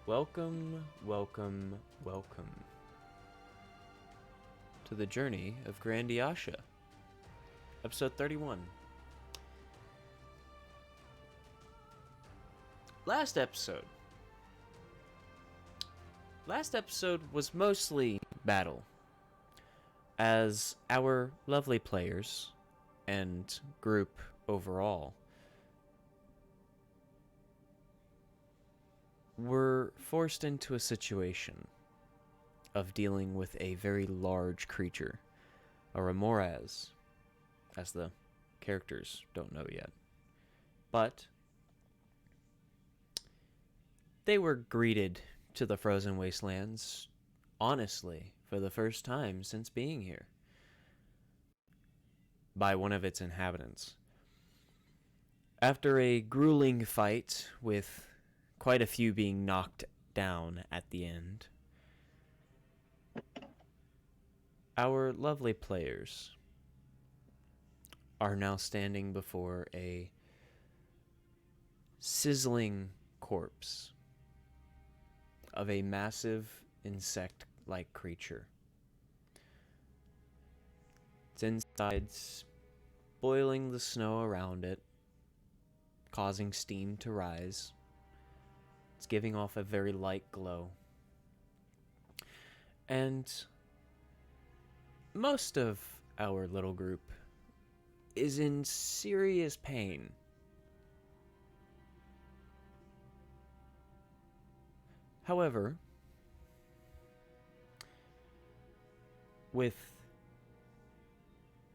Welcome, welcome, welcome to the journey of Grandiasha, episode 31. Last episode was mostly battle, as our lovely players and group overall were forced into a situation of dealing with a very large creature, a Remoraz, as the characters don't know yet. But they were greeted to the frozen wastelands, honestly, for the first time since being here, by one of its inhabitants. After a grueling fight with quite a few being knocked down at the end, our lovely players are now standing before a sizzling corpse of a massive insect-like creature. Its insides boiling the snow around it, causing steam to rise. It's giving off a very light glow. And most of our little group is in serious pain. However, with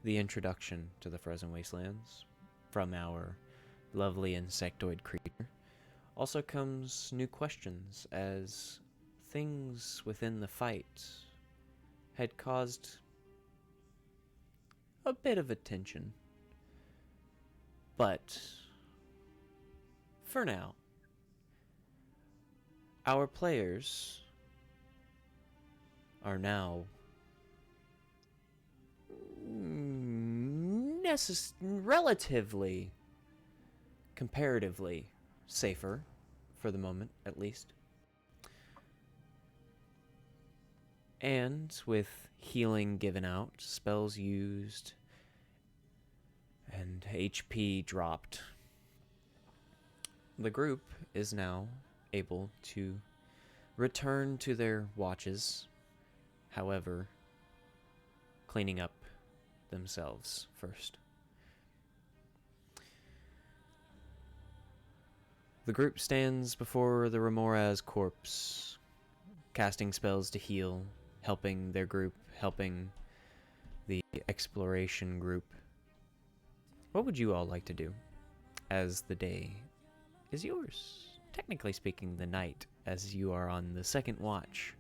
the introduction to the frozen wastelands from our lovely insectoid creature also comes new questions, as things within the fight had caused a bit of attention. But for now, our players are now relatively, comparatively safer, for the moment at least. And with healing given out, spells used, and HP dropped, the group is now able to return to their watches, however, cleaning up themselves first. The group stands before the Remoraz corpse, casting spells to heal, helping their group, helping the exploration group. What would you all like to do, as the day is yours? Technically speaking, the night, as you are on the second watch.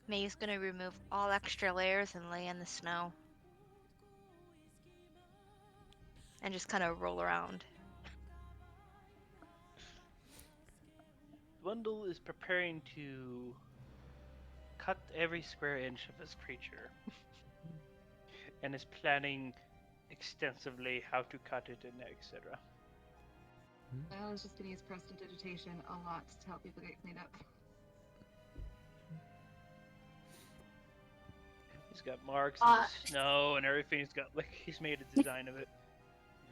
May's gonna remove all extra layers and lay in the snow. And just kind of roll around. Wendell is preparing to cut every square inch of this creature and is planning extensively how to cut it and etc. I was just gonna use prestidigitation a lot to help people get cleaned up. He's got marks in the snow and everything. He's made a design of it.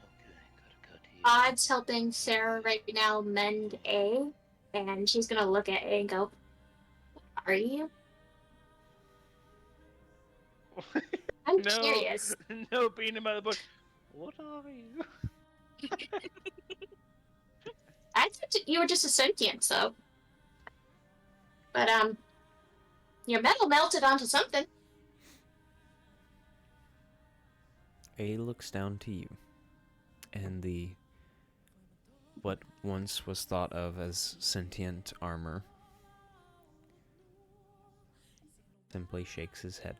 Okay, gotta cut here. Odd's helping Sarah right now mend A, and she's gonna look at A and go, "What are you?" I'm curious. No, beating him out of the bush. What are you? I thought you were just a sentient, so. But, your metal melted onto something. A looks down to you, and what once was thought of as sentient armor simply shakes his head.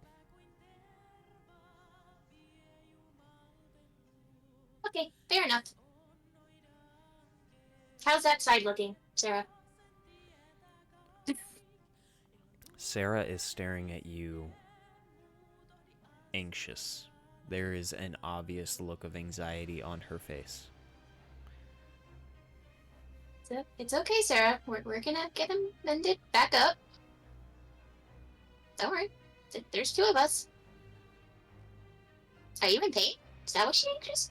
Okay, fair enough. How's that side looking, Sarah? Sarah is staring at you, anxious. There is an obvious look of anxiety on her face. It's okay, Sarah. We're gonna get him mended back up. Don't worry. There's two of us. Are you in pain? Is that what she anxious?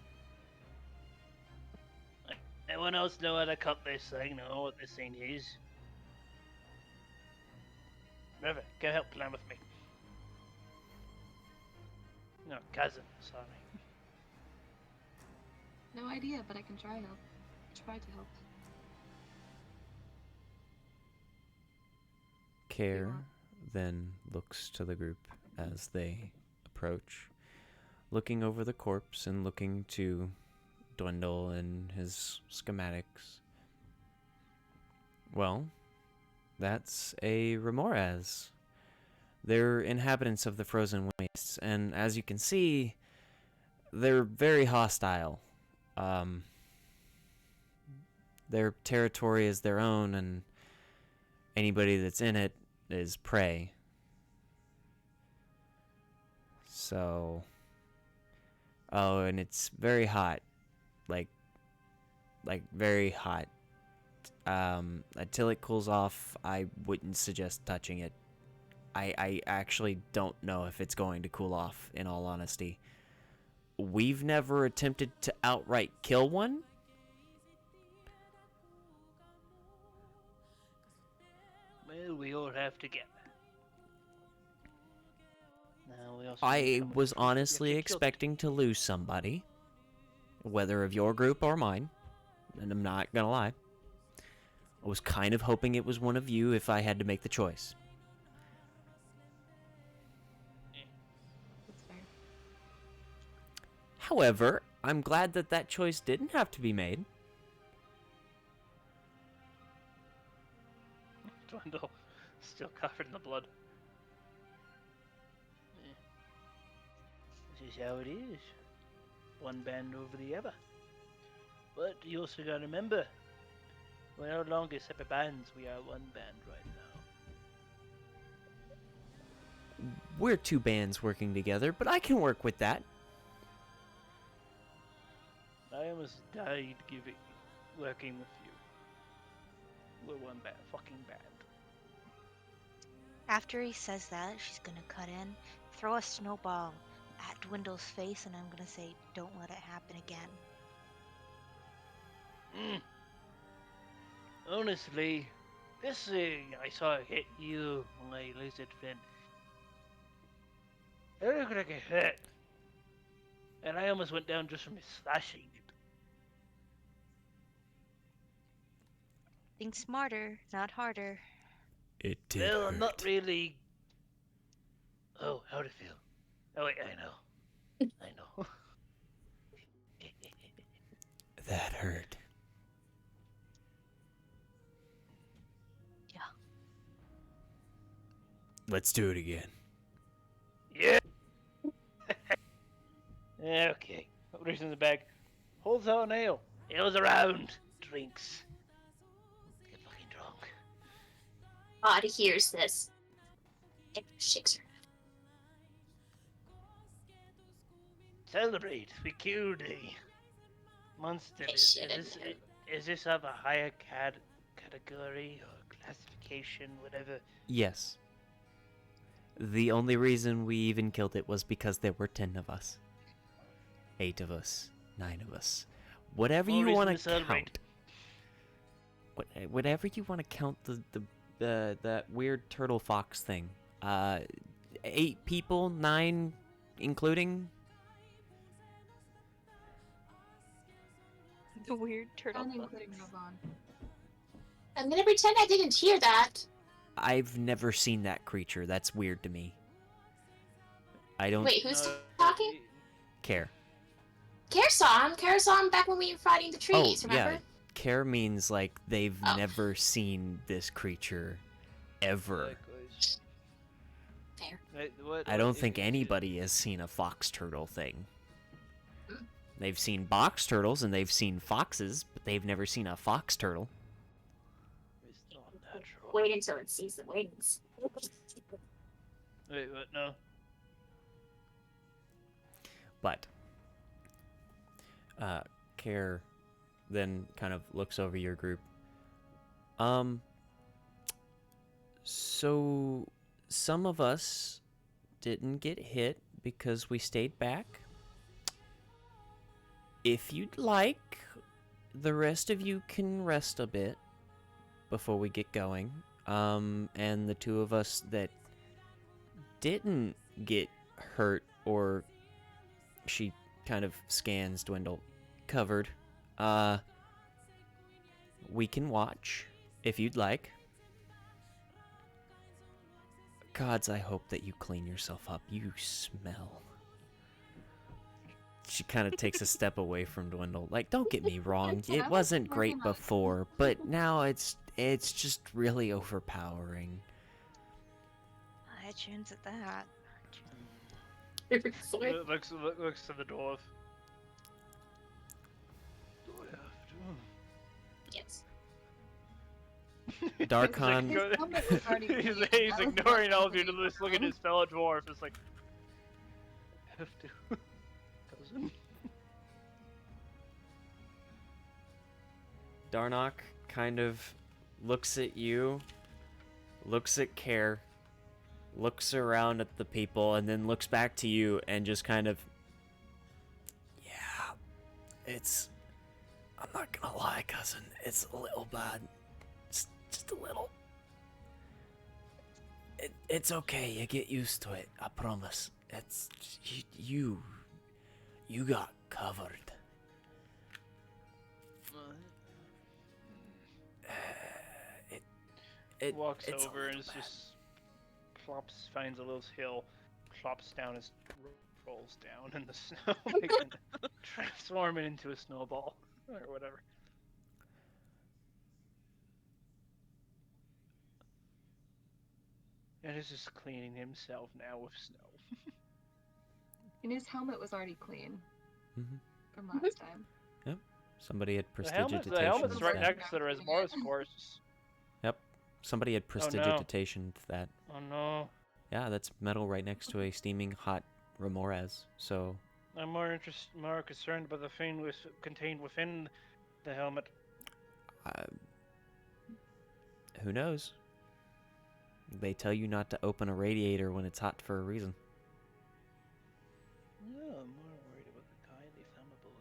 Anyone else know how to cut this thing? Know what this thing is? River, go help plan with me. No, cousin, sorry. No idea, but I can try to help. Care then looks to the group as they approach, looking over the corpse and looking to Dwindle and his schematics. Well, that's a Remoraz. They're inhabitants of the frozen wastes, and as you can see, they're very hostile. Their territory is their own, and anybody that's in it is prey. So, oh, and it's very hot, like very hot. Until it cools off, I wouldn't suggest touching it. I actually don't know if it's going to cool off, in all honesty. We've never attempted to outright kill one. Well, we all have to get there. Now we also I was honestly expecting to lose somebody, whether of your group or mine, and I'm not gonna lie. I was kind of hoping it was one of you if I had to make the choice. That's fair. However, I'm glad that that choice didn't have to be made. Dwindle, still covered in the blood. This is how it is. One band over the other. But you also gotta remember, we're no longer separate bands, we are one band right now. We're two bands working together, but I can work with that. I almost died working with you. We're one band, fucking band. After he says that, she's gonna cut in, throw a snowball at Dwindle's face, and I'm gonna say, don't let it happen again. Honestly, this thing I saw hit you, my lizard friend. It looked like a hit. And I almost went down just from slashing it. Think smarter, not harder. It did Well, hurt. I'm not really... Oh, how'd it feel? Oh wait, I know. I know. That hurt. Yeah. Let's do it again. Yeah! Okay. Reaches in the bag. Holds out an ale. Ale's around. Drinks. Get fucking drunk. Odd hears this. It shakes her. Celebrate. We killed a monster. Hey, shit, Is this of a higher category or classification, whatever? Yes. The only reason we even killed it was because there were 10 of us. 8 of us. 9 of us. Whatever More you reason want to to celebrate. count. Whatever you want to count that weird turtle fox thing. 8 people, 9 including. The weird turtle And bugs. including Ravon. I'm gonna pretend I didn't hear that. I've never seen that creature. That's weird to me. I don't Wait, who's No, talking? care. Care saw him. Care saw him back when we were fighting the trees, remember? Yeah. Care means like they've Oh. never seen this creature ever. Likewise. Fair. I don't think anybody has seen a fox turtle thing. They've seen box turtles and they've seen foxes, but they've never seen a fox turtle. It's not natural. Wait until it sees the wings. Wait, what? No. But Care then kind of looks over your group Um, so some of us didn't get hit because we stayed back. If you'd like, the rest of you can rest a bit before we get going. And the two of us that didn't get hurt, or she kind of scans Dwindle, covered, we can watch if you'd like. Gods, I hope that you clean yourself up. You smell. She kind of takes a step away from Dwindle. Like, don't get me wrong, it wasn't great before, but now it's just really overpowering. I tunes at that. Seriously. Looks to the dwarf. Do I have to? Yes. Darkon, His helmet was already clean. He's That was ignoring not all of you to really just look at his fellow dwarf. It's like, I have to. Cousin. Darnock kind of looks at you, looks at Care, looks around at the people, and then looks back to you and just kind of, yeah, I'm not gonna lie, cousin, it's a little bad. It's just a little. It's okay, you get used to it, I promise. It's, you got covered. Walks it's a over and little bad. just plops, finds a little hill, plops down as rolls down in the snow, transforming into a snowball or whatever. And is just cleaning himself now with snow. And his helmet was already clean Mhm. from last time. Somebody had The prestidigitation. helmet's right that. next to the Resmor's course. Somebody had prestidigitation to that. Oh no. Yeah, that's metal right next to a steaming hot Remorez. So, I'm more concerned about the thing contained within the helmet. who knows? They tell you not to open a radiator when it's hot for a reason. No, I'm more worried about the highly flammable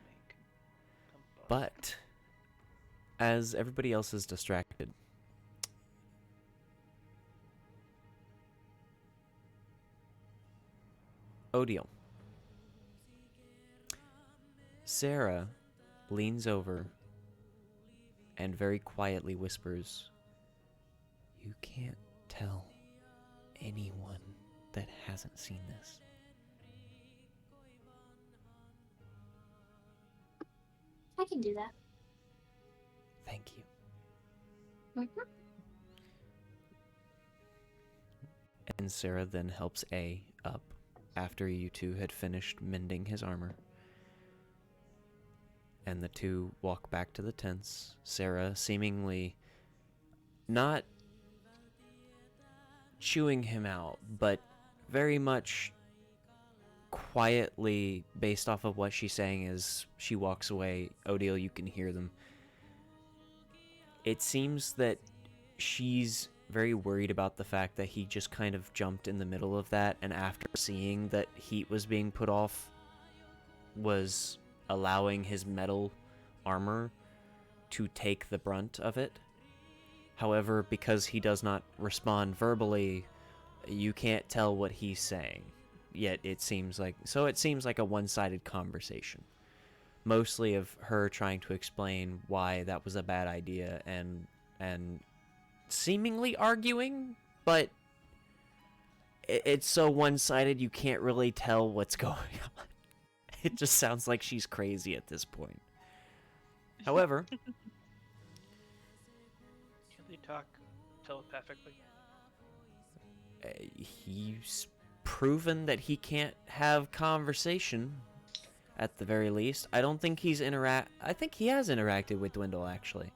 snake. But as everybody else is distracted, Odile. Sarah leans over and very quietly whispers, "You can't tell anyone that hasn't seen this." I can do that. Thank you. Mhm. And Sarah then helps A up after you two had finished mending his armor. And the two walk back to the tents. Sarah seemingly not chewing him out, but very much quietly, based off of what she's saying as she walks away. Odile, you can hear them. It seems that she's very worried about the fact that he just kind of jumped in the middle of that, and after seeing that heat was being put off, was allowing his metal armor to take the brunt of it. However, because he does not respond verbally, you can't tell what he's saying. Yet it seems like a one-sided conversation. Mostly of her trying to explain why that was a bad idea and seemingly arguing, but it's so one-sided you can't really tell what's going on. It just sounds like she's crazy at this point. However, Can they talk telepathically? he's proven that he can't have conversation, at the very least. I don't think I think he has interacted with Dwindle, actually.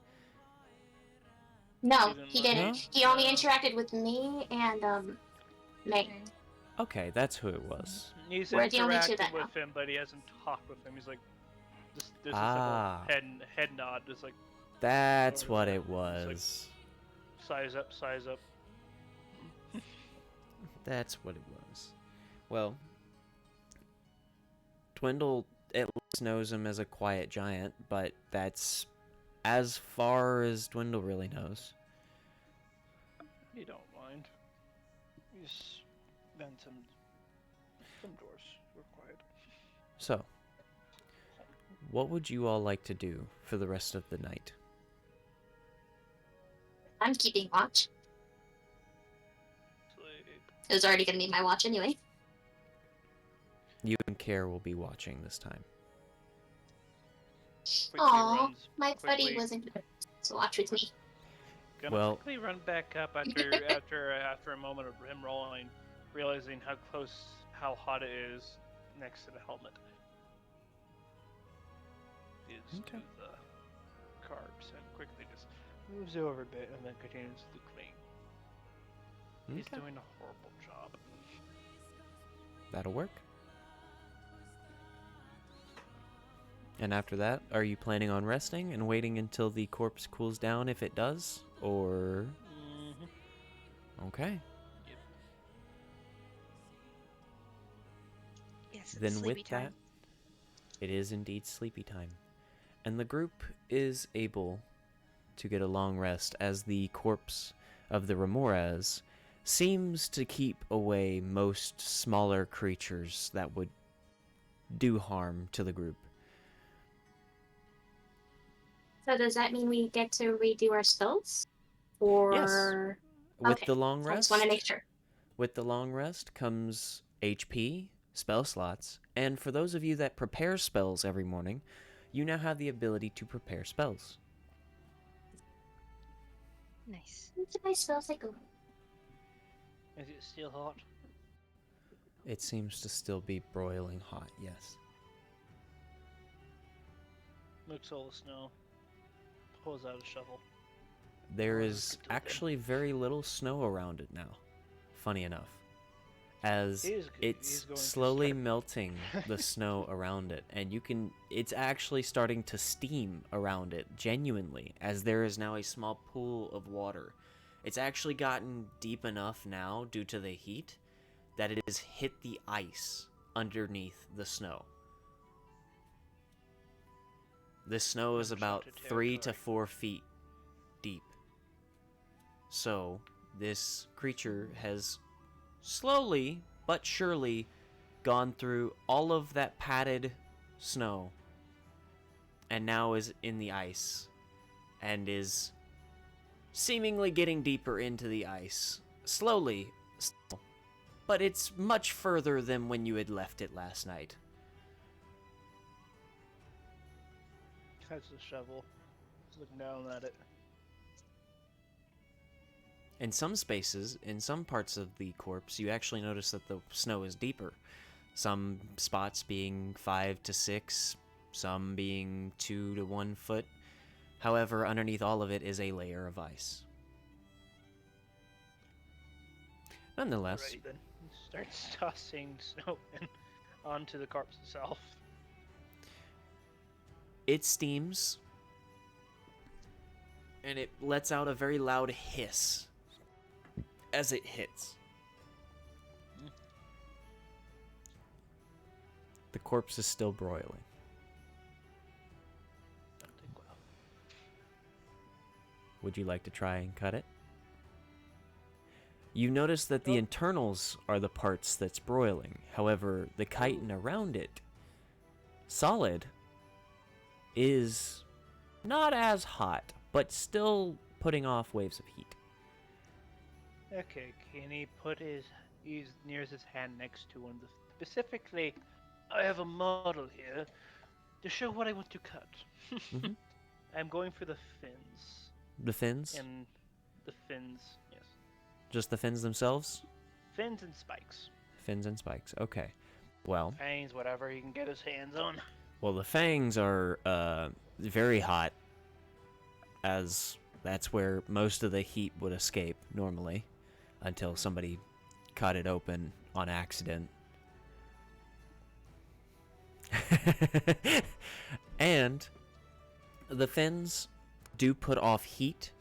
No, Even he like- didn't. No? He only interacted with me and Meg. Okay. Okay, that's who it was. He's We're the only two interacted that with know. him, but he hasn't talked with him. He's like, this is Ah. like a head nod. Just like, That's Or, what yeah, it it's like- was. Size up, size up. That's what it was. Well, Dwindle at least knows him as a quiet giant, but that's as far as Dwindle really knows. You don't mind. You just bend some doors. We're quiet. So, what would you all like to do for the rest of the night? I'm keeping watch. Sleep. It was already gonna be my watch anyway. You and Care will be watching this time. Quickly Aw, runs- my buddy quickly- wasn't gonna watch with me. Gonna Well- quickly run back up after a moment of him rolling, realizing how hot it is next to the helmet. Is Okay. to the carbs and quickly just moves over a bit and then continues to clean. He's Okay. doing a horrible job. That'll work. And after that, are you planning on resting and waiting until the corpse cools down if it does? Or... Mm-hmm. Okay. Yes, it's Then sleepy with time. that, it is indeed sleepy time. And the group is able to get a long rest as the corpse of the Remoras seems to keep away most smaller creatures that would do harm to the group. So does that mean we get to redo our spells? Or With Okay, the long I just rest, want to make sure. with the long rest comes HP, spell slots, and for those of you that prepare spells every morning, you now have the ability to prepare spells. Nice. Into my spell cycle. Is it still hot? It seems to still be broiling hot, yes. Looks all the snow. Pulls out a shovel. There Well, is good to actually very little snow around it now, funny enough, as He is g- it's he's going to slowly start- melting the snow around it, and it's actually starting to steam around it, genuinely, as there is now a small pool of water. It's actually gotten deep enough now, due to the heat, that it has hit the ice underneath the snow. This snow is about Uncharted 3 to territory. 4 feet deep. So, this creature has slowly but surely gone through all of that padded snow and now is in the ice and is seemingly getting deeper into the ice. Slowly, still. But it's much further than when you had left it last night. Has the shovel. He's looking down at it. In some spaces, in some parts of the corpse, you actually notice that the snow is deeper. Some spots being 5 to 6, some being 2 to 1 foot. However, underneath all of it is a layer of ice. Nonetheless, Right then. He starts tossing snow onto the corpse itself. it steams and it lets out a very loud hiss as it hits. The corpse is still broiling. Don't think well. Would you like to try and cut it? You notice that the Nope. internals are the parts that's broiling. However, the chitin around it, solid, is not as hot, but still putting off waves of heat. Okay, can he put he's near his hand next to one? Specifically, I have a model here to show what I want to cut. Mhm. I'm going for the fins. The fins? And the fins, yes. Just the fins themselves? Fins and spikes. Fins and spikes. Okay. Well, Fangs, whatever he can get his hands on. the fangs are very hot, as that's where most of the heat would escape normally, until somebody cut it open on accident. And the fins do put off heat,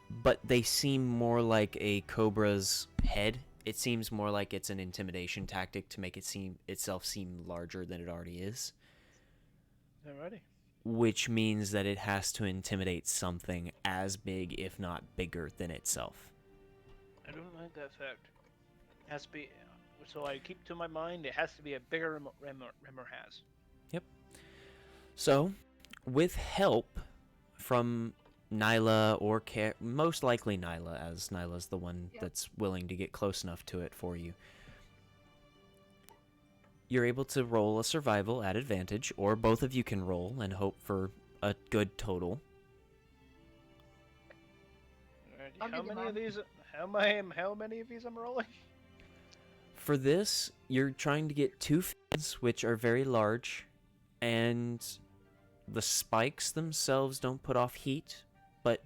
but they seem more like a cobra's head. It seems more like it's an intimidation tactic to make itself seem larger than it already is. Alrighty. Which means that it has to intimidate something as big, if not bigger, than itself. I don't like that fact. It has to be. So I keep to my mind. It has to be a bigger Rimmer has. Yep. So, with help from Nyla or most likely Nyla, as Nyla's the one that's willing to get close enough to it for you, you're able to roll a survival at advantage, or both of you can roll and hope for a good total. Alrighty. How many of these? How many of these I'm rolling? For this, you're trying to get 2 fins, which are very large, and the spikes themselves don't put off heat, but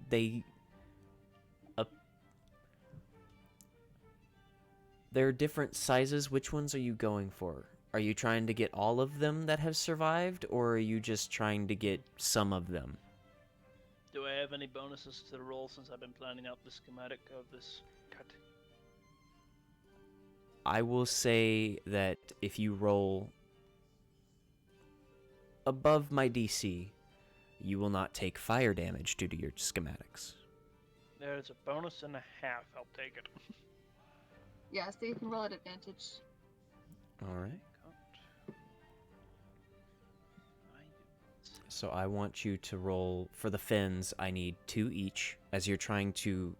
they're different sizes. Which ones are you going for? Are you trying to get all of them that have survived, or are you just trying to get some of them? Do I have any bonuses to the roll since I've been planning out the schematic of this cut? I will say that if you roll above my DC, you will not take fire damage due to your schematics. There's a bonus and a half. I'll take it. Yeah, so you can roll at advantage. Alright. So I want you to roll, for the fins, I need 2 each, as you're trying to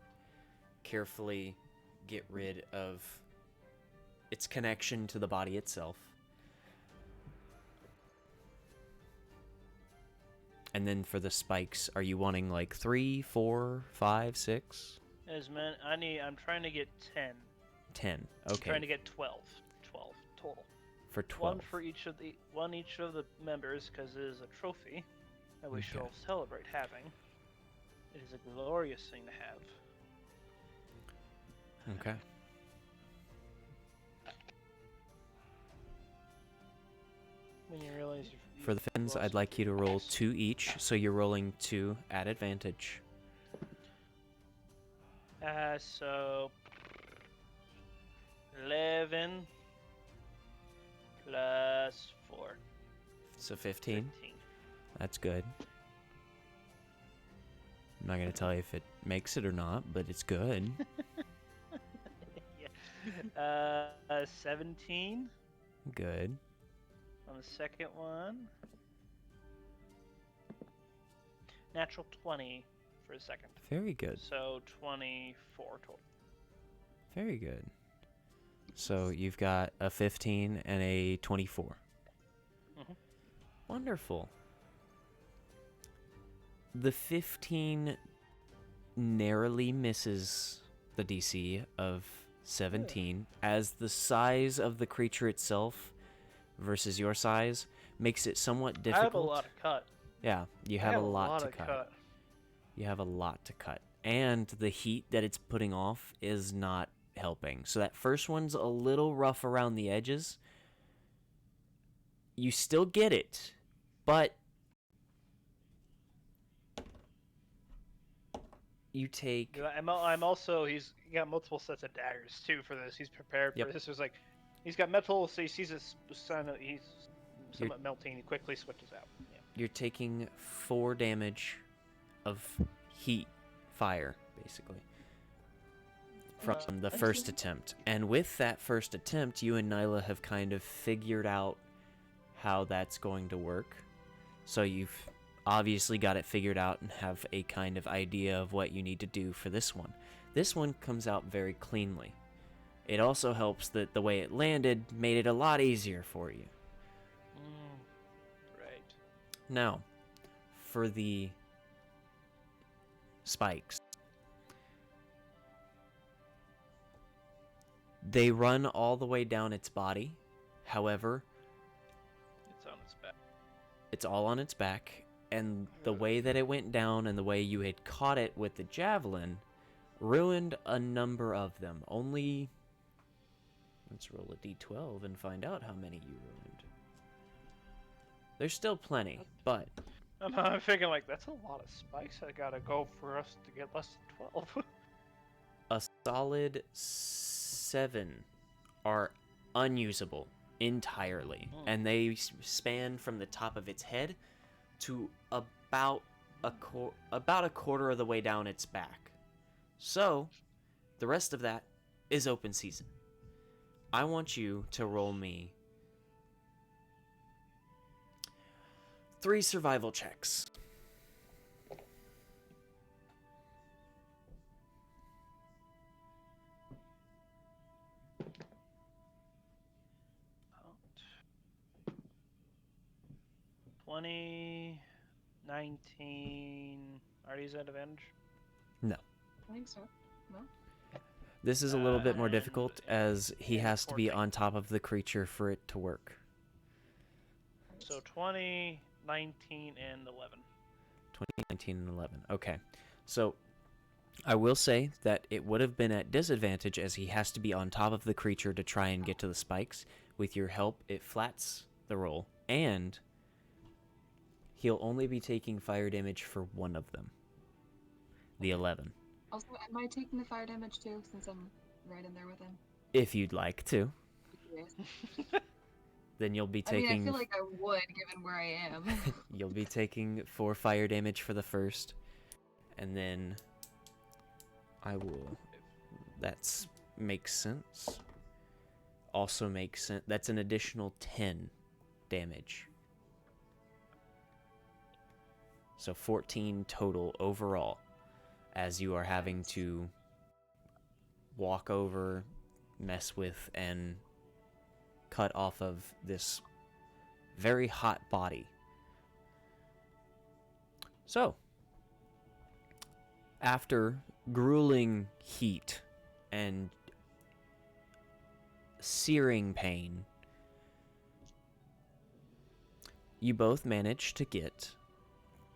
carefully get rid of its connection to the body itself. And then for the spikes, are you wanting like 3, 4, 5, 6? I'm trying to get 10. 10. I'm Okay. trying to get 12. 12 total. For 12. One for each of the members, because it is a trophy that we shall celebrate having. It is a glorious thing to have. Okay. When you realize For the fins, I'd like you to roll 2 each, so you're rolling 2 at advantage. So 11 plus 4. So 15. 15. That's good. I'm not going to tell you if it makes it or not, but it's good. Yeah. 17 Good. on the second one. Natural 20 for a second. Very good. So 24 total. Very good. So you've got a 15 and a 24. Mhm. Wonderful. The 15 narrowly misses the DC of 17, as the size of the creature itself versus your size makes it somewhat difficult. I have a lot of cut. Yeah, you have a lot to cut. You have a lot to cut. And the heat that it's putting off is not helping. So that first one's a little rough around the edges. You still get it, but you take... I'm also, he's got multiple sets of daggers too for this. He's prepared for Yep. this. It's like, he's got metal, so he sees his sun, he's somewhat melting, he quickly switches out. Yeah. You're taking 4 damage of heat, fire, basically, from the first attempt. And with that first attempt, you and Nyla have kind of figured out how that's going to work. So you've obviously got it figured out and have a kind of idea of what you need to do for this one. This one comes out very cleanly. It also helps that the way it landed made it a lot easier for you. Right. Now, for the spikes. They run all the way down its body. However, It's on its back. it's all on its back. And the way that it went down and the way you had caught it with the javelin ruined a number of them. Only... Let's roll a d12 and find out how many you ruined. There's still plenty, but I'm thinking like that's a lot of spikes. I gotta go for us to get less than 12. A solid 7 are unusable entirely, and they span from the top of its head to about a quarter of the way down its back. So, the rest of that is open season. I want you to roll me 3 survival checks. About 20, 19. Are these at advantage? No. I think so. No? This is a little bit more And- difficult as he and has to be 14. on top of the creature for it to work. So 20, 19, and 11. 20, 19, and 11. Okay. So, I will say that it would have been at disadvantage as he has to be on top of the creature to try and get to the spikes. With your help, it flats the roll, and he'll only be taking fire damage for one of them. The 11. Also, am I taking the fire damage too, since I'm right in there with him? If you'd like to, Yes. then you'll be I mean, I taking feel like I would, given where I am. you'll be taking 4 fire damage for the first, and then I will. That makes sense. Also makes sense. That's an additional 10 damage. So 14 total overall, as you are having to walk over, mess with, and cut off of this very hot body. So, after grueling heat and searing pain, you both manage to get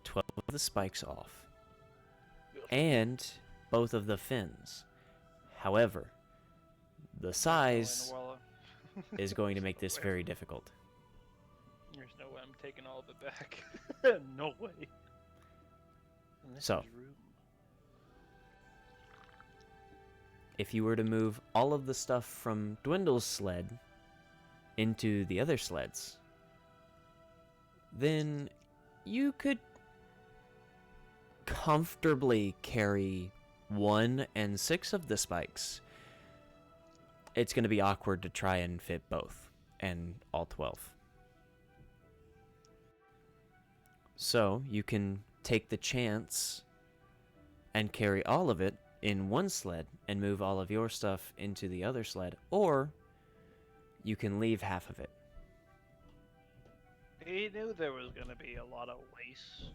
12 of the spikes off and both of the fins. However, the size is going to make this very difficult. There's no way I'm taking all of it back. No way. And this So. is room. If you were to move all of the stuff from Dwindle's sled into the other sleds, then you could comfortably carry 1 and 6 of the spikes. It's going to be awkward to try and fit both and all 12. So you can take the chance and carry all of it in one sled and move all of your stuff into the other sled, or you can leave half of it. He knew there was gonna be a lot of waste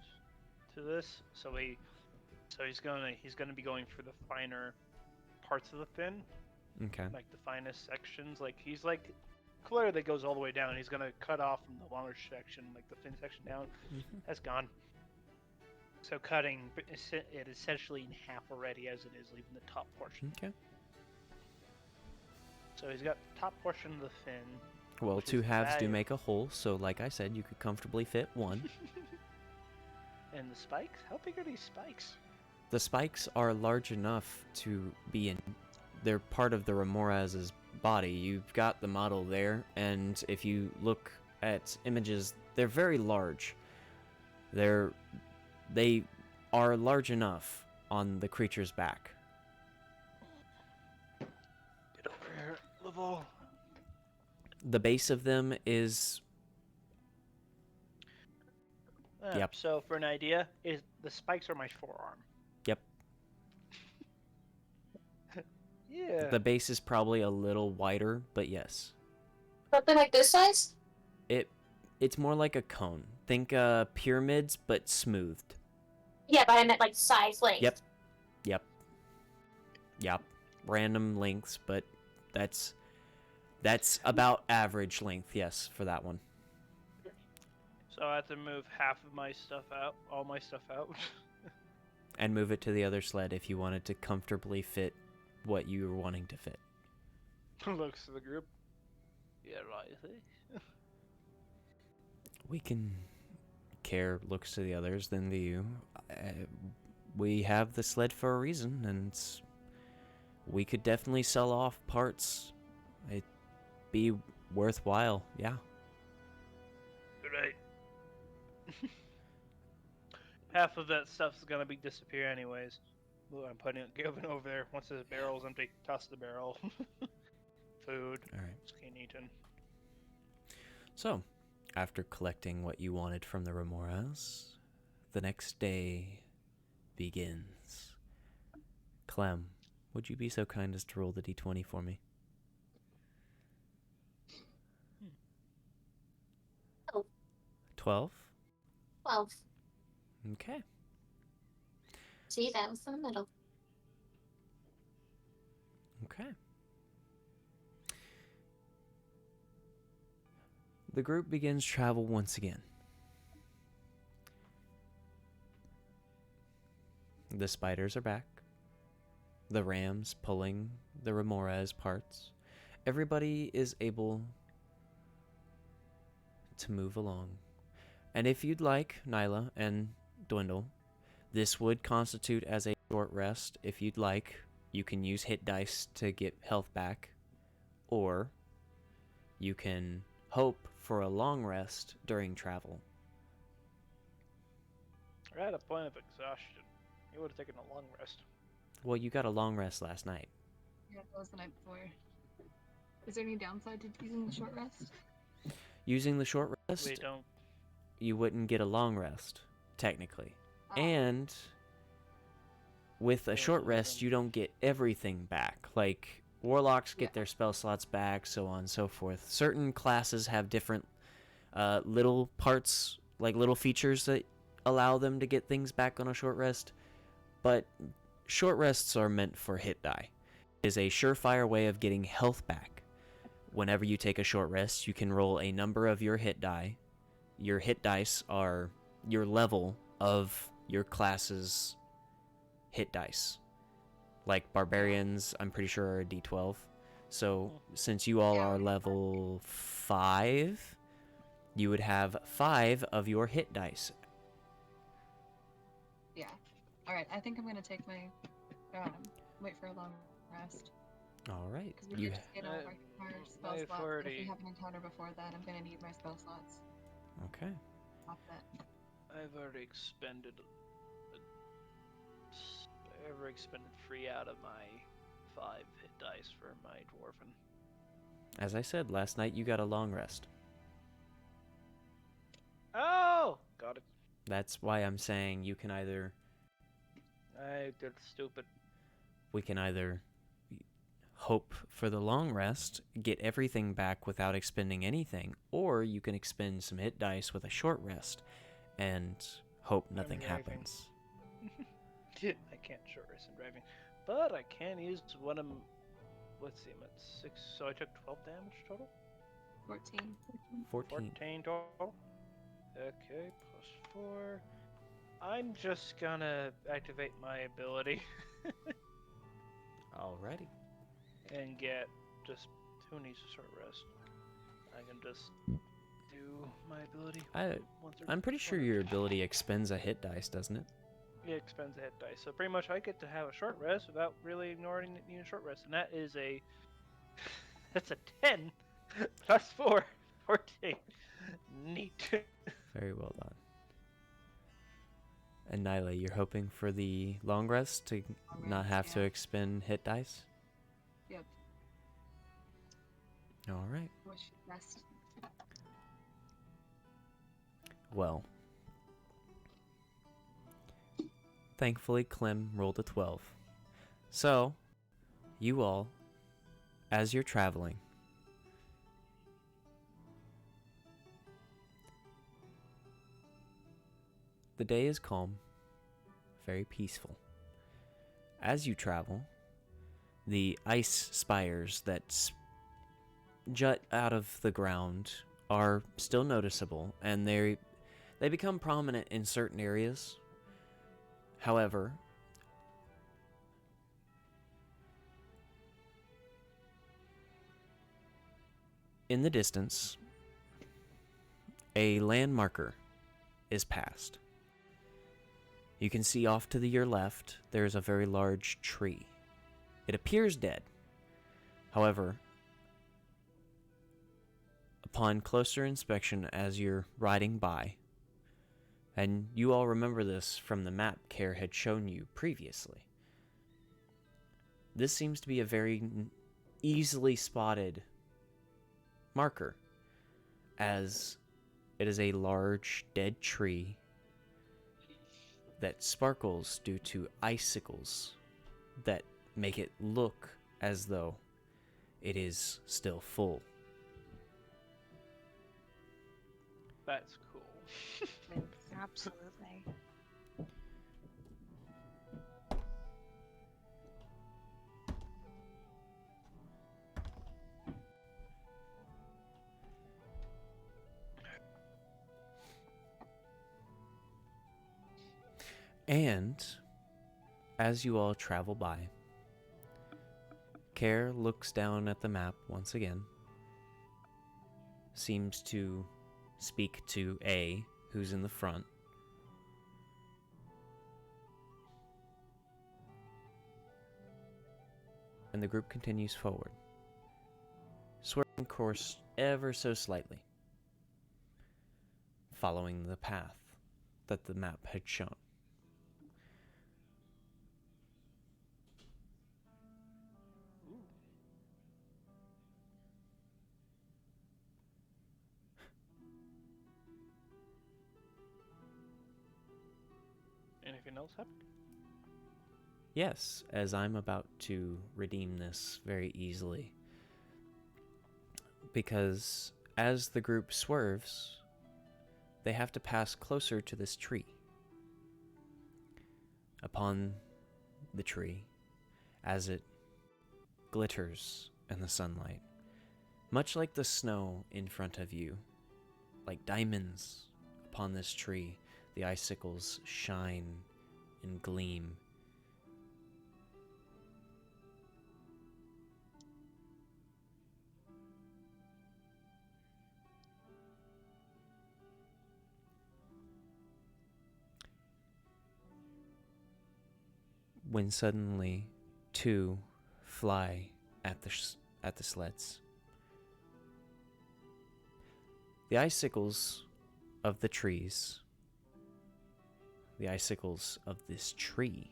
to this, so he's gonna be going for the finer parts of the fin, Okay. like the finest sections. Like he's like clear that goes all the way down. He's gonna cut off from the longer section, like the fin section down. That's gone. So cutting it essentially in half already, as it is, leaving the top portion. Okay. So he's got the top portion of the fin. Well, Which 2 is halves do valuable. make a whole, so like I said, you could comfortably fit 1. And the spikes? How big are these spikes? The spikes are large enough to be in. They're part of the Remoraz's body. You've got the model there, and if you look at images, they're very large. They are large enough on the creature's back. Get over here, Laval. The base of them is Yep. So for an idea, is the spikes are my forearm. Yep. Yeah. The base is probably a little wider, but yes. Something like this size? It's more like a cone. Think pyramids, but smoothed. Yeah, but I meant like size length. Yep. Random lengths, but that's about average length, yes, for that one. So I have to move half of my stuff out, all my stuff out. And move it to the other sled if you wanted to comfortably fit what you were wanting to fit. Looks to the group. Yeah, right. We can Care looks to the others, then to you. We have the sled for a reason, and we could definitely sell off parts. It'd be worthwhile, yeah. Right. Half of that stuff's gonna be disappear anyways. Ooh, I'm giving over there. Once this barrel's empty, toss the barrel. Food. Alright. Just can't eaten. So, after collecting what you wanted from the Remoras, the next day begins. Clem, would you be so kind as to roll the d20 for me? 12? 12. Okay. See, that was in the middle. Okay. The group begins travel once again. The spiders are back. The rams pulling the Remora's parts. Everybody is able to move along. And if you'd like, Nyla and Dwindle, this would constitute as a short rest. If you'd like, you can use hit dice to get health back. Or you can hope for a long rest during travel. We're at a point of exhaustion. You would have taken a long rest. Well, you got a long rest last night. Yeah, that was the night before. Is there any downside to using the short rest? Using the short rest, We don't. you wouldn't get a long rest, technically. Oh. And with a Yeah, short lose rest, them. you don't get everything back. Like, warlocks get Yeah. their spell slots back, so on and so forth. Certain classes have different little parts, like little features that allow them to get things back on a short rest. But short rests are meant for hit die. It is a surefire way of getting health back. Whenever you take a short rest, you can roll a number of your hit die. Your hit dice are your level of your class's hit dice. Like barbarians, I'm pretty sure are a d12. So since you all Yeah, are we- level 5, you would have 5 of your hit dice. Yeah. Alright, I think I'm gonna take my wait for a long rest. All right. Because we You did just get all of our my spell slots, but if authority- we have an encounter before that, I'm gonna need my spell slots. okay. Off that. I've already expended. I've already expended 3 out of my 5 hit dice for my dwarven. As I said, last night you got a long rest. Oh, got it. That's why I'm saying you can either I did stupid. we can either hope for the long rest, get everything back without expending anything, or you can expend some hit dice with a short rest and hope nothing driving. happens. I can't short rest in driving, but I can use one of. Let's see, I'm at 6, so I took 12 damage total. 14. 14. 14 total. Okay, plus 4. I'm just gonna activate my ability Alrighty. and get just who needs a short rest. I can just do my ability. once or I'm pretty sure twice. your ability expends a hit dice, doesn't it? It expends a hit dice, so pretty much I get to have a short rest without really ignoring needing a short rest, and that is a that's a 10 plus 4, 14. Neat. Very well done. And Nyla, you're hoping for the long rest to Long not rest, have to yeah. expend hit dice? Yep. Alright. Wish rest. Well, thankfully Clem rolled a 12. So, you all, as you're traveling, the day is calm, very peaceful. As you travel, the ice spires that jut out of the ground are still noticeable, and they become prominent in certain areas. However, in the distance, a land marker is past. You can see off to your left, there is a very large tree. It appears dead. However, upon closer inspection as you're riding by, and you all remember this from the map Care had shown you previously, this seems to be a very easily spotted marker, as it is a large dead tree that sparkles due to icicles that make it look as though it is still full. That's cool. Absolutely. And as you all travel by, Care looks down at the map once again, seems to speak to A, who's in the front, and the group continues forward, swerving course ever so slightly, following the path that the map had shown. Anything else happened? Yes, as I'm about to redeem this very easily. Because as the group swerves, they have to pass closer to this tree. Upon the tree, as it glitters in the sunlight, much like the snow in front of you, like diamonds upon this tree, the icicles shine and gleam. When suddenly two fly at the sleds. The icicles of the trees, the icicles of this tree,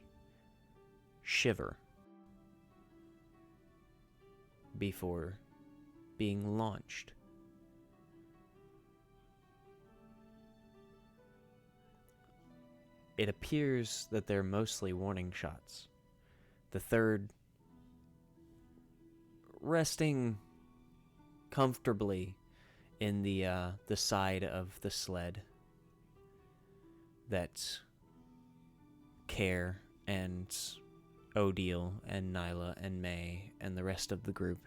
shiver before being launched. It appears that they're mostly warning shots. The third resting comfortably in the side of the sled that Care and Odile and Nyla and May and the rest of the group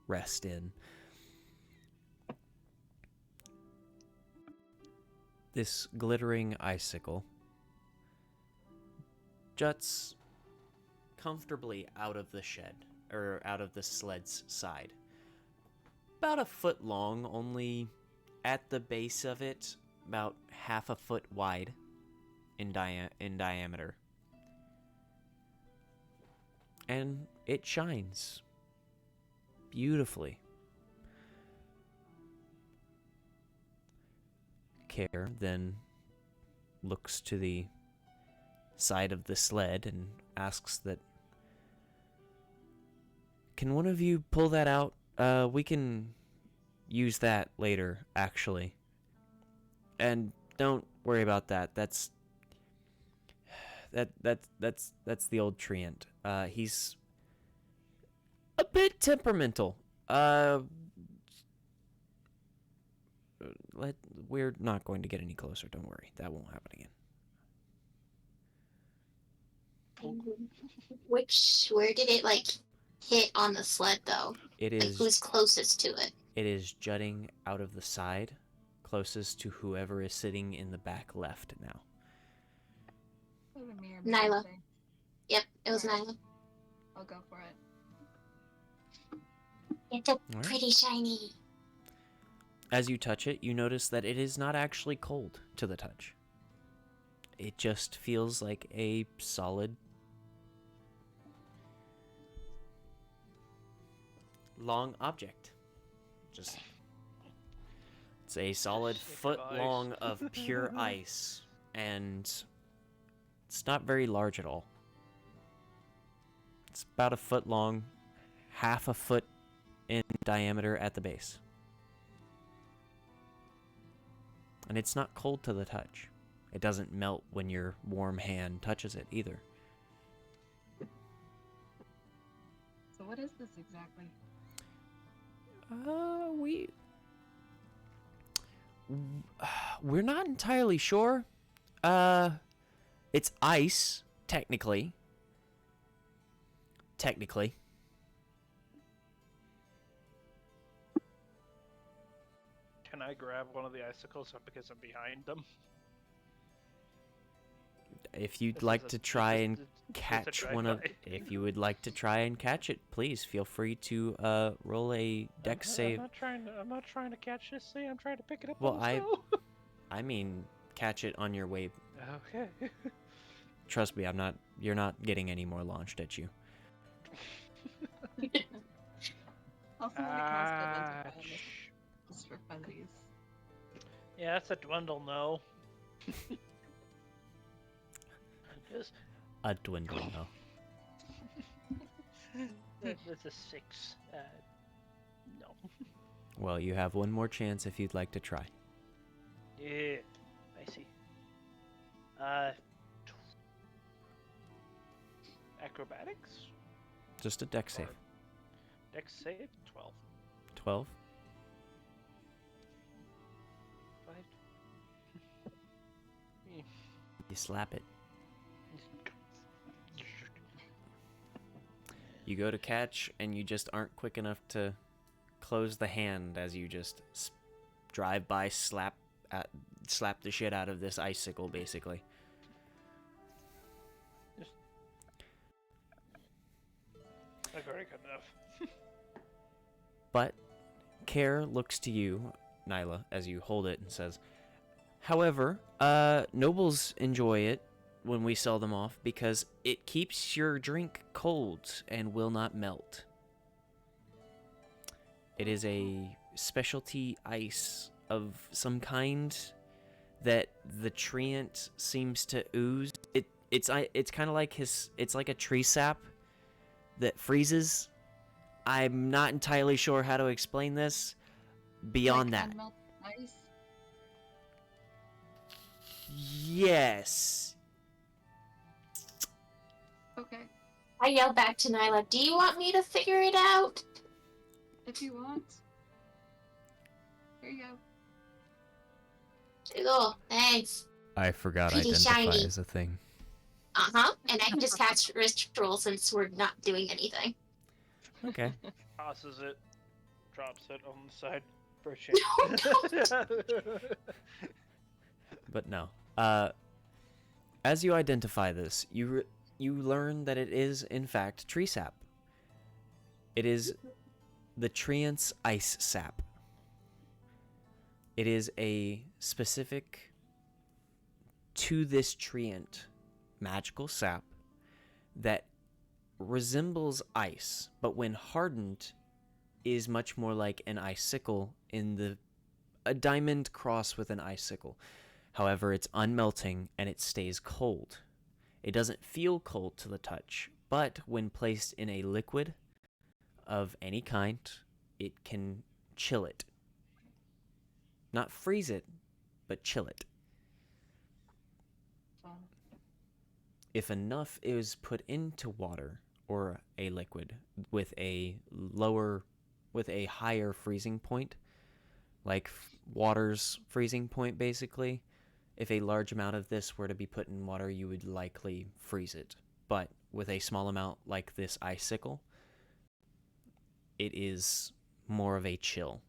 rest in. This glittering icicle juts comfortably out of the shed, or out of the sled's side. About a foot long, only at the base of it, about half a foot wide in diameter. And it shines beautifully. Care then looks to the side of the sled and asks that, can one of you pull that out? We can use that later, actually. And don't worry about that. That's the old treant. He's a bit temperamental. We're not going to get any closer, don't worry. That won't happen again. Where did it hit on the sled though? It Like is who's closest to it? It is jutting out of the side, closest to whoever is sitting in the back left now. Nyla. Yep, it was Alright. Nyla. I'll go for it. It's a Alright. pretty shiny. As you touch it, you notice that it is not actually cold to the touch. It just feels like a solid long object. Just it's a solid Stick of foot ice. long of pure ice, and it's not very large at all. It's about a foot long, half a foot in diameter at the base. And it's not cold to the touch. It doesn't melt when your warm hand touches it either. So what is this exactly? We're not entirely sure. It's ice, technically. Technically. Can I grab one of the icicles because I'm behind them? If you'd This like is to a- try this- and this- this is a catch one of, drive-by. if you would like to try and catch it, please feel free to roll a dex save. I'm not trying to catch this thing. I'm trying to pick it up. Well, also. I mean, catch it on your way. Okay. Trust me, you're not getting any more launched at you. Also, want to cast Identify on this just for funsies. Yeah, that's a dwindle. No. Just A dwindle, no. that's a 6. No. Well, you have one more chance if you'd like to try. Yeah, I see. Acrobatics? Just a dex save. Dex save? 12. 12. 5. You slap it. You go to catch, and you just aren't quick enough to close the hand as you just drive by, slap the shit out of this icicle, basically. I've already got enough. But Care looks to you, Nyla, as you hold it and says, however, nobles enjoy it when we sell them off because it keeps your drink cold and will not melt. It is a specialty ice of some kind that the treant seems to ooze. It's kind of like it's like a tree sap that freezes. I'm not entirely sure how to explain this beyond Like that. unmelted ice? Yes. Okay, I yell back to Nyla, do you want me to figure it out? if you want. Here you go. Cool, thanks. I forgot Pretty shiny. as a thing. Uh-huh, and I can just cast Ritual since we're not doing anything. Okay. Tosses it, drops it on the side for a change. But no. As you identify this, you learn that it is, in fact, tree sap. It is the treant's ice sap. It is a specific to this treant magical sap that resembles ice, but when hardened is much more like an icicle a diamond cross with an icicle. However, it's unmelting and it stays cold. It doesn't feel cold to the touch, but when placed in a liquid of any kind, it can chill it. Not freeze it, but chill it. Fun. If enough is put into water or a liquid with a higher freezing point, like water's freezing point basically, if a large amount of this were to be put in water, you would likely freeze it. But with a small amount like this icicle, it is more of a chill.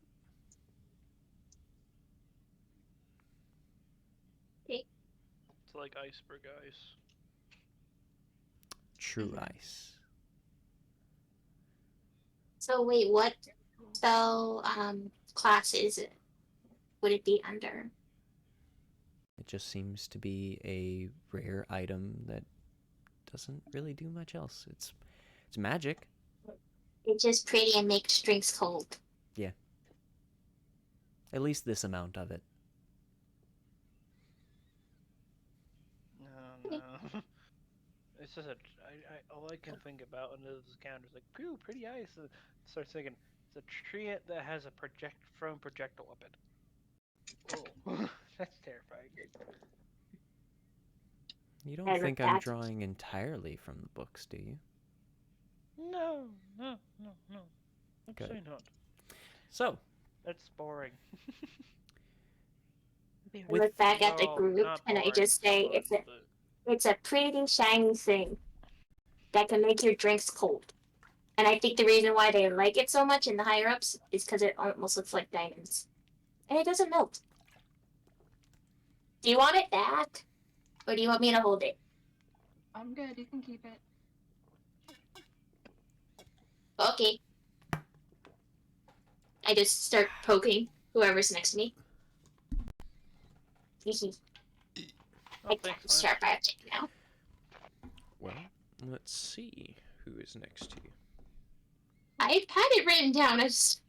It's like iceberg ice. True ice. So wait, what spell class is it? Would it be under? It just seems to be a rare item that doesn't really do much else. It's magic. It's just pretty and makes drinks cold. Yeah. At least this amount of it. No. It's just all I can think about under this counter is like, "Ooh, pretty ice." And start thinking, it's a tree that has a thrown projectile up it. Oh, that's terrifying. You don't think I'm drawing entirely from the books, do you? No. Absolutely not. So, That's boring. I look back at the Well, group not and I boring, just say fun, it's a pretty shiny thing that can make your drinks cold. And I think the reason why they like it so much in the higher ups is because it almost looks like diamonds. And it doesn't melt. Do you want it back? Or do you want me to hold it? I'm good. You can keep it. Okay. I just start poking whoever's next to me. I thanks, can't sharp object now. well, let's see who is next to you. I had it written down as.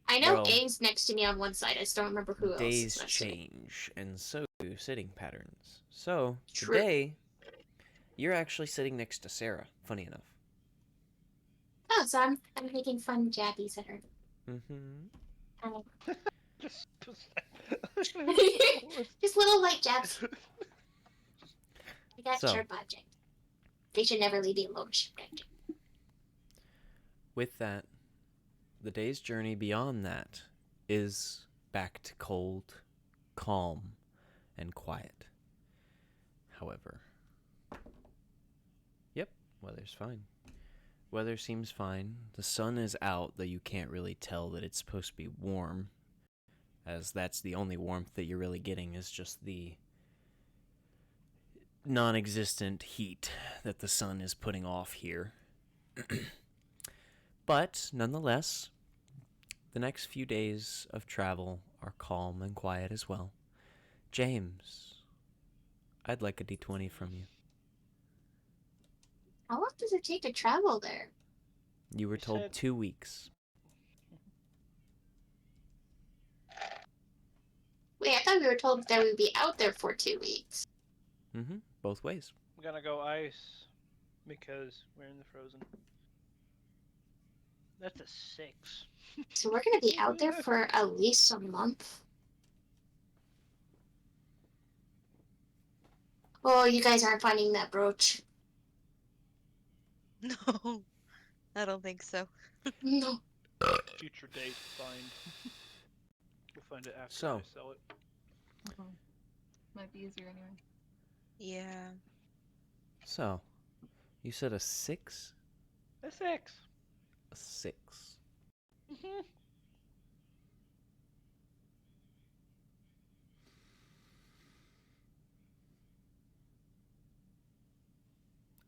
I know Well, A's next to me on one side. I just don't remember who else. Days Next to me. change, and so do sitting patterns. So, True. today, you're actually sitting next to Sarah, funny enough. Oh, so I'm making fun jabbies at her. Mm-hmm. Just Just little light jabs. I got So. sharp object. They should never leave me alone. With that, the day's journey beyond that is back to cold, calm, and quiet. However, yep, weather's fine. Weather seems fine. The sun is out, though you can't really tell that it's supposed to be warm, as that's the only warmth that you're really getting is just the non-existent heat that the sun is putting off here. But, nonetheless, the next few days of travel are calm and quiet as well. James, I'd like a d20 from you. How long does it take to travel there? You were told 2 weeks. Wait, I thought we were told that we'd be out there for 2 weeks. Mm-hmm, both ways. I'm gonna go ice because we're in the frozen. That's a 6. So we're gonna be out there for at least a month. Oh, you guys aren't finding that brooch. No, I don't think so. No. Future date find. We'll find it after So. I sell it. Might be easier anyway. Yeah. So, you said a 6? A 6. A 6.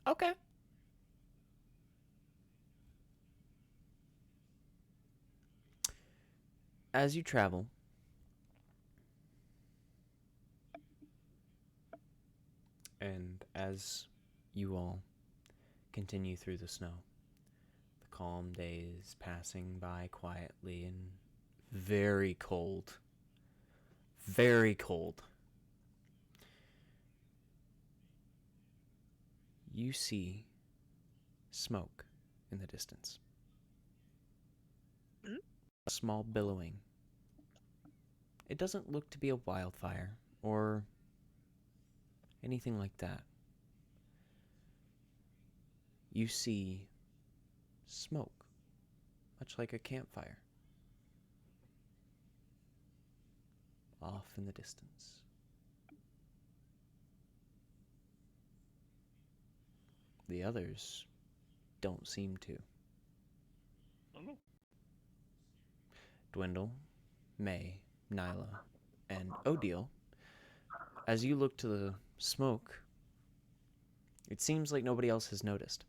Okay. As you travel, and as you all continue through the snow, the calm days passing by quietly and very cold. Very cold. You see smoke in the distance. A small billowing. It doesn't look to be a wildfire or anything like that. You see smoke, much like a campfire, off in the distance. The others don't seem to. Dwindle, May, Nyla, and Odile, as you look to the smoke, it seems like nobody else has noticed.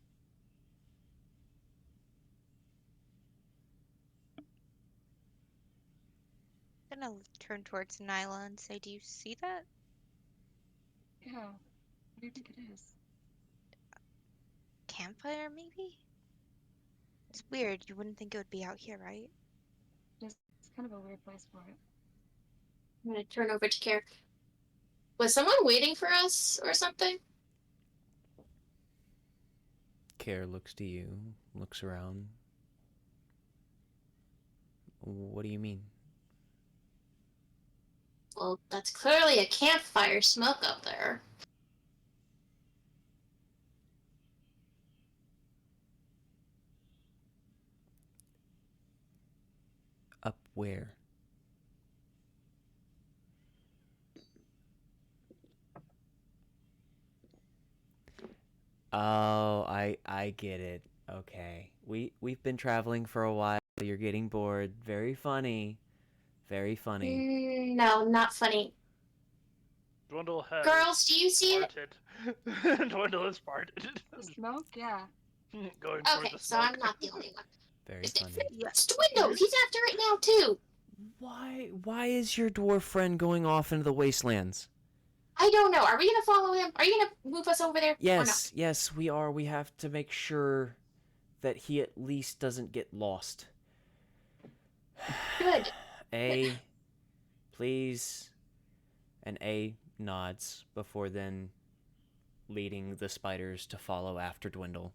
I'm gonna turn towards Nyla and say, "Do you see that?" Yeah. What do you think it is? Campfire, maybe? It's weird. You wouldn't think it would be out here, right? It's kind of a weird place for it. I'm gonna turn over to Care. Was someone waiting for us or something? Care looks to you, looks around. What do you mean? Well, that's clearly a campfire smoke up there. Up where? Oh, I get it. Okay. We've been traveling for a while. You're getting bored. Very funny. Very funny. No, not funny. Dwindle has Girls, do you see it? farted. Dwindle has farted. The smoke? Yeah. Going for Okay, the so smoke. I'm not the only one. Very Is it funny. It's Dwindle? He's after it now too. Why is your dwarf friend going off into the wastelands? I don't know. Are we gonna follow him? Are you gonna move us over there? Yes, yes, we are. We have to make sure that he at least doesn't get lost. Good. A, please. And A nods before then leading the spiders to follow after Dwindle.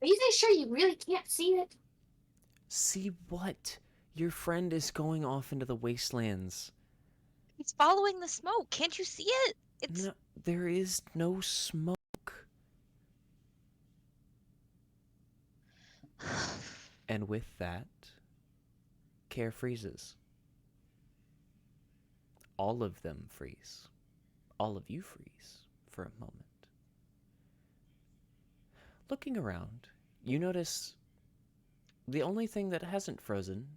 Are you guys sure you really can't see it? See what? Your friend is going off into the wastelands. He's following the smoke. Can't you see it? It's No, there is no smoke. And with that, Care freezes. All of them freeze. All of you freeze for a moment. Looking around, you notice the only thing that hasn't frozen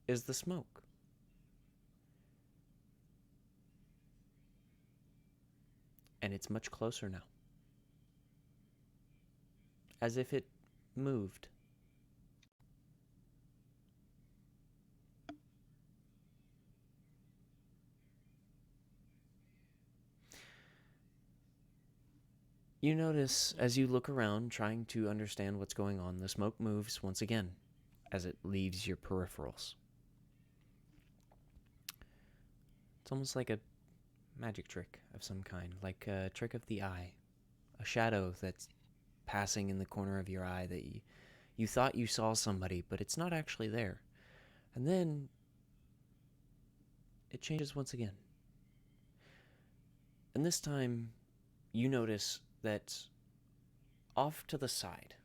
is the smoke. And it's much closer now. As if it moved. You notice, as you look around, trying to understand what's going on, the smoke moves once again, as it leaves your peripherals. It's almost like a magic trick of some kind, like a trick of the eye. A shadow that's passing in the corner of your eye that you thought you saw somebody, but it's not actually there. And then it changes once again. And this time, you notice that off to the side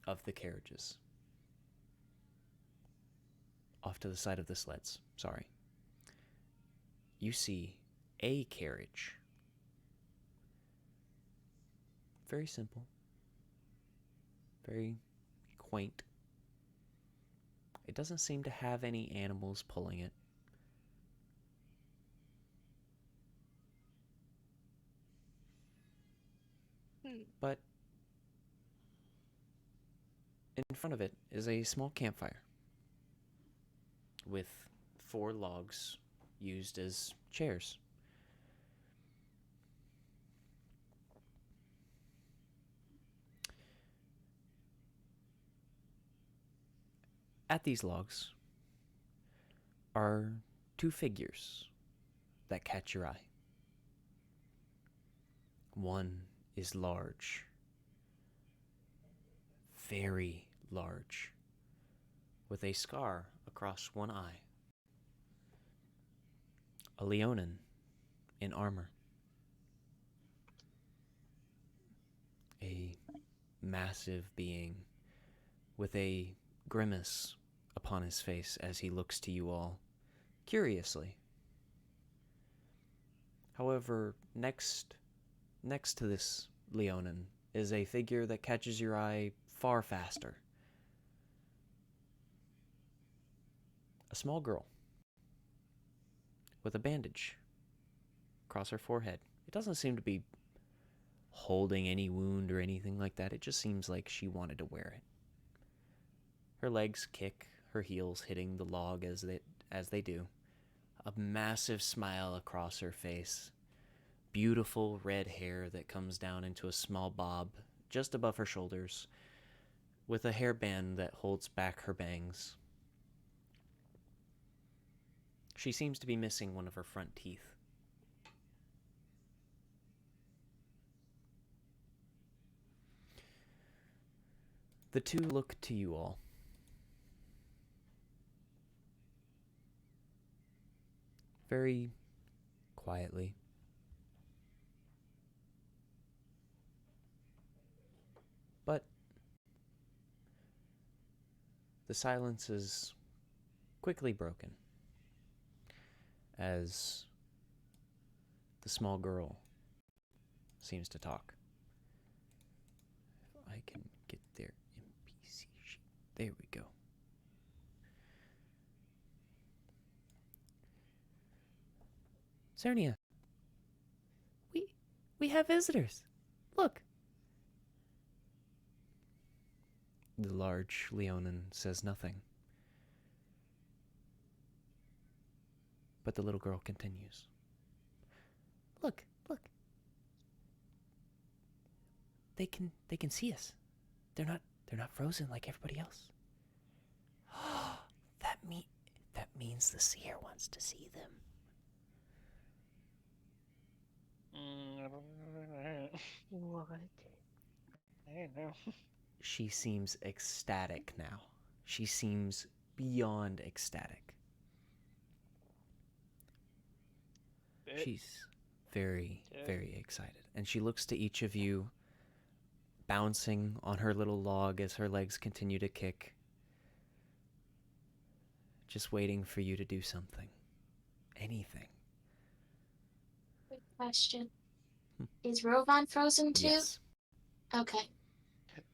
of the carriages, off to the side of the sleds, sorry, you see a carriage. Very simple, very quaint. It doesn't seem to have any animals pulling it. But in front of it is a small campfire with 4 logs used as chairs. At these logs are 2 figures that catch your eye. One is large, very large, with a scar across one eye. A Leonin in armor. A massive being with a grimace upon his face as he looks to you all, curiously. However, next to this Leonin is a figure that catches your eye far faster. A small girl with a bandage across her forehead. It doesn't seem to be holding any wound or anything like that. It just seems like she wanted to wear it. Her legs kick, her heels hitting the log as they do. a massive smile across her face. Beautiful red hair that comes down into a small bob just above her shoulders, with a hairband that holds back her bangs. She seems to be missing one of her front teeth. The two look to you all. Very quietly. But the silence is quickly broken as the small girl seems to talk. If I can get their NPC sheet. There we go. Cernia, we have visitors. Look. The large Leonin says nothing. But the little girl continues. Look. They can see us. They're not frozen like everybody else. that means the seer wants to see them. What? I don't know. She seems ecstatic now. She seems beyond ecstatic. She's very, very excited. And she looks to each of you, bouncing on her little log as her legs continue to kick. Just waiting for you to do something. Anything. Quick question. Is Rovan frozen too? Yes. Okay.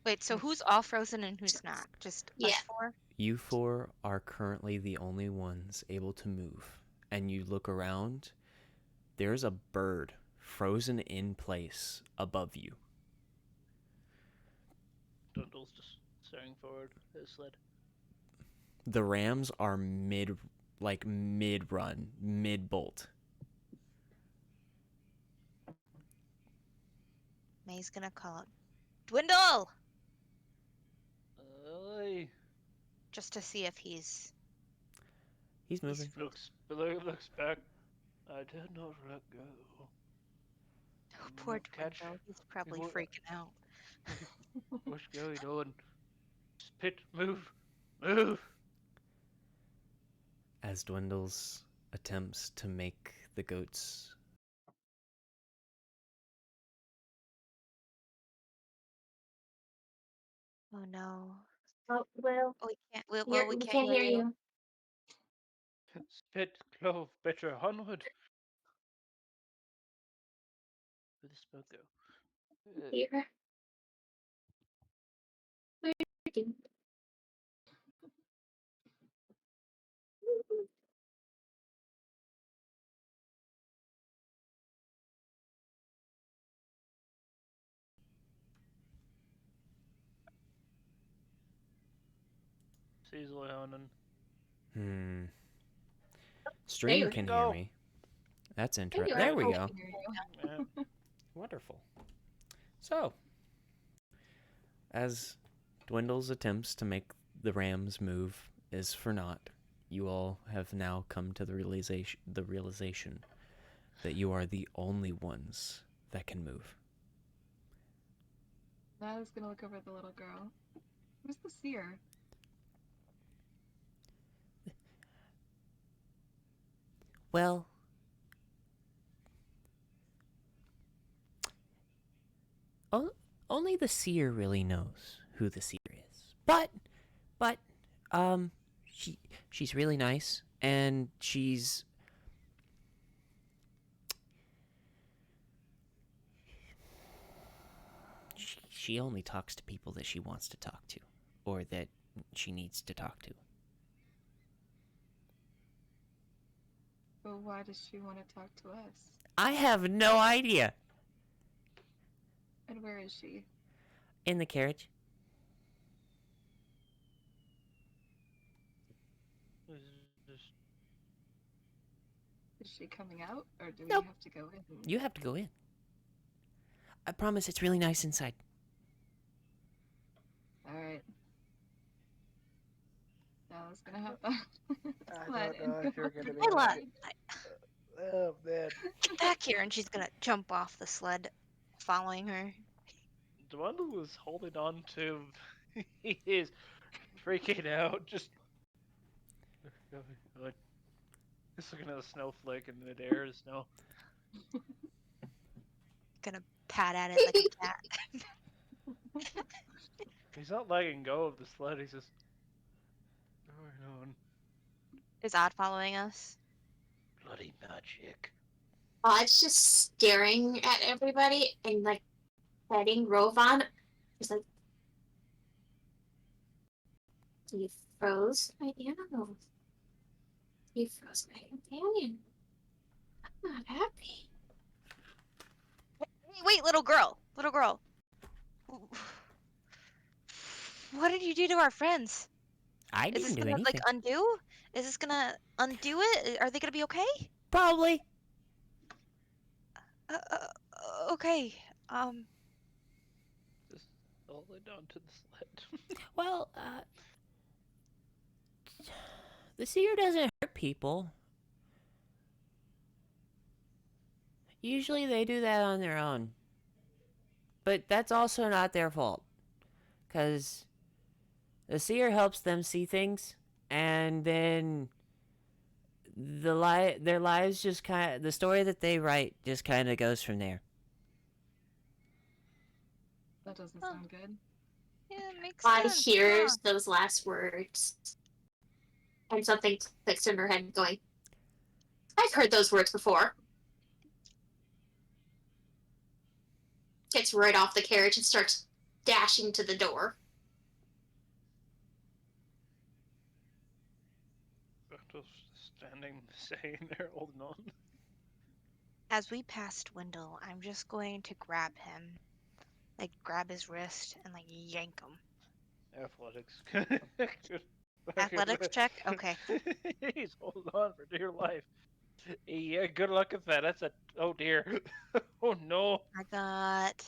Wait, so who's all frozen and who's not? Just Yeah. us four? You four are currently the only ones able to move. And you look around, there's a bird frozen in place above you. Dundle's just staring forward his sled. The rams are mid-run, mid-bolt. May's gonna call out, Dwindle! Aye. Just to see if he's... He's moving. Looks back. I did not let go. Oh, poor Not catch. Dwindle. He's probably What- freaking out. What's going on? Spit, move. As Dwindles attempts to make the goats Oh no. Oh, well, Oh, we can't. We we can't can't hear you. Spit, clove, bitter, onward. Where the smoke go? Here. Where did Sees Leonin. Stream There can you hear go. me. That's There interesting. you are. There we Oh, go. Yeah. Wonderful. So, as Dwindle's attempts to make the rams move is for naught, you all have now come to the realization that you are the only ones that can move. Now I was gonna look over at the little girl. Who's the seer? Well, only the seer really knows who the seer is. But, she's really nice, and she only talks to people that she wants to talk to, or that she needs to talk to. But why does she want to talk to us? I have no idea. And where is she? In the carriage. Is she coming out, or do we Nope. have to go in? You have to go in. I promise it's really nice inside. Alright. Now I was gonna have that. I don't know if you're gonna be Layla, happy. Oh man. get back here, and she's gonna jump off the sled, following her. Dwindle was holding on to. He is freaking out. Just looking at the snowflake in midair. The snow. Gonna pat at it like a cat. He's not letting go of the sled. He's just going on. Is Odd following us? Bloody magic. Odd's just staring at everybody and like petting Rovan. He's like, you froze my animal. You froze my companion. I'm not happy. Wait, little girl. Little girl. What did you do to our friends? I Is this didn't do gonna anything. like undo? Is this gonna undo it? Are they gonna be okay? Probably. Okay. Just hold it onto the sled. Well, the seer doesn't hurt people. Usually they do that on their own. But that's also not their fault. Because the seer helps them see things, and then their lives just kind of, the story that they write just kind of goes from there. That doesn't Huh. sound good. Yeah, it makes Odd sense. hears those last words, and something clicks in her head, going, I've heard those words before. Gets right off the carriage and starts dashing to the door. Just standing, staying there, holding on. As we pass Dwindle, I'm just going to grab him. Like, grab his wrist and, like, yank him. Athletics. Athletics check? Okay. He's holding on for dear life. Yeah, good luck with that. That's a. Oh dear. Oh no. I got...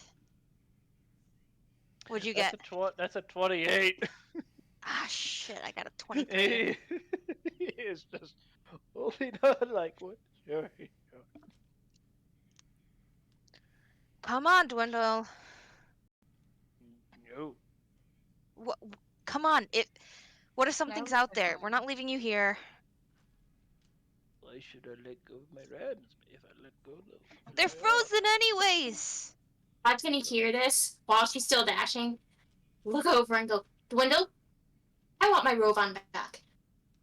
What'd you get? That's a 28. Ah, shit, I got a 23. He is just holding on like what? Sure. Come on, Dwindle. No. What? Come on. What if something's Now out there? We're not leaving you here. Why should I let go of my rams? If I let go, they'll They're fly off. frozen anyways. Odd's gonna hear this while she's still dashing, look over and go, Dwindle, I want my Rovan back.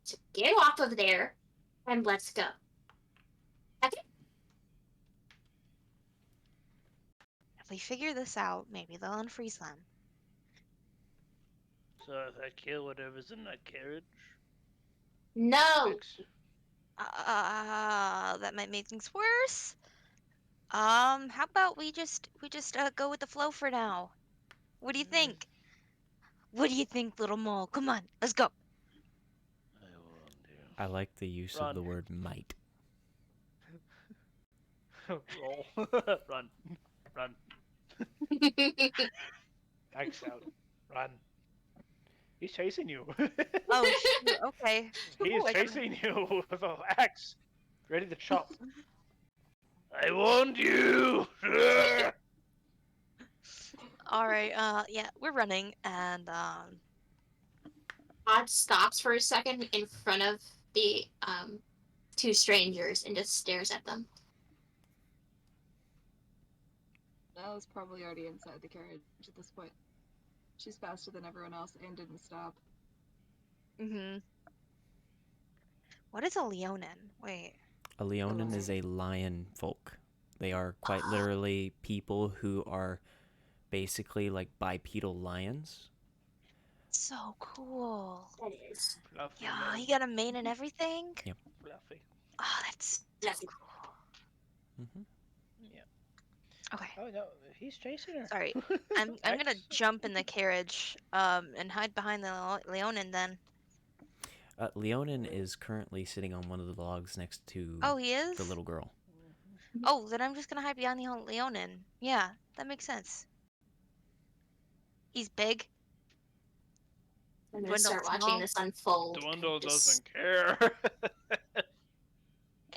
So get off of there and let's go. Okay? If we figure this out, maybe they'll unfreeze them. So if I kill whatever's in that carriage, No. fix. That might make things worse. How about we just go with the flow for now? What do you think? What do you think, little mole? Come on, let's go. I won't do. I like the use of Run. the word might. Roll. Run. Run. Axe out. Run. He's chasing you. Oh, shoot, okay. He is Ooh, I got- chasing you with an axe. Ready to chop. I warned you! All right. Yeah, we're running, and Odd stops for a second in front of the two strangers and just stares at them. Bella's probably already inside the carriage at this point. She's faster than everyone else and didn't stop. What is a Leonin? Wait. A Leonin is a lion folk. They are quite literally people who are basically like bipedal lions. So cool. That is. Fluffy Yeah, man. he got a mane and everything. Yep. Fluffy. Oh, that's so Fluffy. cool. Mm-hmm. Okay. Oh no, he's chasing her. Sorry. I'm gonna Axe. jump in the carriage and hide behind the Leonin then. Leonin is currently sitting on one of the logs next to Oh, he is? the little girl. Oh, then I'm just gonna hide behind the Leonin. Yeah, that makes sense. He's big. I'm gonna Dwindle start watching small. this unfold. Dwindle Just- doesn't care.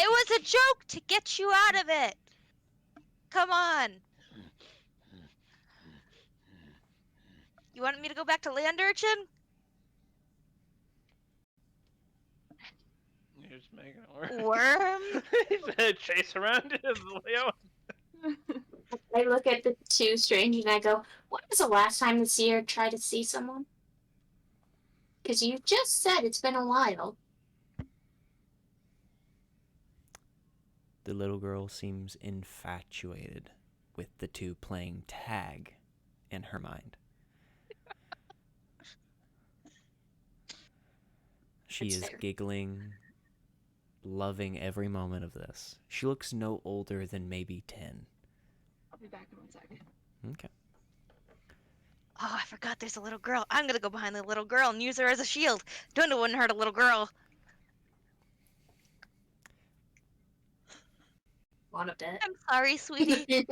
It was a joke to get you out of it. Come on. You want me to go back to land urchin? You're just making it work. Worm? He's gonna chase around Leo. I look at the two strangers and I go, when was the last time this year tried to see someone? Because you just said it's been a while. The little girl seems infatuated with the two playing tag in her mind. She It's is fair. giggling, loving every moment of this. She looks no older than maybe 10. I'll be back in 1 sec. Okay. Oh, I forgot there's a little girl. I'm gonna go behind the little girl and use her as a shield. Dwindle wouldn't hurt a little girl. Want a bet? I'm sorry, sweetie.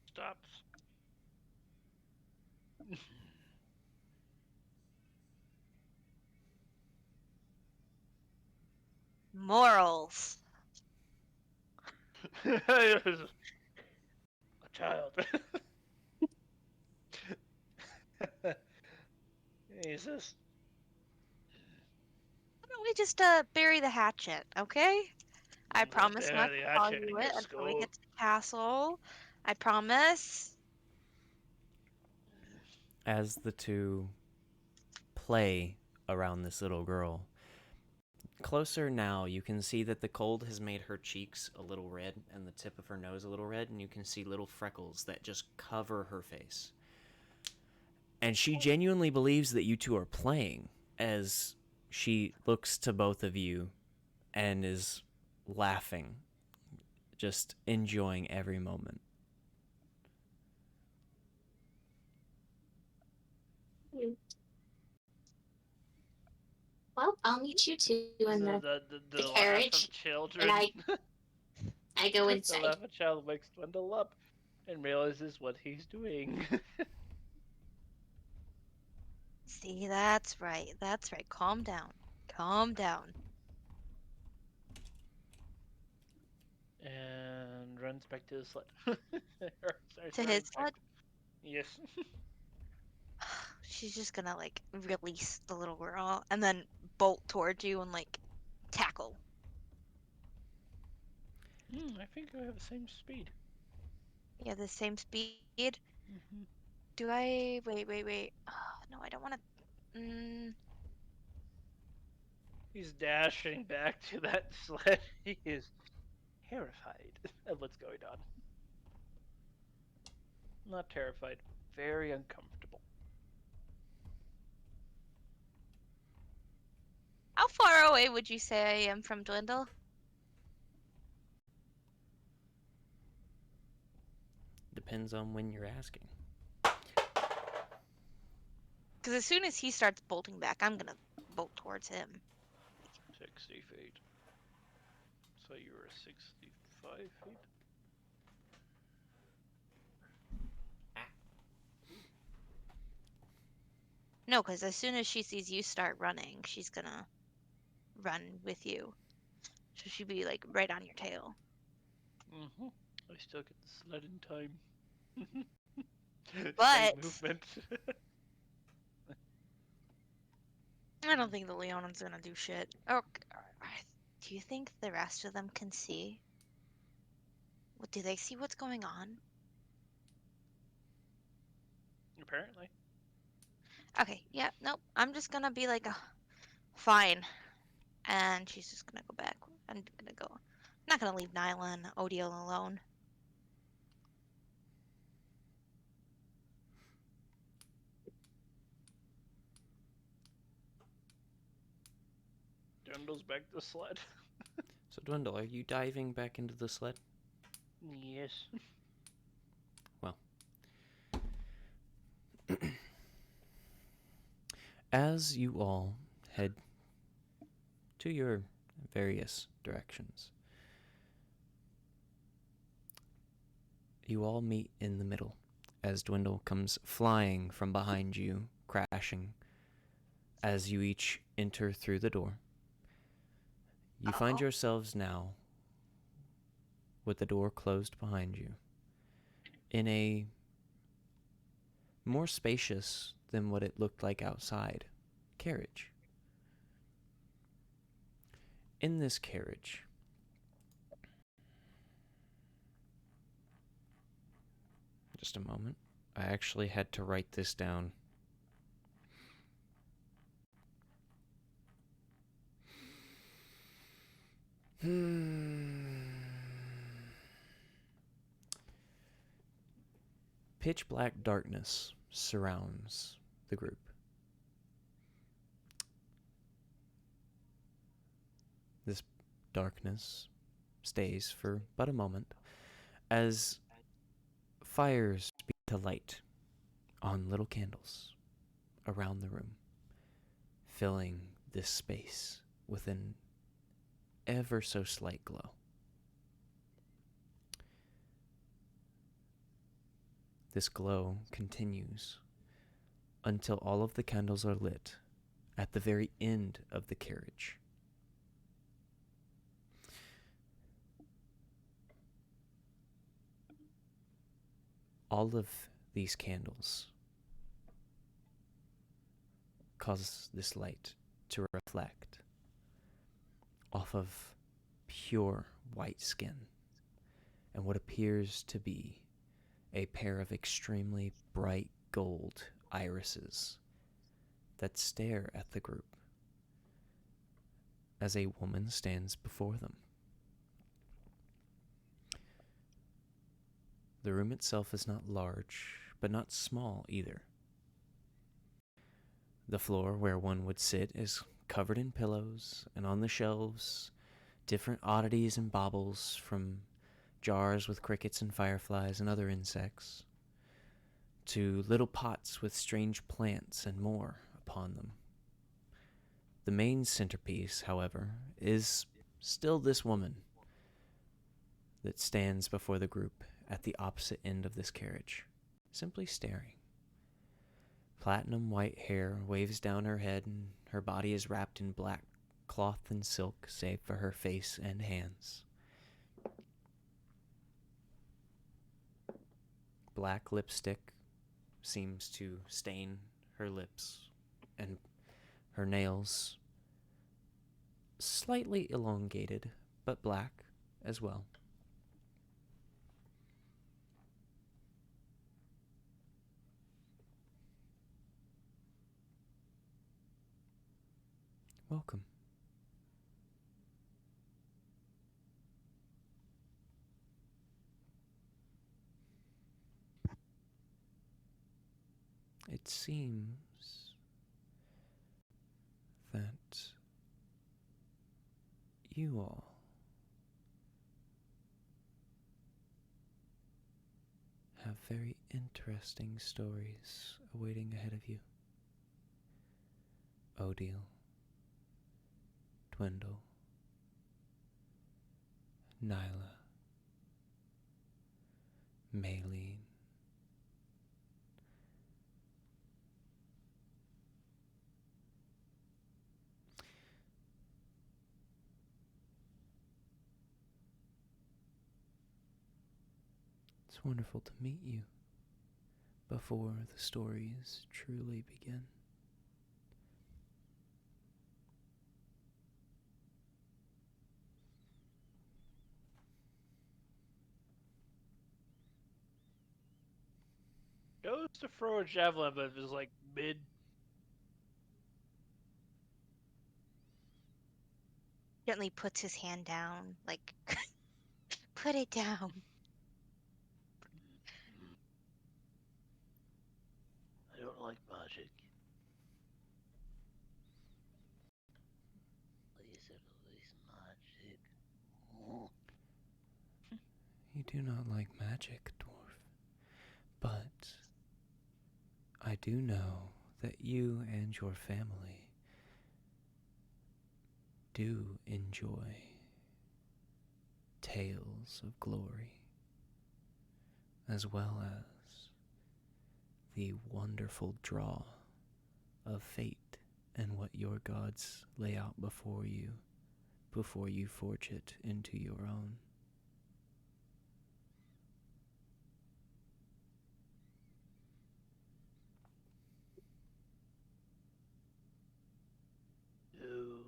Stops. Morals. A child. Jesus. Why don't we just bury the hatchet, okay? I I'm gonna promise bury not the to call hatchet in you your it until we skull. get to the castle. I promise. As the two play around this little girl, closer now, you can see that the cold has made her cheeks a little red and the tip of her nose a little red, and you can see little freckles that just cover her face. And she genuinely believes that you two are playing as she looks to both of you and is laughing, just enjoying every moment. Well, I'll meet you two in the The laugh carriage, of children. and I go The inside. laugh of child wakes Dwindle up and realizes what he's doing. See, that's right. That's right. Calm down. Calm down. And runs back to the sled. To his sled? Yes. She's just gonna like release the little girl and then bolt towards you and like tackle. I think we have the same speed. Yeah, the same speed. Mm-hmm. Do I? Wait. Oh, no, I don't want to. He's dashing back to that sled. He is terrified of what's going on. Not terrified, very uncomfortable. How far away would you say I am from Dwindle? Depends on when you're asking. Because as soon as he starts bolting back, I'm gonna bolt towards him. 60 feet. So you were 65 feet? No, because as soon as she sees you start running, she's gonna run with you. So she'd be like right on your tail. Mm-hmm. I still get the sled in time. But- Same movement. I don't think the Leonin's gonna do shit. Oh, do you think the rest of them can see? What do they see? What's going on? Apparently. Okay, yeah, nope. I'm just gonna be like, fine, and she's just gonna go back. I'm gonna go. I'm not gonna leave Nyla and Odiel alone. Dwindles back the sled. So, Dwindle, are you diving back into the sled? Yes. As you all head to your various directions, you all meet in the middle as Dwindle comes flying from behind you, crashing as you each enter through the door. You find yourselves now, with the door closed behind you, in a more spacious than what it looked like outside carriage. In this carriage, just a moment, I actually had to write this down. Pitch black darkness surrounds the group. This darkness stays for but a moment as fires begin to light on little candles around the room, filling this space with an ever so slight glow. This glow continues until all of the candles are lit at the very end of the carriage. All of these candles cause this light to reflect off of pure white skin and what appears to be a pair of extremely bright gold irises that stare at the group as a woman stands before them. The room itself is not large, but not small either. The floor where one would sit is covered in pillows, and on the shelves, different oddities and baubles from jars with crickets and fireflies and other insects, to little pots with strange plants and more upon them. The main centerpiece, however, is still this woman that stands before the group at the opposite end of this carriage, simply staring. Platinum white hair waves down her head, and her body is wrapped in black cloth and silk, save for her face and hands. Black lipstick seems to stain her lips, and her nails slightly elongated, but black as well. Welcome. It seems that you all have very interesting stories awaiting ahead of you. Odile, Dwindle, Nyla, Maylene, it's wonderful to meet you before the stories truly begin. Goes to throw a javelin, but it was like mid. Gently puts his hand down, like, put it down. I don't like magic. Please at least magic. You do not like magic, dwarf. But I do know that you and your family do enjoy tales of glory, as well as the wonderful draw of fate and what your gods lay out before you forge it into your own. Oh.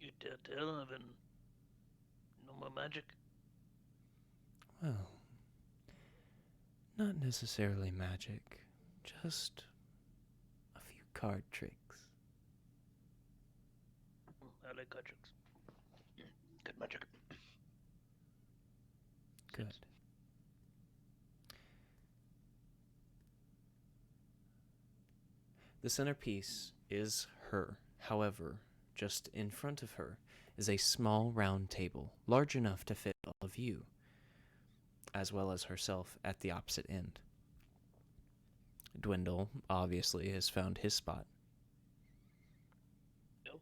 You dare tell I've been no more magic? Well, not necessarily magic, just a few card tricks. I like card tricks. Good magic. Good. The centerpiece is her. However, just in front of her is a small round table, large enough to fit all of you, as well as herself at the opposite end. Dwindle, obviously, has found his spot. No.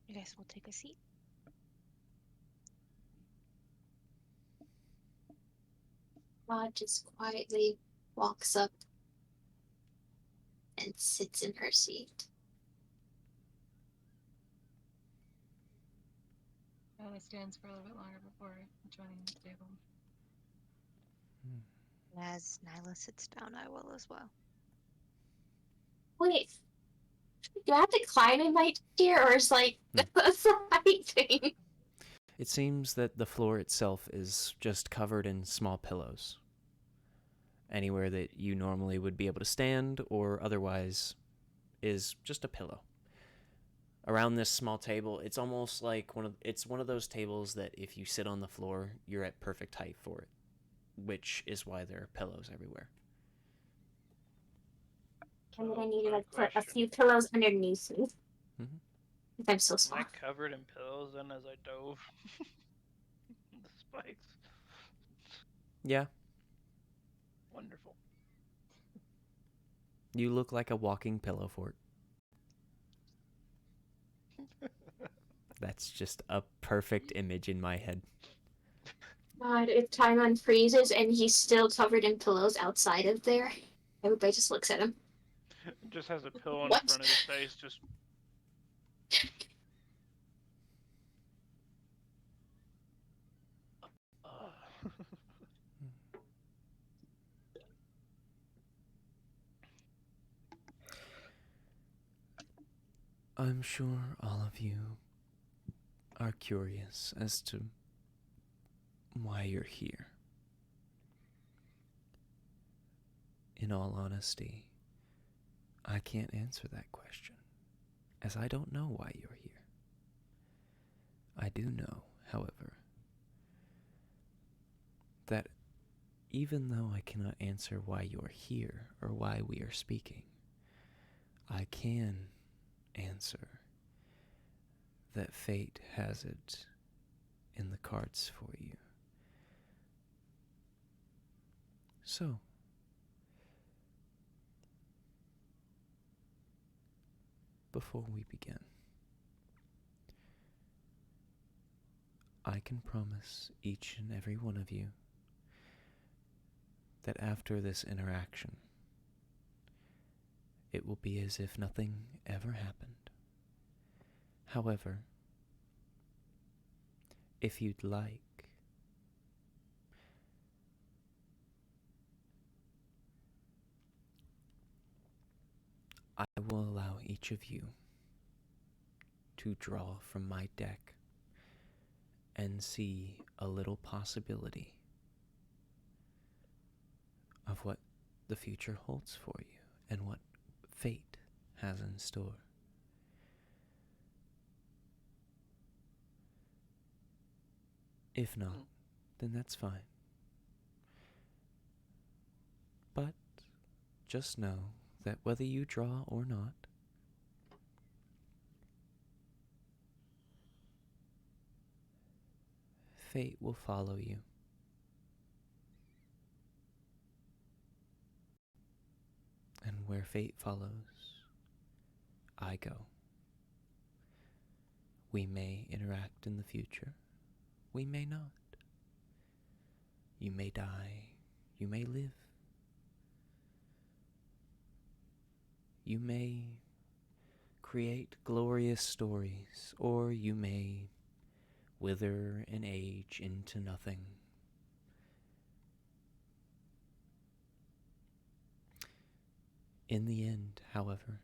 You guys will take a seat. Maud just quietly walks up and sits in her seat. Ella stands for a little bit longer before joining the table. As Nyla sits down, I will as well. Wait, do you have to climb in my chair, or is like a side thing? It seems that the floor itself is just covered in small pillows. Anywhere that you normally would be able to stand or otherwise is just a pillow. Around this small table, it's almost like it's one of those tables that if you sit on the floor, you're at perfect height for it, which is why there are pillows everywhere. And then I So, need to my like put a question. few pillows underneath me. Mhm. I'm so Am small. I covered in pillows then as I dove? The spikes. Yeah, Wonderful. you look like a walking pillow fort. That's just a perfect image in my head. God, if Tymon freezes and he's still covered in pillows outside of there, everybody just looks at him. Just has a pillow in What? front of his face, just. I'm sure all of you are curious as to why you're here. In all honesty, I can't answer that question, as I don't know why you're here. I do know, however, that even though I cannot answer why you're here or why we are speaking, I can answer that fate has it in the cards for you. So, before we begin, I can promise each and every one of you that after this interaction, it will be as if nothing ever happened. However, if you'd like, I will allow each of you to draw from my deck and see a little possibility of what the future holds for you and what fate has in store. If not, then that's fine. But just know that whether you draw or not, fate will follow you. And where fate follows, I go. We may interact in the future. We may not. You may die. You may live. You may create glorious stories, or you may wither and age into nothing. In the end, however,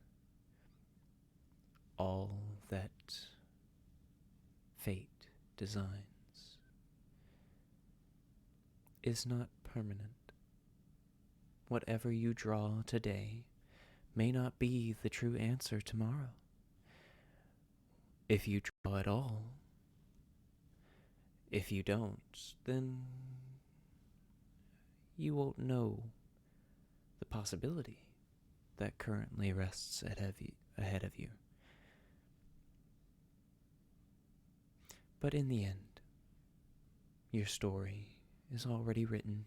all that fate designs is not permanent. Whatever you draw today may not be the true answer tomorrow. If you draw at all, if you don't, then you won't know the possibility that currently rests ahead of you. But in the end, your story is already written.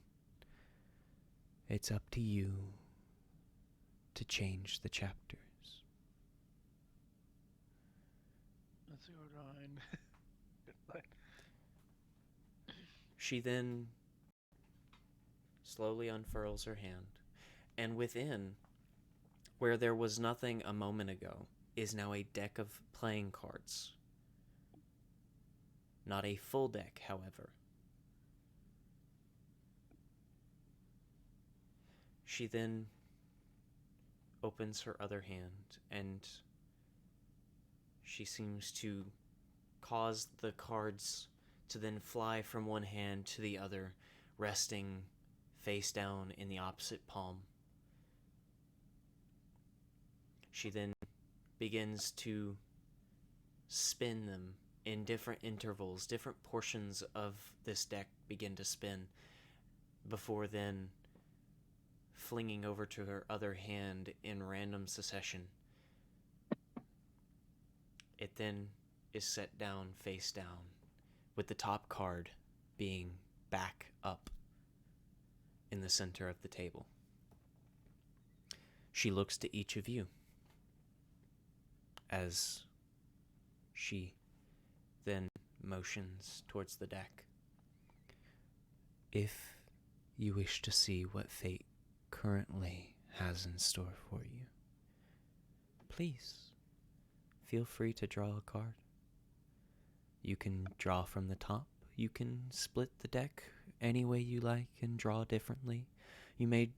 It's up to you to change the chapters. That's a good line. Good line. She then slowly unfurls her hand, and within, where there was nothing a moment ago, is now a deck of playing cards. Not a full deck, however. She then opens her other hand, and she seems to cause the cards to then fly from one hand to the other, resting face down in the opposite palm. She then begins to spin them in different intervals. Different portions of this deck begin to spin, before then flinging over to her other hand in random succession. It then is set down face down, with the top card being back up in the center of the table. She looks to each of you as she then motions towards the deck. If you wish to see what fate currently has in store for you, please feel free to draw a card. You can draw from the top. You can split the deck any way you like and draw differently. You may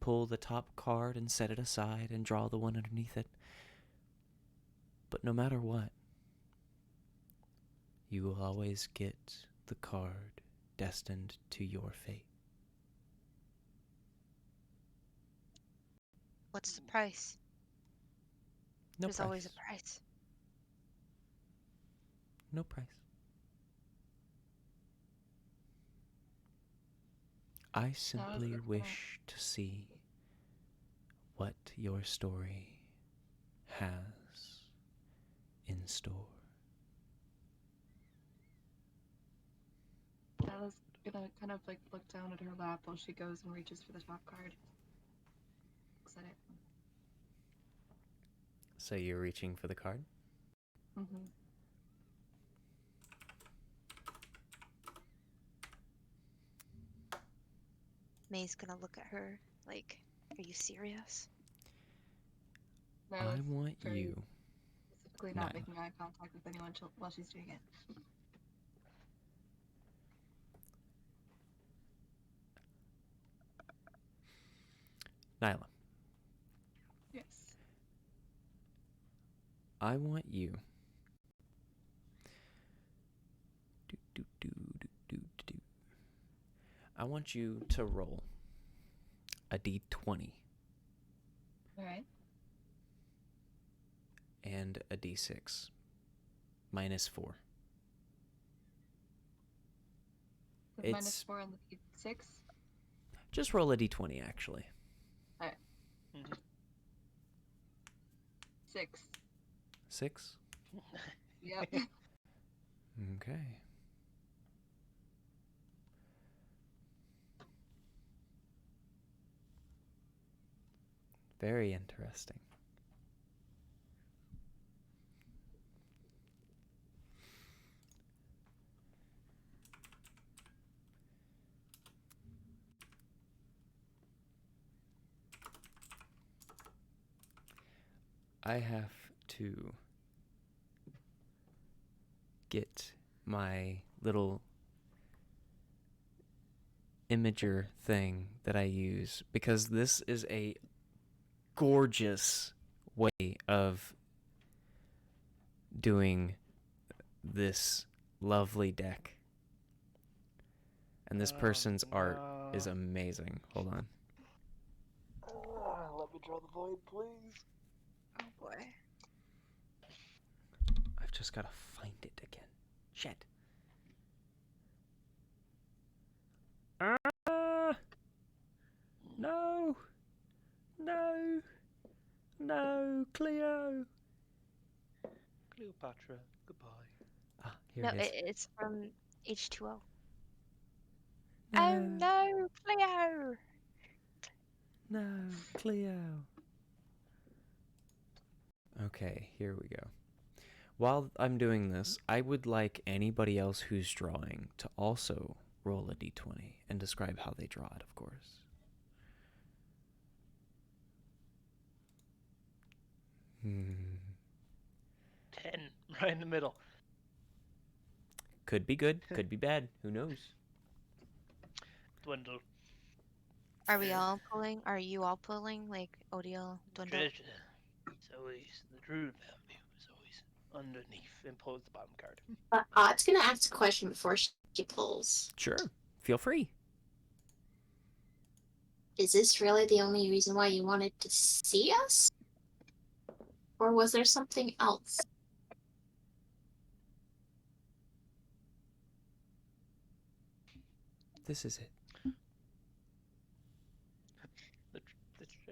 pull the top card and set it aside and draw the one underneath it. But no matter what, you will always get the card destined to your fate. What's the price? No There's price. always a price. No price. I simply wish to see what your story has in store. I was gonna kind of like look down at her lap while she goes and reaches for the top card. Looks at it. So you're reaching for the card? Mm-hmm. May's gonna look at her like, are you serious? No, I it's want very you. specifically not Nyla. making eye contact with anyone while she's doing it. Nyla, Yes. I want you. Do. I want you to roll a d20 Alright. and a d6 -4. With It's- -4 on the D6. Just roll a d20, actually. Mhm. 6. 6. Yep. Okay. Very interesting. I have to get my little imager thing that I use because this is a gorgeous way of doing this lovely deck. And this person's art is amazing. Hold on. Let me draw the void, please. Oh boy. I've just got to find it again. Shit. No. No. No, Cleo. Cleopatra, goodbye. Ah, here No, it is. it's from H2O. No, Oh no, Cleo! no, Cleo. Okay, here we go. While I'm doing this, I would like anybody else who's drawing to also roll a d20 and describe how they draw it, of course. Hmm. 10, right in the middle. Could be good, could be bad. Who knows? Dwindle. Are we all pulling? Are you all pulling? Like Odiel, Dwindle? Treasure. It's always the druid family is always underneath and pulls the bottom card. But Odd's gonna ask a question before she pulls. Sure, feel free. Is this really the only reason why you wanted to see us? Or was there something else? This is it.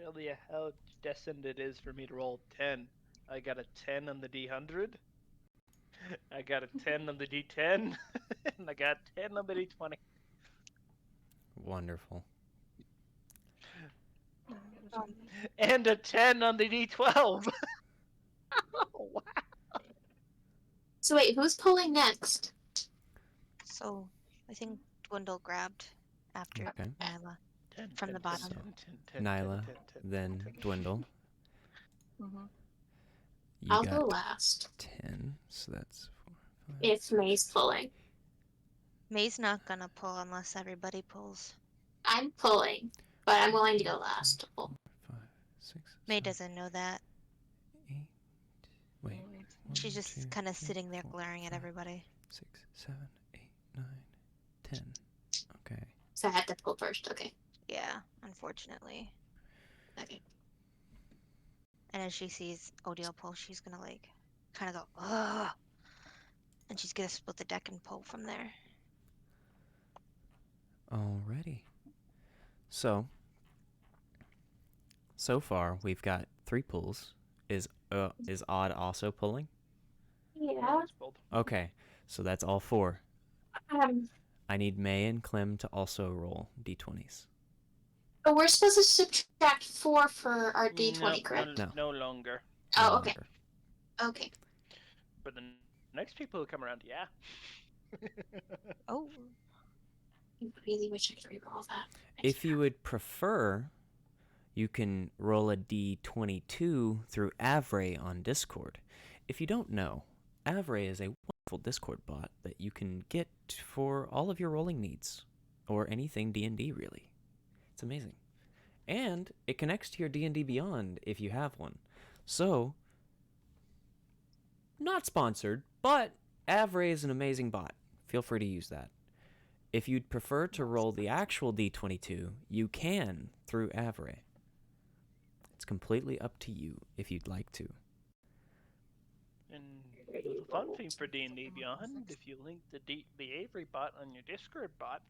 Tell you how destined it is for me to roll 10. I got a 10 on the D100. I got a 10 on the D10. And I got 10 on the D20. Wonderful. And a 10 on the D12. Oh, wow. So wait, who's pulling next? So I think Dwindle grabbed after Okay. Nyla. 10, From 10, the bottom. 10, 10, 10, Nyla, 10, 10, then 10. Dwindle. Mm-hmm. You I'll got go last. 10, so that's 4, 5. If May's pulling. May's not gonna pull unless everybody pulls. I'm pulling, but I'm willing to go last to pull. 5, 6, May 7, doesn't know that. 8. Wait. She's 1, just 2, kind of 3, sitting there 4, glaring at 5, everybody. 6, 7, 8, 9, 10. Okay. So I have to pull first. Okay. Yeah, unfortunately. Okay. And as she sees Odiel pull, she's gonna like kind of go, ugh. And she's gonna split the deck and pull from there. Alrighty. So far we've got 3 pulls. Is Odd also pulling? Yeah. It's bold. Okay, so that's all 4. Um. I need May and Clem to also roll d20s. But we're supposed to subtract 4 for our D20, correct? No. No longer. No Oh, okay. longer. Okay. For the next people who come around, yeah. Oh, I really wish I could reroll that. If you would prefer, you can roll a d22 through Avray on Discord. If you don't know, Avray is a wonderful Discord bot that you can get for all of your rolling needs, or anything D&D really. It's amazing. And it connects to your D&D Beyond if you have one. So, not sponsored, but Avray is an amazing bot. Feel free to use that. If you'd prefer to roll the actual D22, you can through Avray. It's completely up to you if you'd like to. And a little fun thing for D&D Beyond, if you link the Avery bot on your Discord bot,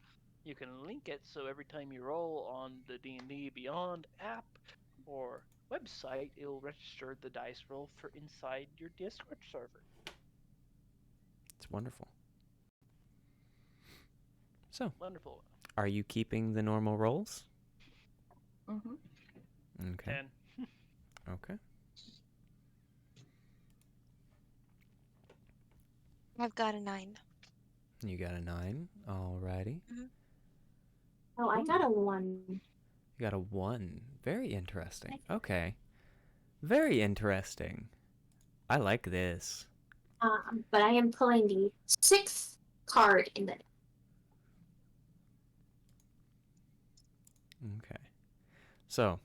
you can link it so every time you roll on the D&D Beyond app or website, it'll register the dice roll for inside your Discord server. It's wonderful. So, Wonderful. are you keeping the normal rolls? Mm-hmm. Okay. 10. Okay. I've got a 9. You got a 9. Alrighty. Oh, I got a 1. You got a 1. Very interesting. Okay. Very interesting. I like this. But I am pulling the 6th card in the. Okay. So,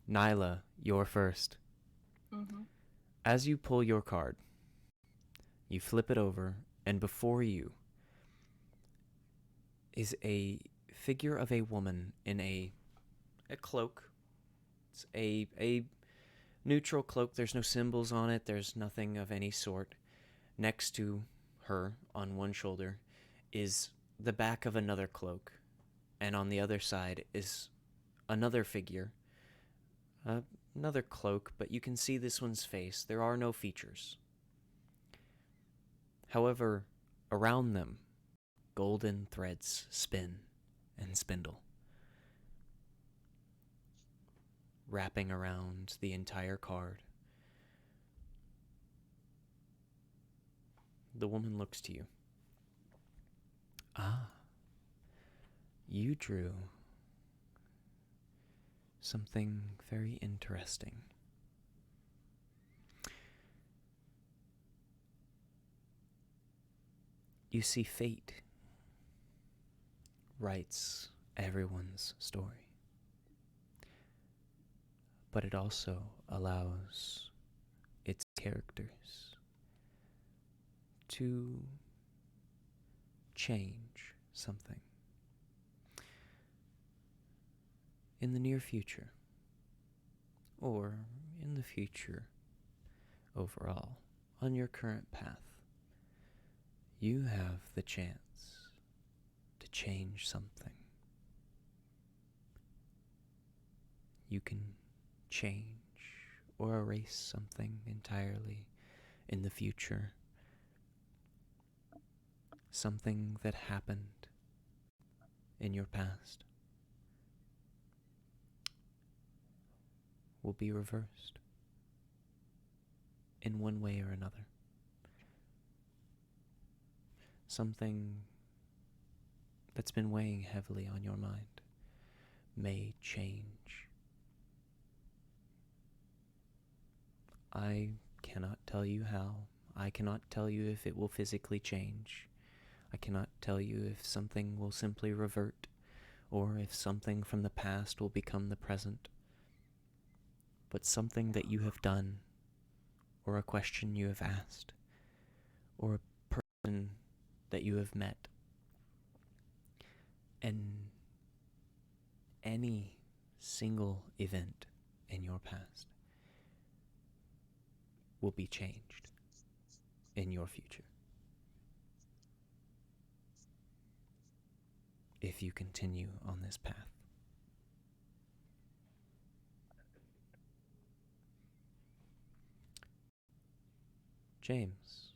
Nyla, you're first. Mm-hmm. As you pull your card, you flip it over, and before you is a figure of a woman in a cloak. It's a neutral cloak. There's no symbols on it. There's nothing of any sort. Next to her, on one shoulder, is the back of another cloak, and on the other side is another figure. Another cloak, but you can see this one's face. There are no features. However, around them, golden threads spin and spindle, wrapping around the entire card. The woman looks to you. Ah, you drew something very interesting. You see, fate writes everyone's story, but it also allows its characters to change something in the near future, or in the future overall, on your current path. You have the chance to change something. You can change or erase something entirely in the future. Something that happened in your past will be reversed in one way or another. Something that's been weighing heavily on your mind may change. I cannot tell you how. I cannot tell you if it will physically change. I cannot tell you if something will simply revert, or if something from the past will become the present. But something that you have done, or a question you have asked, or a person that you have met, and any single event in your past will be changed in your future. If you continue on this path. James.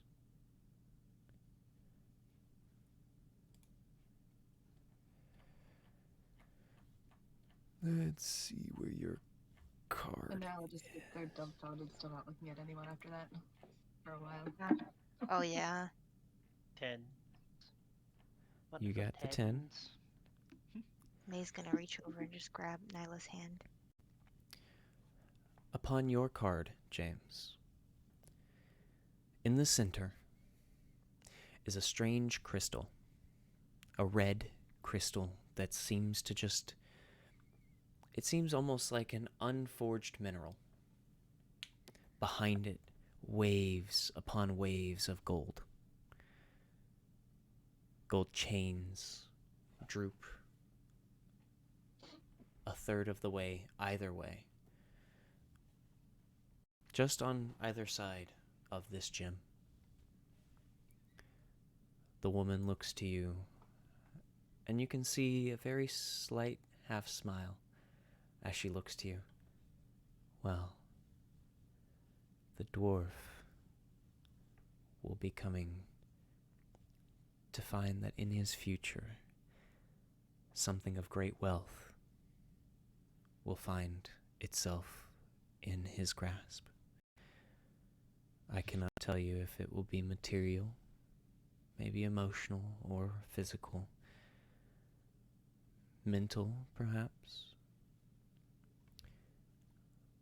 Let's see where your card. And now I'll just sit there dumbfounded, still not looking at anyone after that for a while. Oh yeah. 10. You Wonderful got the 10. tens. May's gonna reach over and just grab Nyla's hand. Upon your card, James, in the center is a strange crystal. A red crystal that seems to just... It seems almost like an unforged mineral. Behind it, waves upon waves of gold. Gold chains droop a third of the way, either way. Just on either side of this gem. The woman looks to you, and you can see a very slight half smile as she looks to you. Well, the dwarf will be coming to find that in his future, something of great wealth will find itself in his grasp. I cannot tell you if it will be material, maybe emotional or physical, mental perhaps.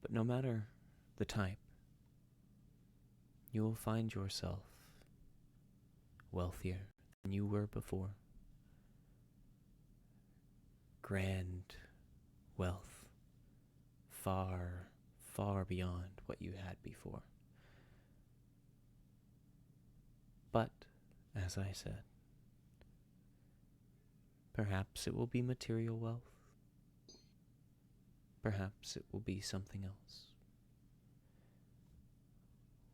But no matter the type, you will find yourself wealthier than you were before. Grand wealth, far, far beyond what you had before. But, as I said, perhaps it will be material wealth. Perhaps it will be something else.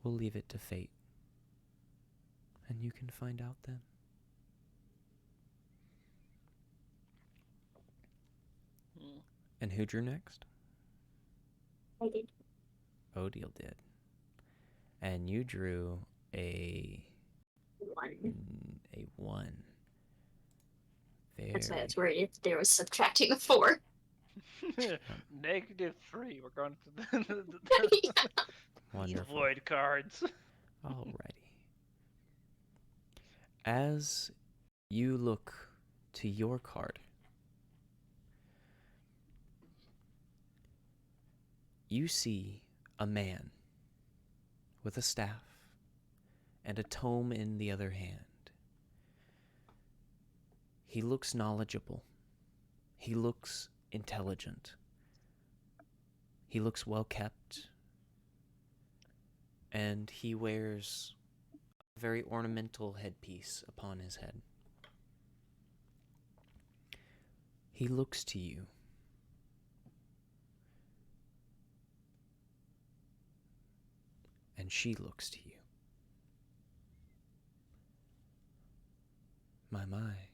We'll leave it to fate, and you can find out then. And who drew next? I did. Odile did. And you drew a 1. a 1. That's why I Very was worried if there was subtracting a 4. -3. We're going to the wonderful. void cards. Alrighty. As you look to your card, you see a man with a staff and a tome in the other hand. He looks knowledgeable. He looks intelligent. He looks well kept. And he wears a very ornamental headpiece upon his head. He looks to you. And she looks to you. My.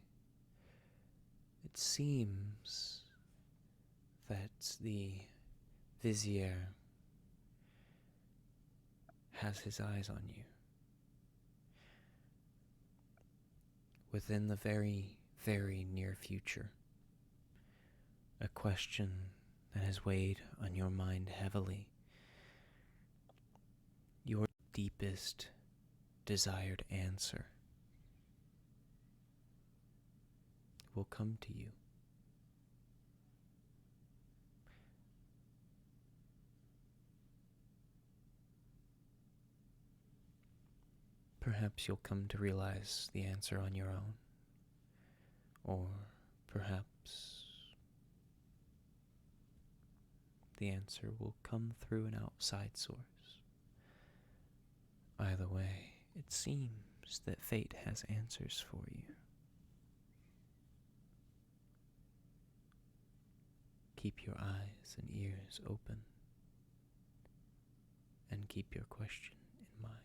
It seems that the vizier has his eyes on you. Within the very, very near future, a question that has weighed on your mind heavily. Your deepest desired answer will come to you. Perhaps you'll come to realize the answer on your own, or perhaps the answer will come through an outside source. Either way, it seems that fate has answers for you. Keep your eyes and ears open, and keep your question in mind.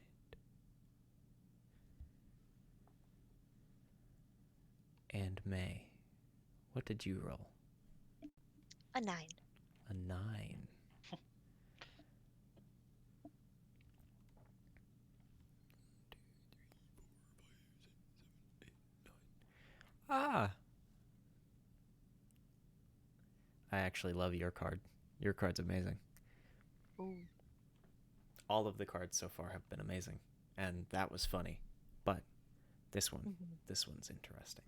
And May, what did you roll? A 9. A 9. Ah! I actually love your card. Your card's amazing. Ooh. All of the cards so far have been amazing, and that was funny. But this one's interesting.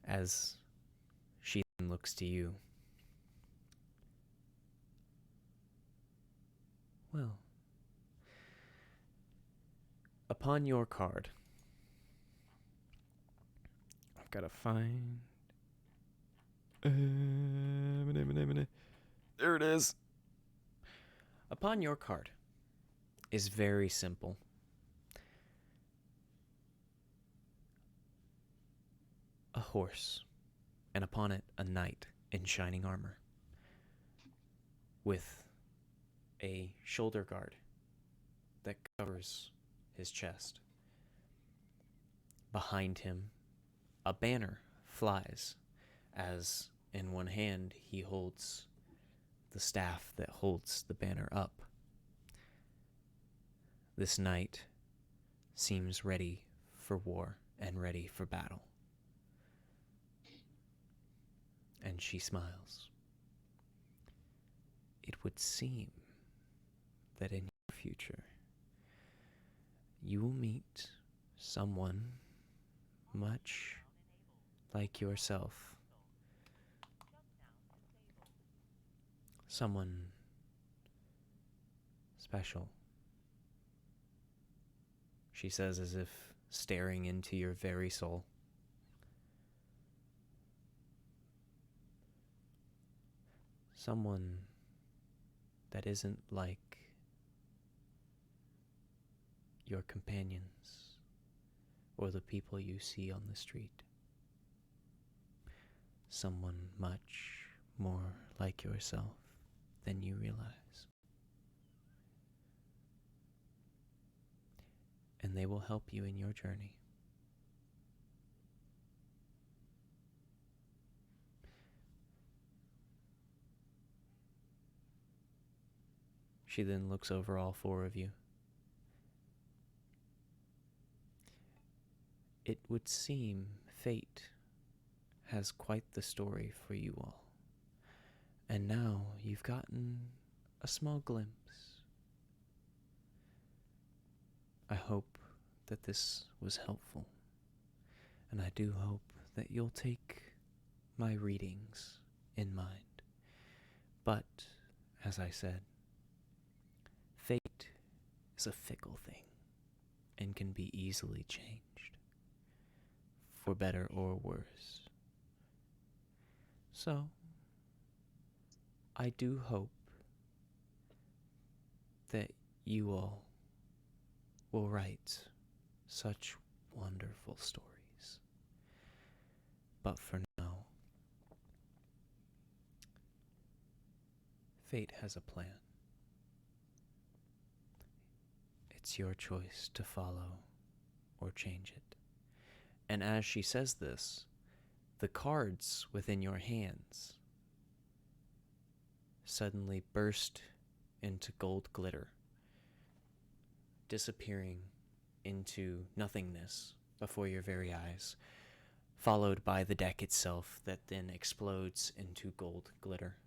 As she then looks to you, well, upon your card, I've got to find. There it is. Upon your card is very simple. A horse, and upon it a knight in shining armor, with a shoulder guard that covers his chest. Behind him, a banner flies, as in one hand he holds the staff that holds the banner up. This knight seems ready for war and ready for battle. And she smiles. It would seem that in your future, you will meet someone much like yourself. Someone special. She says, as if staring into your very soul. Someone that isn't like your companions or the people you see on the street. Someone much more like yourself than you realize. And they will help you in your journey. She then looks over all four of you. It would seem fate has quite the story for you all. And now you've gotten a small glimpse. I hope that this was helpful. And I do hope that you'll take my readings in mind. But, as I said, fate is a fickle thing and can be easily changed, for better or worse. So, I do hope that you all will write such wonderful stories. But for now, fate has a plan. It's your choice to follow or change it. And as she says this, the cards within your hands suddenly burst into gold glitter, disappearing into nothingness before your very eyes, followed by the deck itself that then explodes into gold glitter,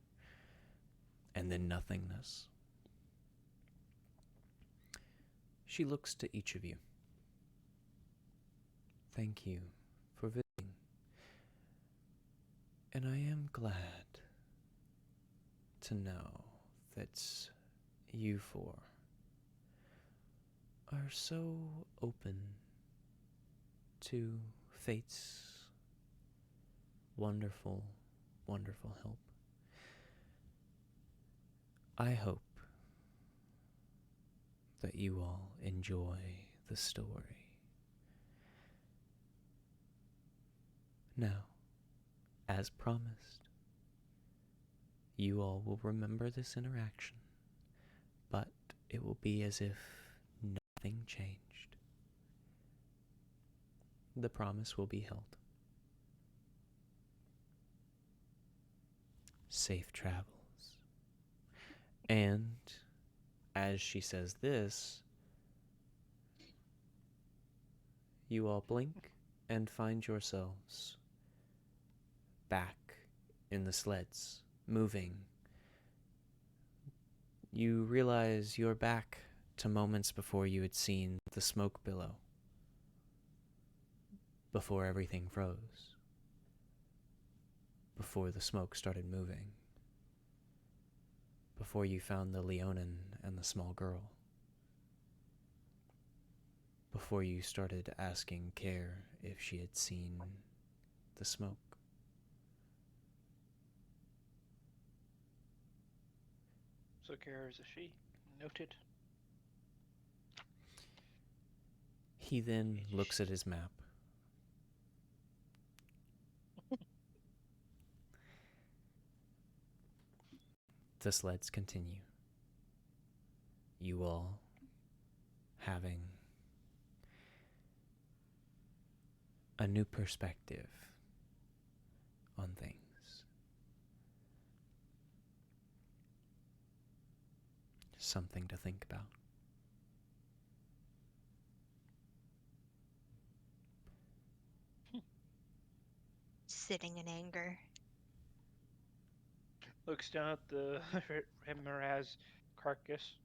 and then nothingness. She looks to each of you. Thank you for visiting, and I am glad to know that you four are so open to fate's wonderful, wonderful help. I hope that you all enjoy the story. Now, as promised, you all will remember this interaction, but it will be as if nothing changed. The promise will be held. Safe travels. And as she says this, you all blink and find yourselves back in the sleds, moving. You realize you're back to moments before you had seen the smoke billow, before everything froze, before the smoke started moving, before you found the Leonin and the small girl, before you started asking Care if she had seen the smoke. So Kara is a she. Noted. He then looks at his map. The sleds continue. You all having a new perspective on things. something to think about. Sitting in anger. Looks down at the Remiraz carcass.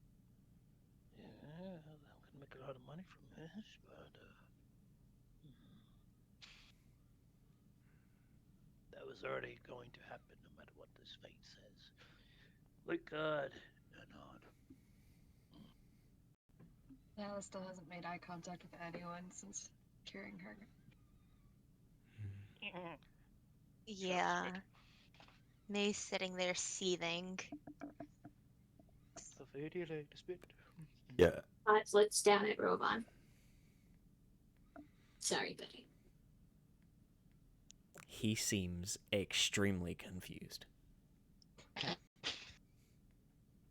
Yeah, I'm gonna make a lot of money from this, but that was already going to happen no matter what this fate says. Like God, I nod. Nala still hasn't made eye contact with anyone since curing her. Yeah. May's sitting there seething. A very like this bit. Yeah. Five looks down at Roban. Sorry, buddy. He seems extremely confused.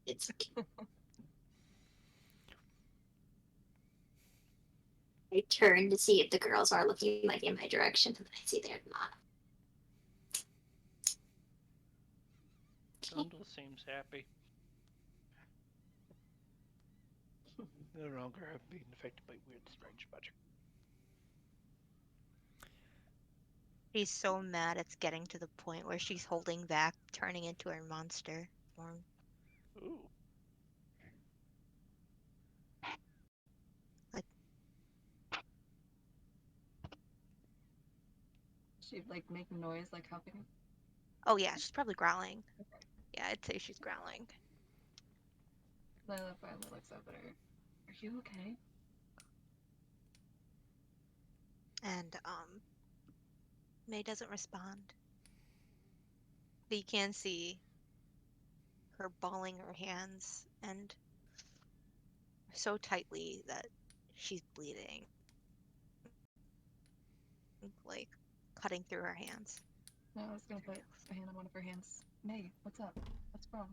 It's okay. I turn to see if the girls are looking like in my direction, and I see they're not. Gundle seems happy. No longer have been affected by weird, strange magic. She's so mad it's getting to the point where she's holding back, turning into her monster form. Ooh. She'd like make noise like huffing. Oh yeah, she's probably growling. Yeah, I'd say she's growling. Lila finally looks up at her. Are you okay? And May doesn't respond. But you can see her balling her hands and so tightly that she's bleeding. Like cutting through her hands. No, I was gonna put a hand on one of her hands. May, what's up? What's wrong?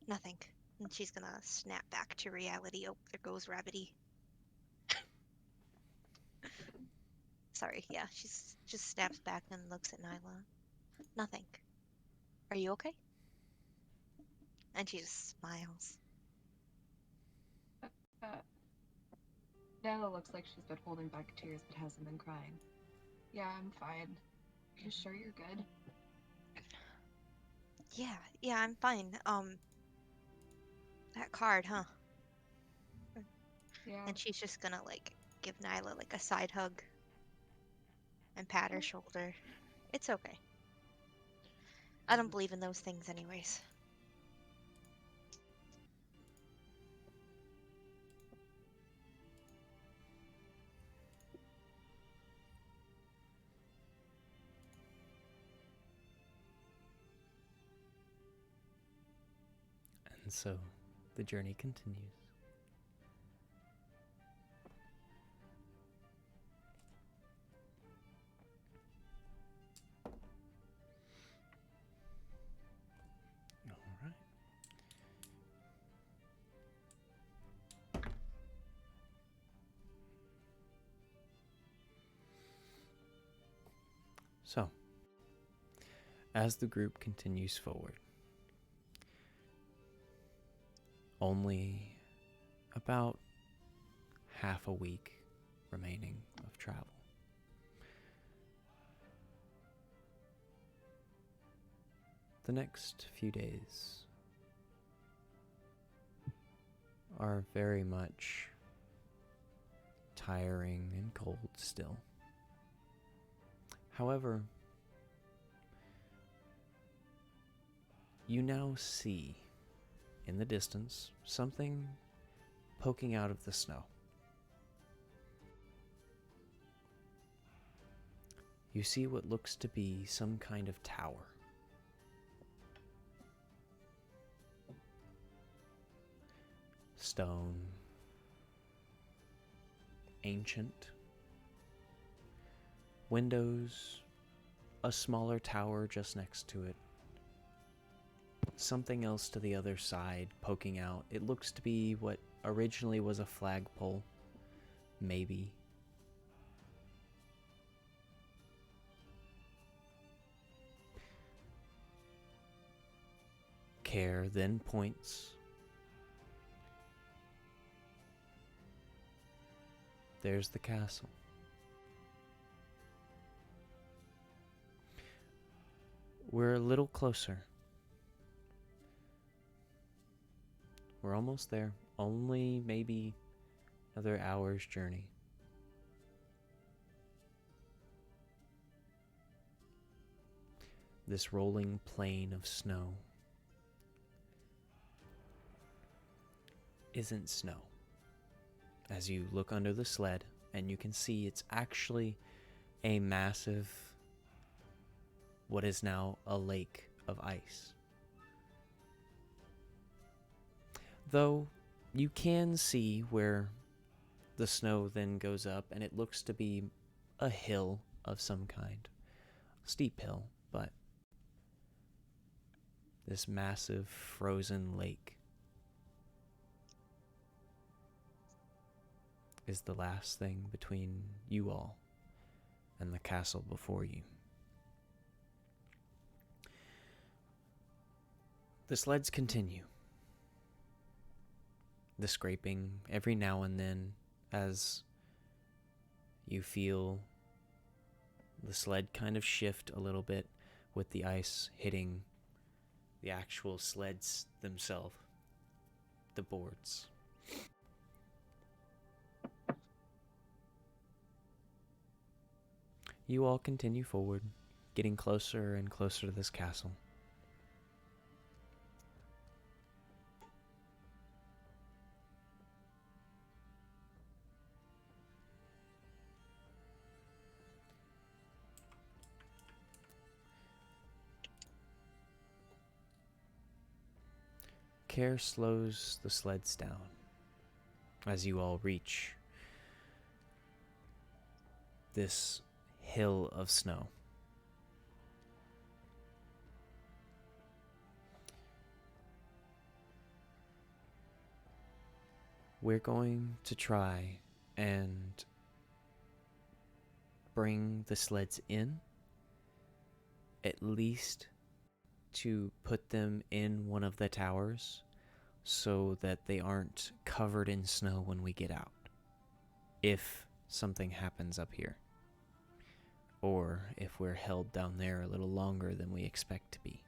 Nothing. And she's gonna snap back to reality. Oh, there goes Rabbity. Sorry, yeah, she's just snaps back and looks at Nyla. Nothing. Are you okay? And she just smiles. Nala looks like she's been holding back tears but hasn't been crying. Yeah, I'm fine. Are you sure you're good? Yeah, I'm fine. That card, huh? Yeah. And she's just gonna like give Nyla like a side hug and pat her shoulder. It's okay. I don't believe in those things anyways. And so the journey continues. All right. So, as the group continues forward, only about half a week remaining of travel. The next few days are very much tiring and cold still. However, you now see in the distance something poking out of the snow. You see what looks to be some kind of tower. Stone, ancient, windows, a smaller tower just next to it, something else to the other side poking out. It looks to be what originally was a flagpole, maybe. Care then points There's the castle. We're a little closer. We're almost there. Only maybe another hour's journey. This rolling plain of snow isn't snow. As you look under the sled, and you can see it's actually a massive, what is now a lake of ice. Though you can see where the snow then goes up, and it looks to be a hill of some kind. Steep hill, but this massive frozen lake is the last thing between you all and the castle before you. The sleds continue. The scraping every now and then as you feel the sled kind of shift a little bit with the ice hitting the actual sleds themselves, the boards. You all continue forward, getting closer and closer to this castle. Care slows the sleds down as you all reach this hill of snow. We're going to try and bring the sleds in, at least to put them in one of the towers so that they aren't covered in snow when we get out, if something happens up here, or if we're held down there a little longer than we expect to be.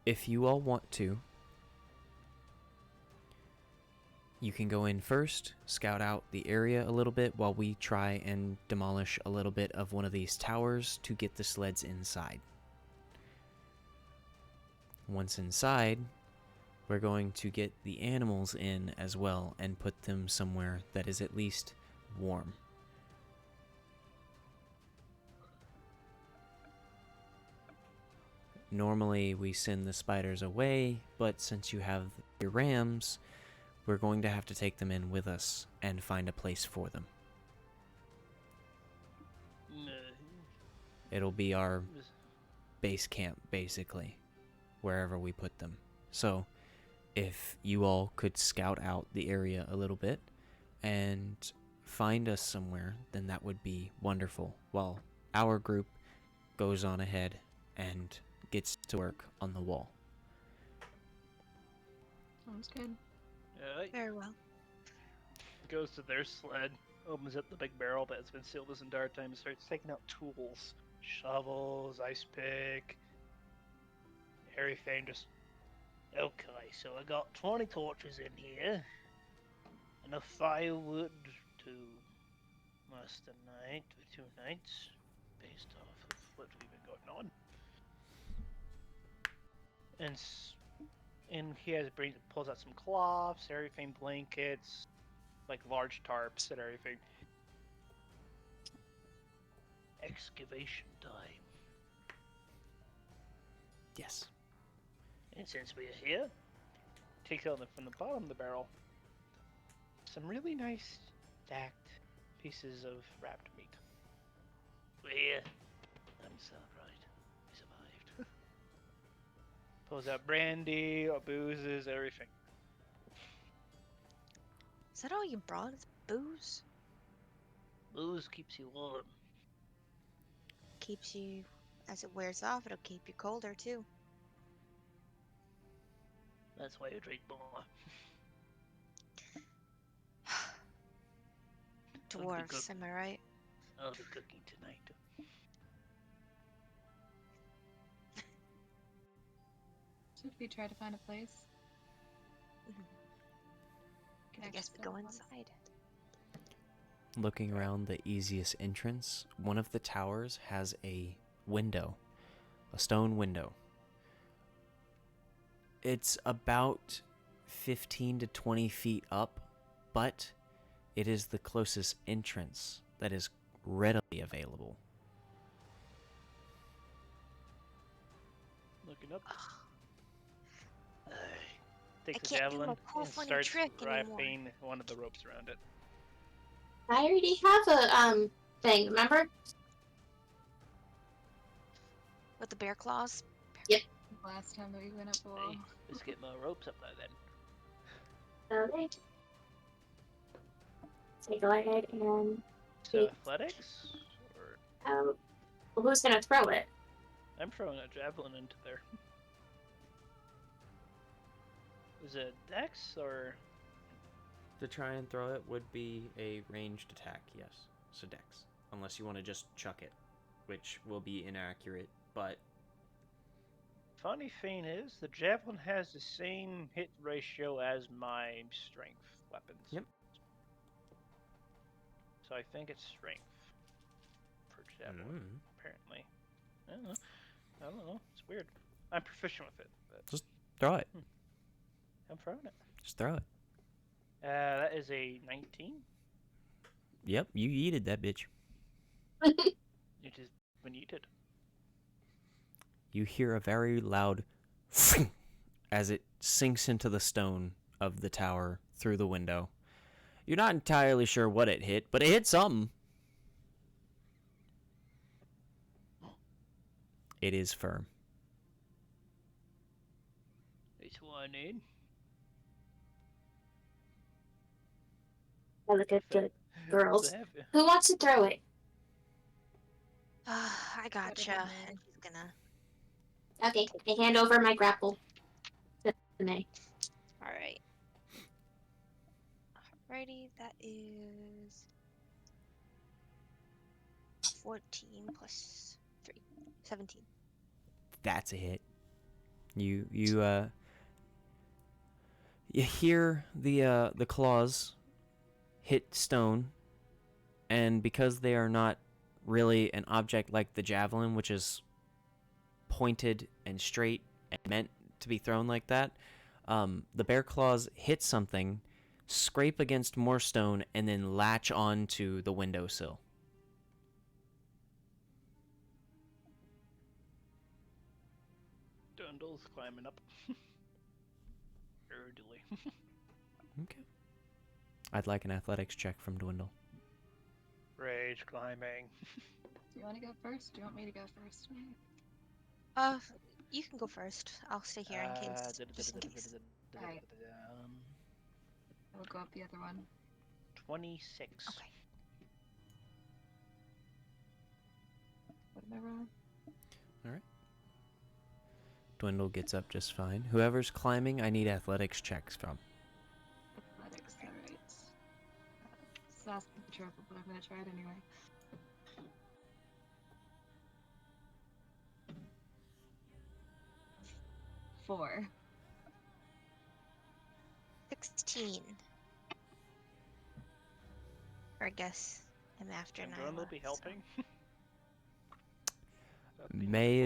If you all want to, you can go in first, scout out the area a little bit while we try and demolish a little bit of one of these towers to get the sleds inside. Once inside, we're going to get the animals in as well and put them somewhere that is at least warm. Normally we send the spiders away, but since you have your rams, we're going to have to take them in with us and find a place for them. It'll be our base camp, basically, wherever we put them. So, if you all could scout out the area a little bit and find us somewhere, then that would be wonderful, while our group goes on ahead and gets to work on the wall. Sounds good. Very well. Goes to their sled, opens up the big barrel that's been sealed this entire time, and starts taking out tools. Shovels, ice pick, everything. Just, okay, so I got 20 torches in here, enough firewood to last the night, or 2 nights, based off of what we've been going on. And he pulls out some cloths, everything, blankets, like large tarps and everything. Excavation time. Yes. And since we're here, take out from the bottom of the barrel some really nice stacked pieces of wrapped meat. We're here. I'm so right. We survived. Pulls out brandy, boozes, everything. Is that all you brought? Is booze? Booze keeps you warm. Keeps you, as it wears off, it'll keep you colder too. That's why you drink more. Dwarfs, am I right? I'll be cooking tonight. Should we try to find a place? Can I guess we actually go sit on one? inside. Looking around the easiest entrance, one of the towers has a window, a stone window. It's about 15 to 20 feet up, but it is the closest entrance that is readily available. Looking up. I Takes a can't do javelin my cool and funny starts trick anymore. wrapping one of the ropes around it. I already have a thing, remember? With the bear claws. Last time that we went up a wall. Hey, let's get more ropes up there then. Okay. So go ahead and So athletics? Or well, who's gonna throw it? I'm throwing a javelin into there. Is it dex or To try and throw it would be a ranged attack, yes. So dex. Unless you want to just chuck it, which will be inaccurate, but funny thing is the javelin has the same hit ratio as my strength weapons. Yep. So I think it's strength for javelin, apparently. I don't know. It's weird. I'm proficient with it, but throw it. I'm throwing it. Just throw it. That is a 19. Yep, you yeeted that bitch. It is when you did. You hear a very loud as it sinks into the stone of the tower through the window. You're not entirely sure what it hit, but it hit something. It is firm. That's what I need. Oh, look at the girls. So Who wants to throw it? I gotcha. Whatever, And she's gonna. Okay, I hand over my grapple to May. Alright. Alrighty, that is 14 plus 3. 17. That's a hit. You hear the claws hit stone, and because they are not really an object like the javelin, which is pointed and straight and meant to be thrown like that, the bear claws hit something, scrape against more stone, and then latch onto the windowsill. Dundle's climbing up. Erdily. Okay. I'd like an athletics check from Dwindle. Rage climbing. Do you want to go first? Do you want me to go first? You can go first. I'll stay here in case. Just in case. Alright. I will go up the other one. 26. Okay. What am I rolling? Dwindle gets up just fine. Whoever's climbing, I need athletics checks from. Athletics, alright. This is asking for trouble, but I'm gonna try it anyway. Four. 16. Or I guess I'm after Can Nyla. Grundle be so- helping? May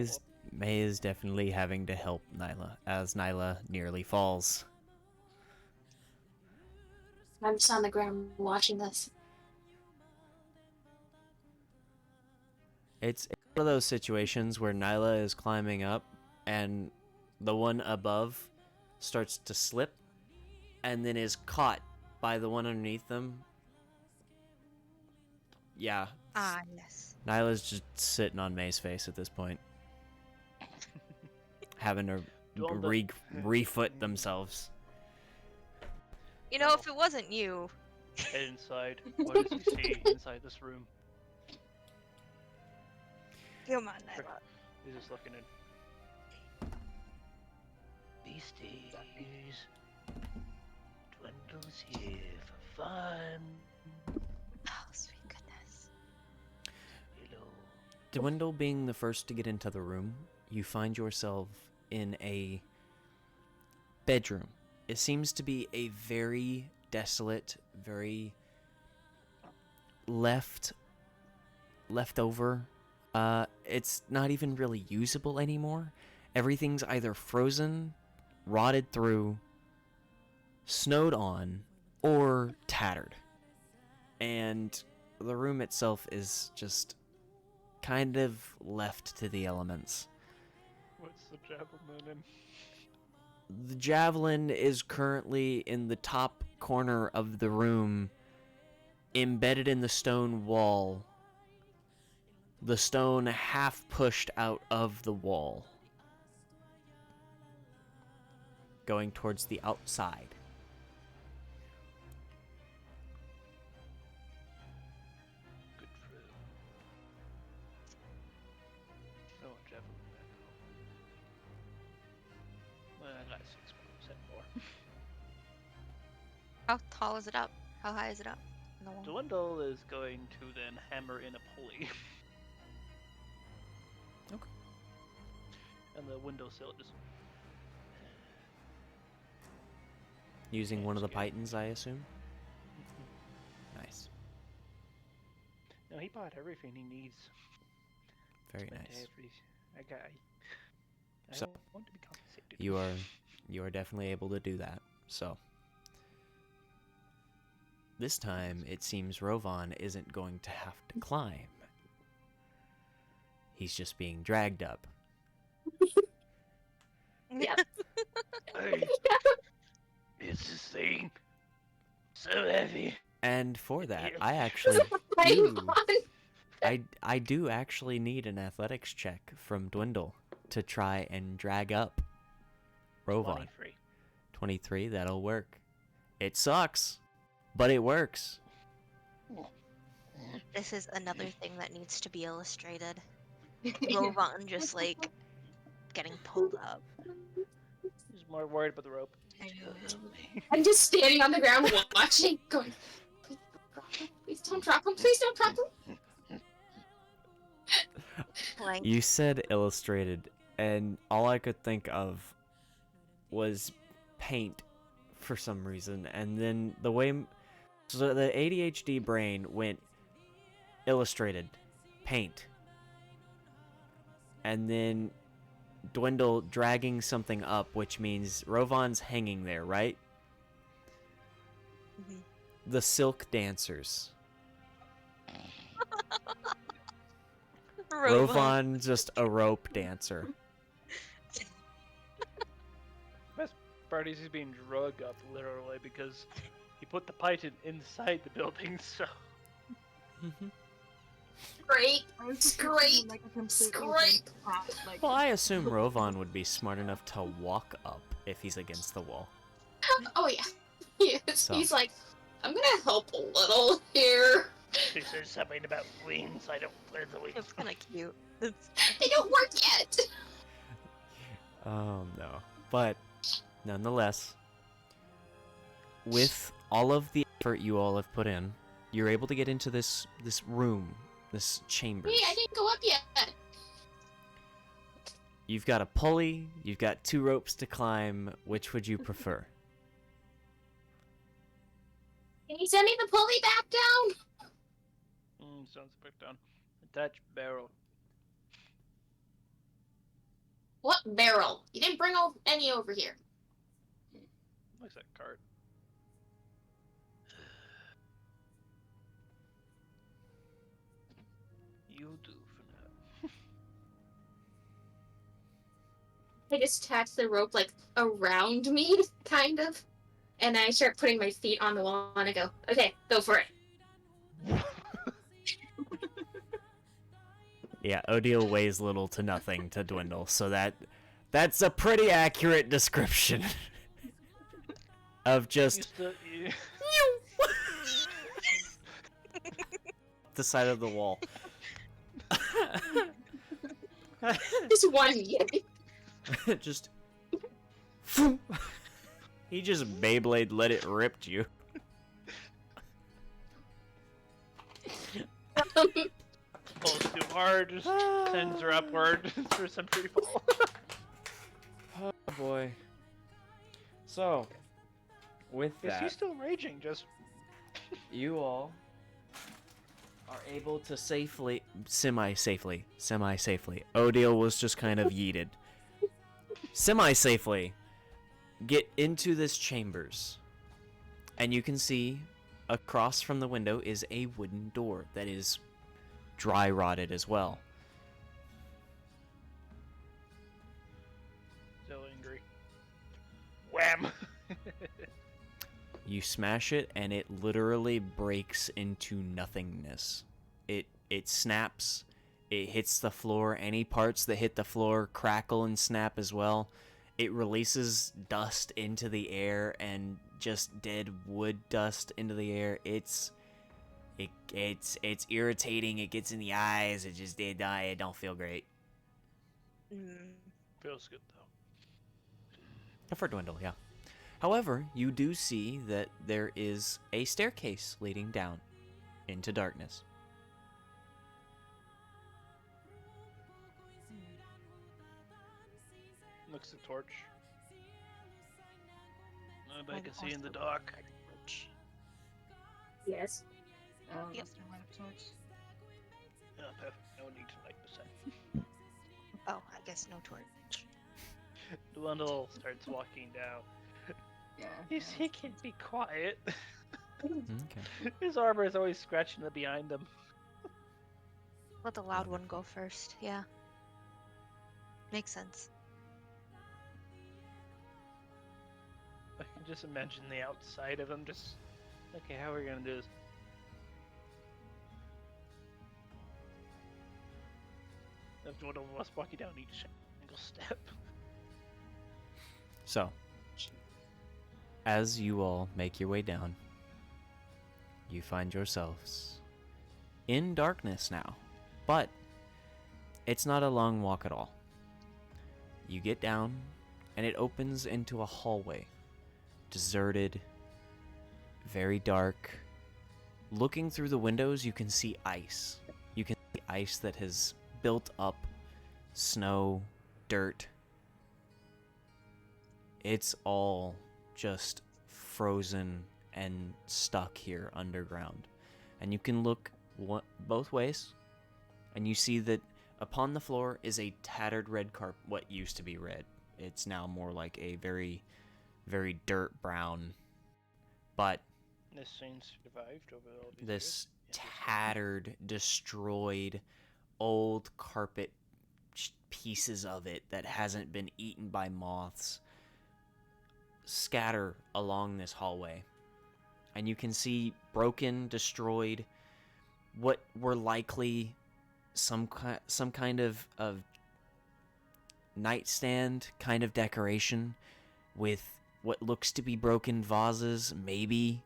is definitely having to help Nyla, as Nyla nearly falls. I'm just on the ground watching this. It's one of those situations where Nyla is climbing up, and the one above starts to slip, and then is caught by the one underneath them. Yeah. Ah, yes. Nyla's just sitting on May's face at this point. Having to refoot themselves. You know, if it wasn't you. Head inside. What does he see inside this room? Come on, Nyla. He's just looking in. these days, Dwindle's here for fun. Oh, sweet goodness. Hello. Dwindle being the first to get into the room, you find yourself in a bedroom. It seems to be a very desolate, very left over. It's not even really usable anymore. Everything's either frozen, rotted through, snowed on, or tattered. And the room itself is just kind of left to the elements. What's the javelin in? The javelin is currently in the top corner of the room, embedded in the stone wall. The stone half pushed out of the wall, going towards the outside. Good for him. No javelin back home. Well, I got 6% more. How tall is it up? How high is it up? In the wall? Dwindle is going to then hammer in a pulley. Okay. And the windowsill just. Using one of the Scared. pythons, I assume? Nice. No, he bought everything he needs. Very Spent nice. I So, want to be compensated. You are definitely able to do that. So this time it seems Rovan isn't going to have to climb. He's just being dragged up. Yeah. Hey, it's this thing so heavy. And for that, Yeah. I actually do. I do actually need an athletics check from Dwindle to try and drag up Rovan. 23. 23, that'll work. It sucks, but it works. This is another thing that needs to be illustrated. Rovan just like getting pulled up. He's more worried about the rope. I know. I'm just standing on the ground watching, going, please don't drop him, please don't drop him. Plank. You said illustrated, and all I could think of was paint for some reason, and then the way... So the ADHD brain went illustrated, paint, and then Dwindle dragging something up, which means Rovan's hanging there, right? Mhm. The Silk Dancers. Rovan just a rope dancer. Best part is he's being drugged up literally because he put the python inside the building. So Great. I was just Great. picturing, like, a completely Great. flat, like, Well, I assume Rovan would be smart enough to walk up if he's against the wall. Oh yeah. He is. So. He's like, I'm gonna help a little here. he says something about wings. I don't. Where's the wings? It's kind of cute. It's... They don't work yet. Oh no. But nonetheless, with all of the effort you all have put in, you're able to get into this room, this chamber. Hey, I didn't go up yet. You've got a pulley, you've got 2 ropes to climb. Which would you prefer? Can you send me the pulley back down? Sounds a bit down. Attach barrel. What barrel? You didn't bring any over here. Looks like a cart. You do for now. I just attach the rope like around me, kind of. And I start putting my feet on the wall and I go, okay, go for it. Yeah, Odile weighs little to nothing to Dwindle, so that's a pretty accurate description of just the side of the wall. Just one yay. Just He just Beyblade let it ripped you. Pulls too hard, just sends her upward through some free fall. Oh boy. So, with Is he that, still raging? Just you all are able to semi-safely. Odile was just kind of yeeted. Semi-safely get into this chambers. And you can see across from the window is a wooden door that is dry rotted as well. so angry. Wham! You smash it and it literally breaks into nothingness. It snaps, it hits the floor, any parts that hit the floor crackle and snap as well. It releases dust into the air and just dead wood dust into the air. It's irritating, it gets in the eyes, it don't feel great. Feels good though. For Dwindle, yeah. However, you do see that there is a staircase leading down into darkness. Looks the torch. I Mine can see in the also dark. Yes. Oh, Yep. must have went a torch. Oh, perfect. No need to light this up. Oh, I guess no torch. Dwindle starts walking down. Yeah. He can't be quiet. Okay. His armor is always scratching the behind him. Let the loud one go first. Yeah. Makes sense. I can just imagine the outside of him just... Okay, how are we gonna do this? If Dwindle was walking down each single step. So, as you all make your way down, you find yourselves in darkness now. But it's not a long walk at all. You get down, and it opens into a hallway. Deserted, very dark. Looking through the windows, you can see ice. You can see ice that has built up, snow, dirt. It's all just frozen and stuck here underground. And you can look both ways, and you see that upon the floor is a tattered red carpet, what used to be red. It's now more like a very, very dirt brown. But This scene survived over all these this years. tattered, destroyed, old carpet pieces of it that hasn't been eaten by moths scatter along this hallway. And you can see broken, destroyed, what were likely some kind of nightstand kind of decoration with what looks to be broken vases, maybe.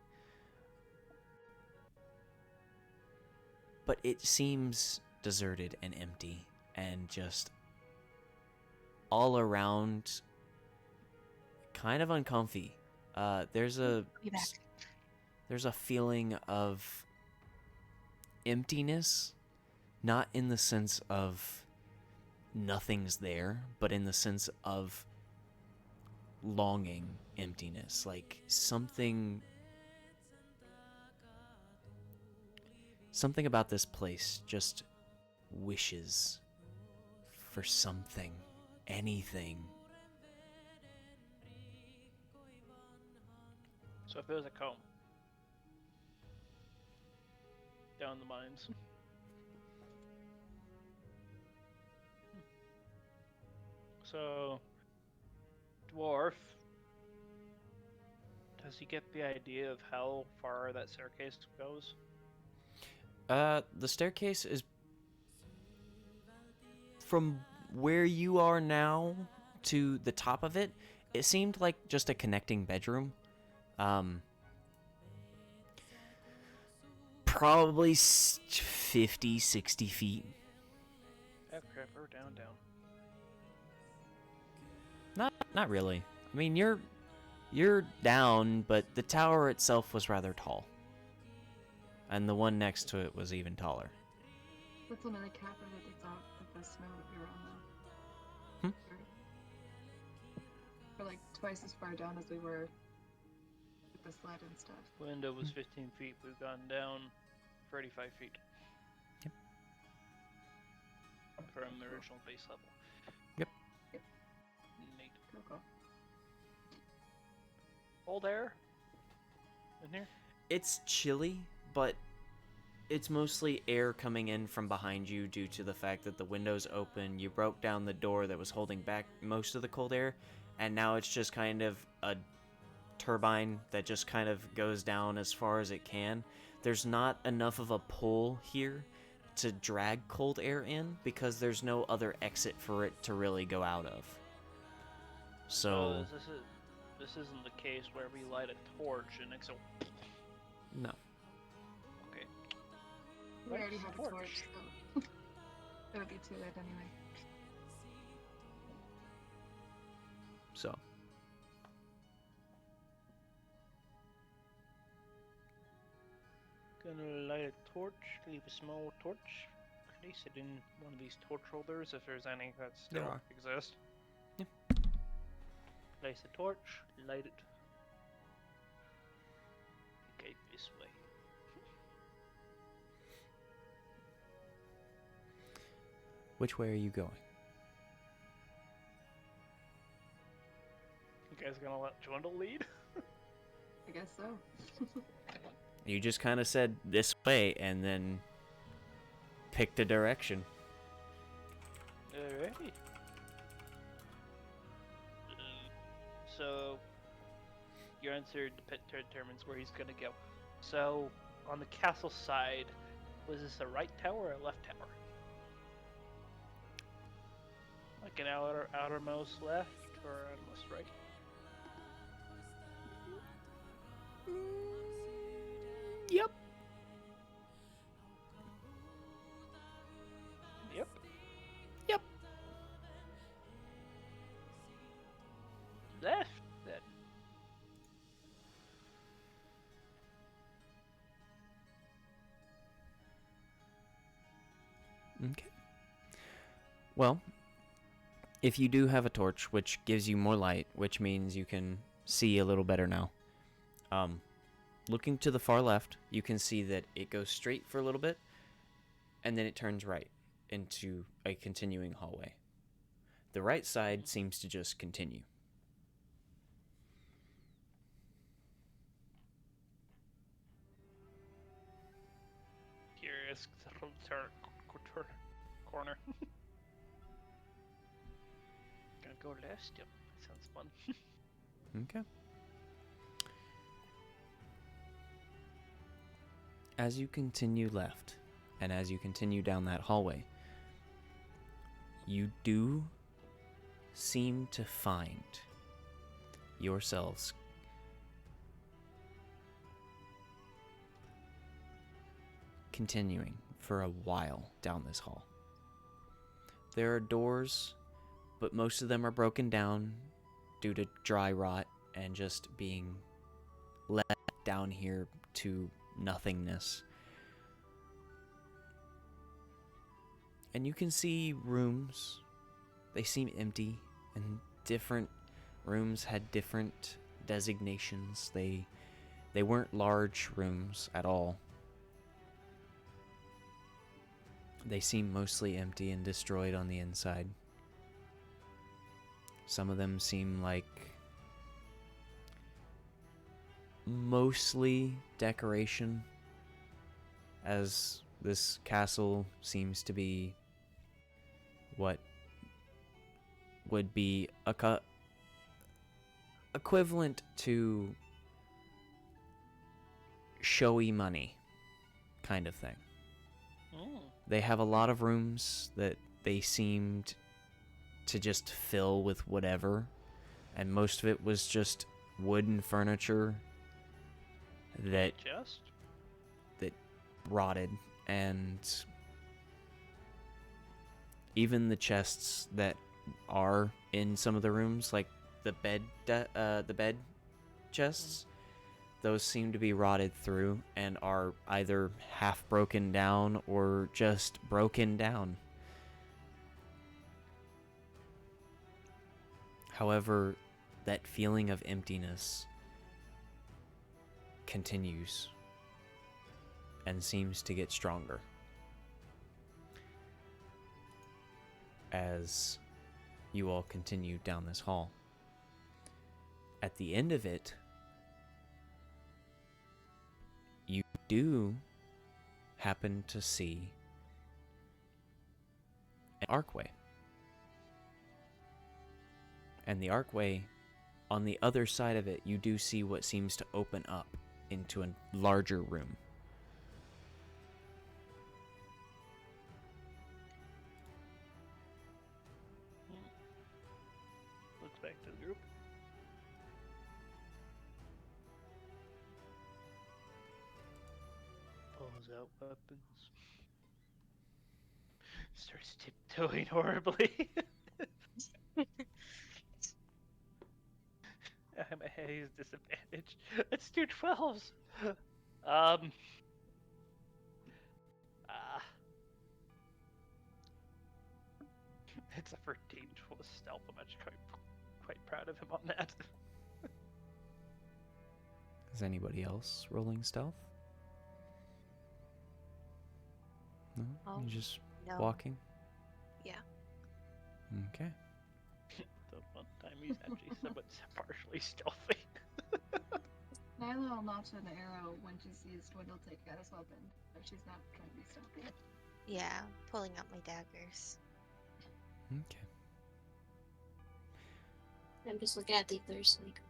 But it seems deserted and empty and just all around kind of uncomfy. There's a Be back. feeling of emptiness, not in the sense of nothing's there, but in the sense of longing emptiness, like something about this place just wishes for something, anything. So if there was a comb down the mines. So, dwarf, does he get the idea of how far that staircase goes? The staircase is from where you are now to the top of it. It seemed like just a connecting bedroom. Probably 50, 60 feet. Oh crap, we're down. Not really. I mean, you're down, but the tower itself was rather tall. And the one next to it was even taller. What's another cap of it that's out of the snow that we were on though? We're like twice as far down as we were with the sled and stuff. Window was 15 feet. We've gone down 35 feet. Yep. From the original base level. Yep. Neat. Cool. Cold air in here? It's chilly, but it's mostly air coming in from behind you due to the fact that the window's open. You broke down the door that was holding back most of the cold air, and now it's just kind of a turbine that just kind of goes down as far as it can. There's not enough of a pull here to drag cold air in because there's no other exit for it to really go out of. So This isn't the case where we light a torch and it's no. Okay. We already Nice have a torch. torch, so it would be too late anyway. So Gonna light a torch, leave a small torch, place it in one of these torch holders if there's any that There still are. exist. Yeah. Place a torch, light it. Okay, this way. which way are you going? You guys gonna let Dwindle lead? I guess so. You just kind of said this way and then picked a direction. Alrighty. So, your answer determines where he's gonna go. So, on the castle side, was this a right tower or a left tower? Like an outermost left or outermost right? Yep. Yep. Yep. Left, then. Okay. Well, if you do have a torch, which gives you more light, which means you can see a little better now. Looking to the far left, you can see that it goes straight for a little bit, and then it turns right into a continuing hallway. The right side seems to just continue. Curious corner. Gonna go left. Yep, sounds fun. Okay. As you continue left, and as you continue down that hallway, you do seem to find yourselves continuing for a while down this hall. There are doors, but most of them are broken down due to dry rot and just being let down here to nothingness. And you can see rooms. They seem empty, and different rooms had different designations. They weren't large rooms at all. They seem mostly empty and destroyed on the inside. Some of them seem like mostly decoration, as this castle seems to be what would be equivalent to showy money kind of thing. They have a lot of rooms that they seemed to just fill with whatever, and most of it was just wooden furniture that rotted, and even the chests that are in some of the rooms, like the bed chests. Those seem to be rotted through and are either half broken down or just broken down. However, that feeling of emptiness continues and seems to get stronger as you all continue down this hall. At the end of it, you do happen to see an archway. And the archway, on the other side of it, you do see what seems to open up into a larger room. Looks back to the group. Pulls out weapons. Starts tiptoeing horribly. I'm a haze disadvantage. Let's do 12s. It's a 13 with stealth. I'm actually quite proud of him on that. Is anybody else rolling stealth? No? You're just No. walking? Yeah. Okay. The one time he's actually somewhat partially stealthy. Nyla will notch an arrow when she sees Dwindle take out his weapon, but she's not trying to be stealthy. Yeah, pulling out my daggers. Okay. I'm just looking at the others like,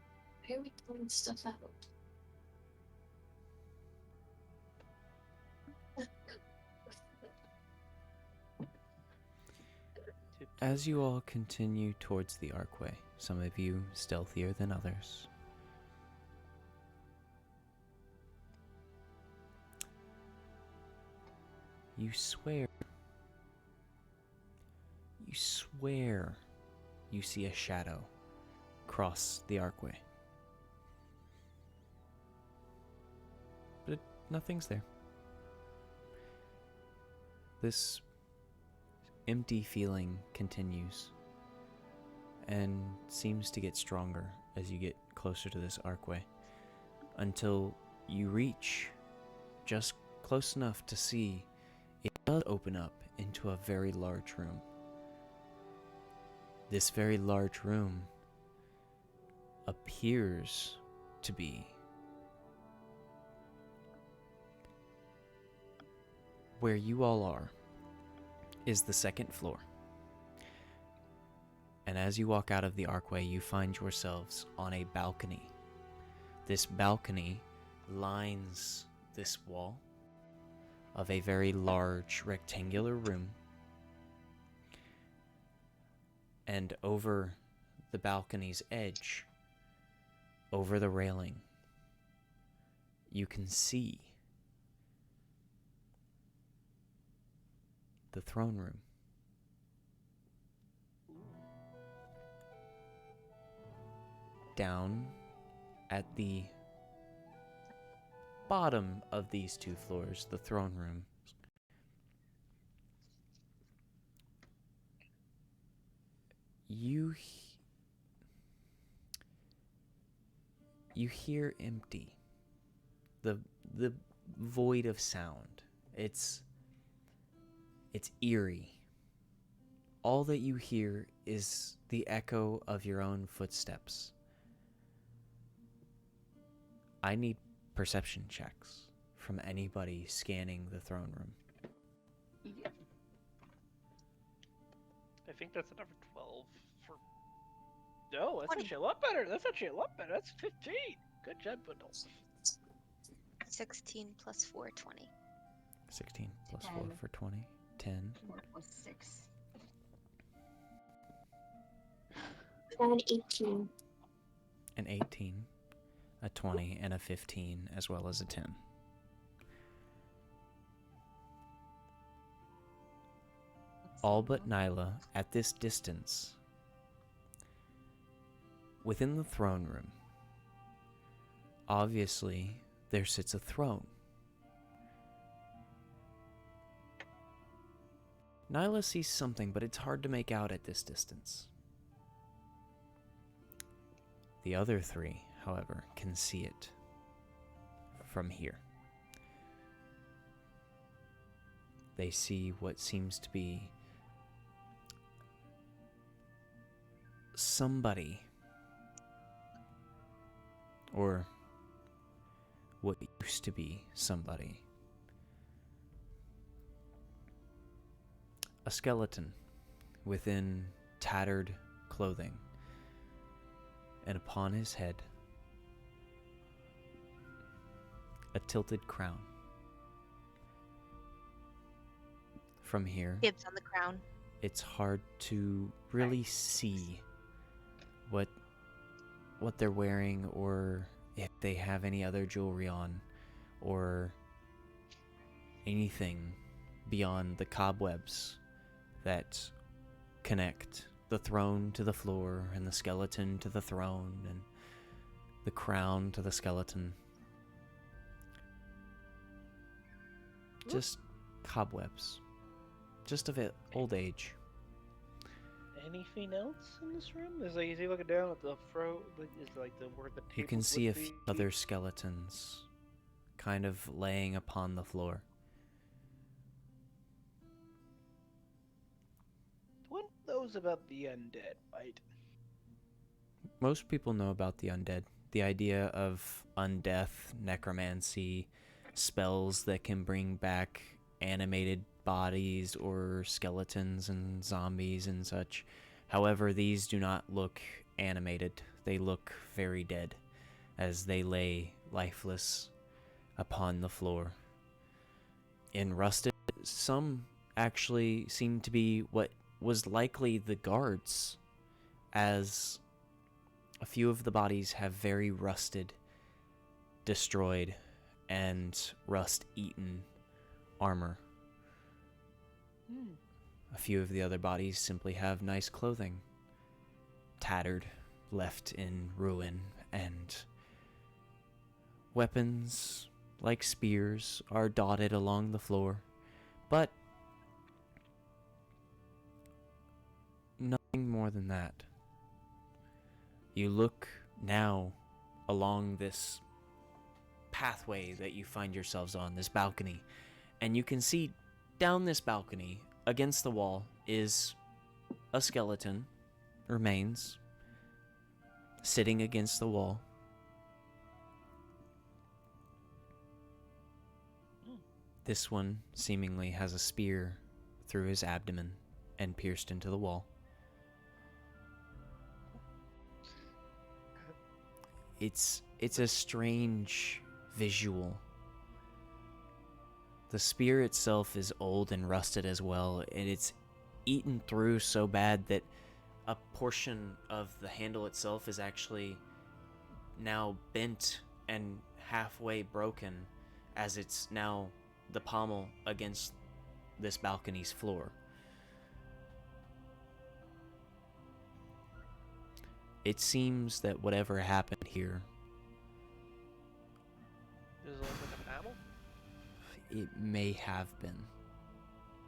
why are we pulling stuff out? As you all continue towards the archway, some of you stealthier than others, you swear you see a shadow cross the archway. But nothing's there. This empty feeling continues and seems to get stronger as you get closer to this archway until you reach just close enough to see it does open up into a very large room. This very large room appears to be where you all are is the second floor. And as you walk out of the archway, you find yourselves on a balcony. This balcony lines this wall of a very large rectangular room. And over the balcony's edge, over the railing, you can see the throne room. Down at the bottom of these two floors, the throne room, you hear empty. The void of sound. It's eerie. All that you hear is the echo of your own footsteps. I need perception checks from anybody scanning the throne room. Yeah. I think that's another 12 for... No, that's 20. actually a lot better. That's 15. Good job, Bundle. 16 plus 4, 20. 16 plus 4 10. for 20. 10. 4 plus 6. And 18. An 18. A 20 and a 15 as well as a 10. All but Nyla, at this distance, Within the throne room, obviously, there sits a throne. Nyla sees something, but it's hard to make out at this distance. The other three, however, can see it from here. They see what seems to be somebody, or what used to be somebody. A skeleton within tattered clothing, and upon his head, a tilted crown. From here, Dibs on the crown. it's hard to really see what they're wearing, or if they have any other jewelry on, or anything beyond the cobwebs that connect the throne to the floor, and the skeleton to the throne, and the crown to the skeleton. Just cobwebs. Just of old age. Anything else in this room? Is he looking down at the is like the where the You can tables see a would few be? other skeletons kind of laying upon the floor. What knows about the undead, right? Most people know about the undead. The idea of undeath, necromancy, spells that can bring back animated bodies or skeletons and zombies and such. However, these do not look animated. They look very dead as they lay lifeless upon the floor. In rusted, some actually seem to be what was likely the guards, as a few of the bodies have very rusted, destroyed, and rust-eaten armor. A few of the other bodies simply have nice clothing, tattered, left in ruin, and weapons like spears are dotted along the floor, but nothing more than that. You look now along this pathway that you find yourselves on, this balcony, and you can see down this balcony, against the wall, is a skeleton, remains, sitting against the wall. This one seemingly has a spear through his abdomen and pierced into the wall. It's a strange visual. The spear itself is old and rusted as well, and it's eaten through so bad that a portion of the handle itself is actually now bent and halfway broken, as it's now the pommel against this balcony's floor. It seems that whatever happened here, Is it like a battle? it may have been,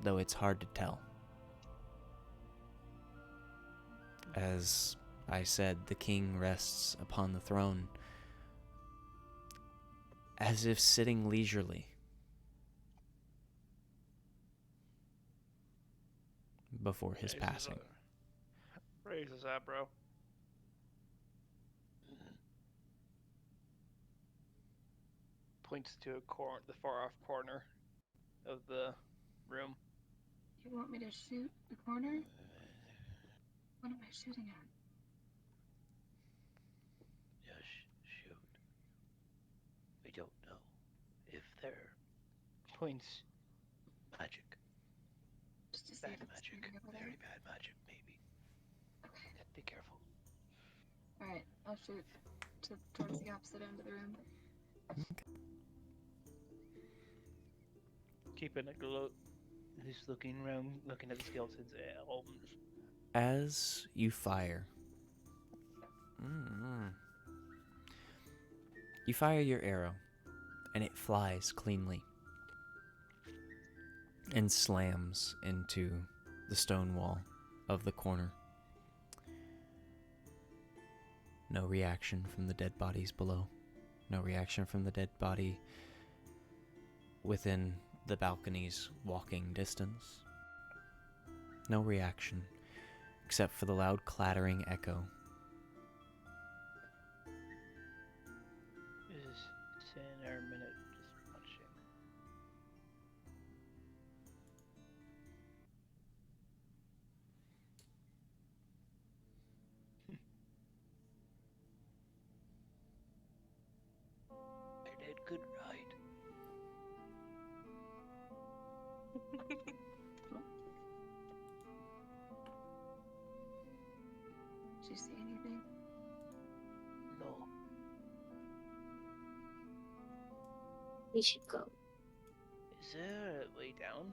though it's hard to tell. As I said, the king rests upon the throne, as if sitting leisurely. Before his passing. Raises that, bro. Points to the far off corner of the room. You want me to shoot the corner? What am I shooting at? Yes, shoot. We don't know if they're Points. magic. Just to see Bad if it's magic. moving over there. Very bad magic, maybe. Okay. Be careful. Alright, I'll shoot towards the opposite end of the room. Keeping a He's looking around, looking at the skeletons. As you fire, You fire your arrow, and it flies cleanly and slams into the stone wall of the corner. No reaction from the dead bodies below. No reaction from the dead body within the balcony's walking distance. No reaction, except for the loud clattering echo. Is in our minute just watching. I did good ride. Did you see anything? No. We should go. Is there a way down?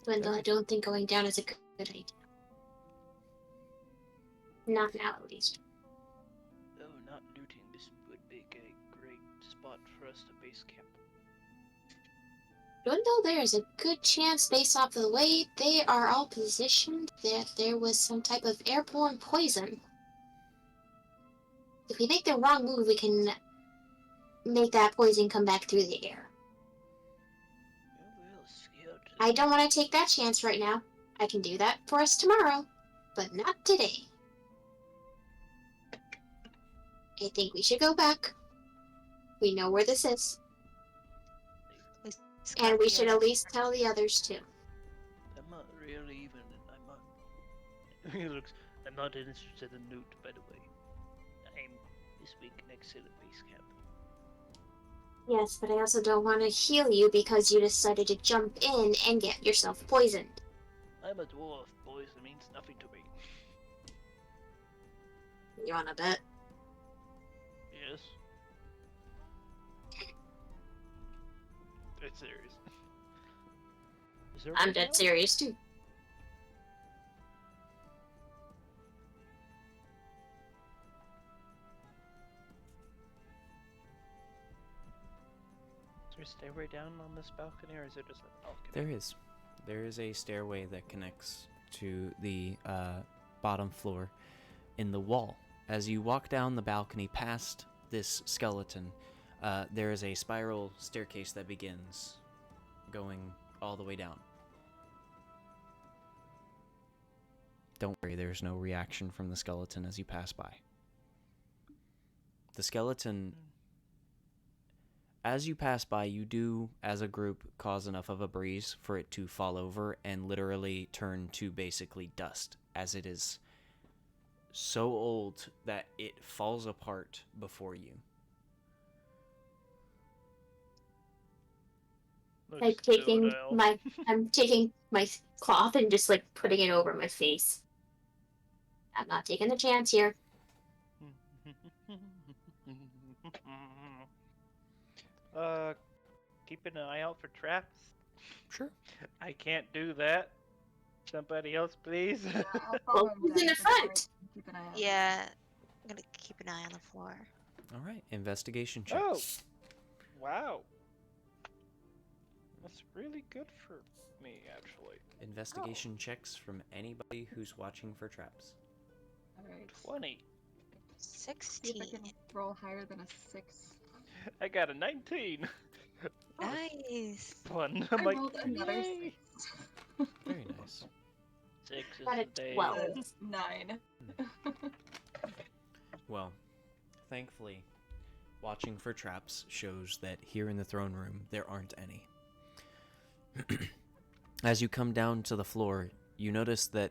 Wendell, I don't think going down is a good idea. Not now, at least. Oh, not looting this would be a great spot for us to base camp. Wendell, there is a good chance, based off of the way they are all positioned, that there was some type of airborne poison. If we make the wrong move, we can make that poison come back through the air. We'll see how to. I don't want to take that chance right now. I can do that for us tomorrow, but not today. I think we should go back. We know where this is. And we should at least tell the others too. I'm not really even. I'm not. He looks. I'm not interested in loot, by the way. I'm this week next to the base camp. Yes, but I also don't want to heal you because you decided to jump in and get yourself poisoned. I'm a dwarf. Poison means nothing to me. You wanna bet? Yes. Dead serious. Is there a I'm way dead down? serious too. Is there a stairway down on this balcony, or is it just a balcony? There is. There is a stairway that connects to the bottom floor in the wall. As you walk down the balcony past this skeleton, there is a spiral staircase that begins going all the way down. Don't worry, there's no reaction from the skeleton as you pass by. The skeleton, as you pass by, you do, as a group, cause enough of a breeze for it to fall over and literally turn to basically dust, as it is so old that it falls apart before you. I'm taking my cloth and just like putting it over my face. I'm not taking the chance here. Keeping an eye out for traps. Sure. I can't do that. Somebody else, please. Yeah, I'll Well, follow him who's in down the to right. front? Keep an eye out. Yeah, I'm gonna keep an eye on the floor. All right, investigation check. Oh, wow. That's really good for me, actually. Investigation checks from anybody who's watching for traps. Alright. 20. See if 16. I can roll higher than a 6. I got a 19. Nice. Fun. I I'm like, rolled another yay. 6. Very nice. 6 is Got a the day. 12. 9. Well, thankfully, watching for traps shows that here in the throne room, there aren't any. As you come down to the floor, you notice that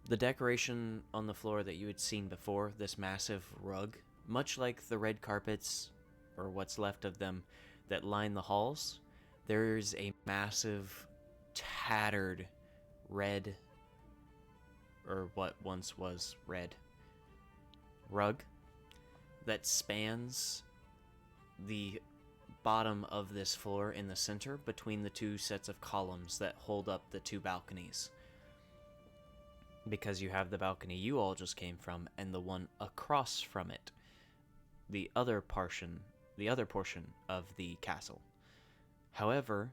the decoration on the floor that you had seen before, this massive rug, much like the red carpets, or what's left of them, that line the halls, there's a massive, tattered, red, or what once was red, rug that spans the bottom of this floor in the center between the two sets of columns that hold up the two balconies. because you have the balcony you all just came from and the one across from it, the other portion of the castle. However,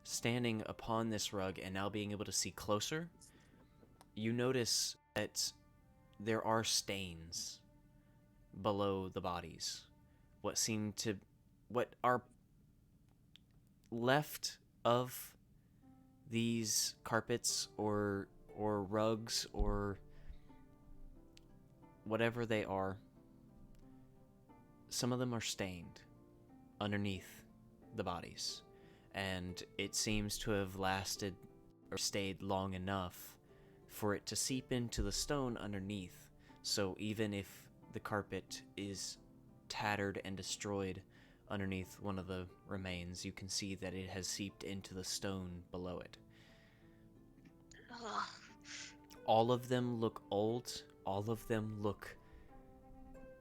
standing upon this rug and now being able to see closer, you notice that there are stains below the bodies. What are left of these carpets or rugs or whatever they are, some of them are stained underneath the bodies, and it seems to have lasted or stayed long enough for it to seep into the stone underneath. So even if the carpet is tattered and destroyed underneath one of the remains, you can see that it has seeped into the stone below it. Ugh. All of them look old. All of them look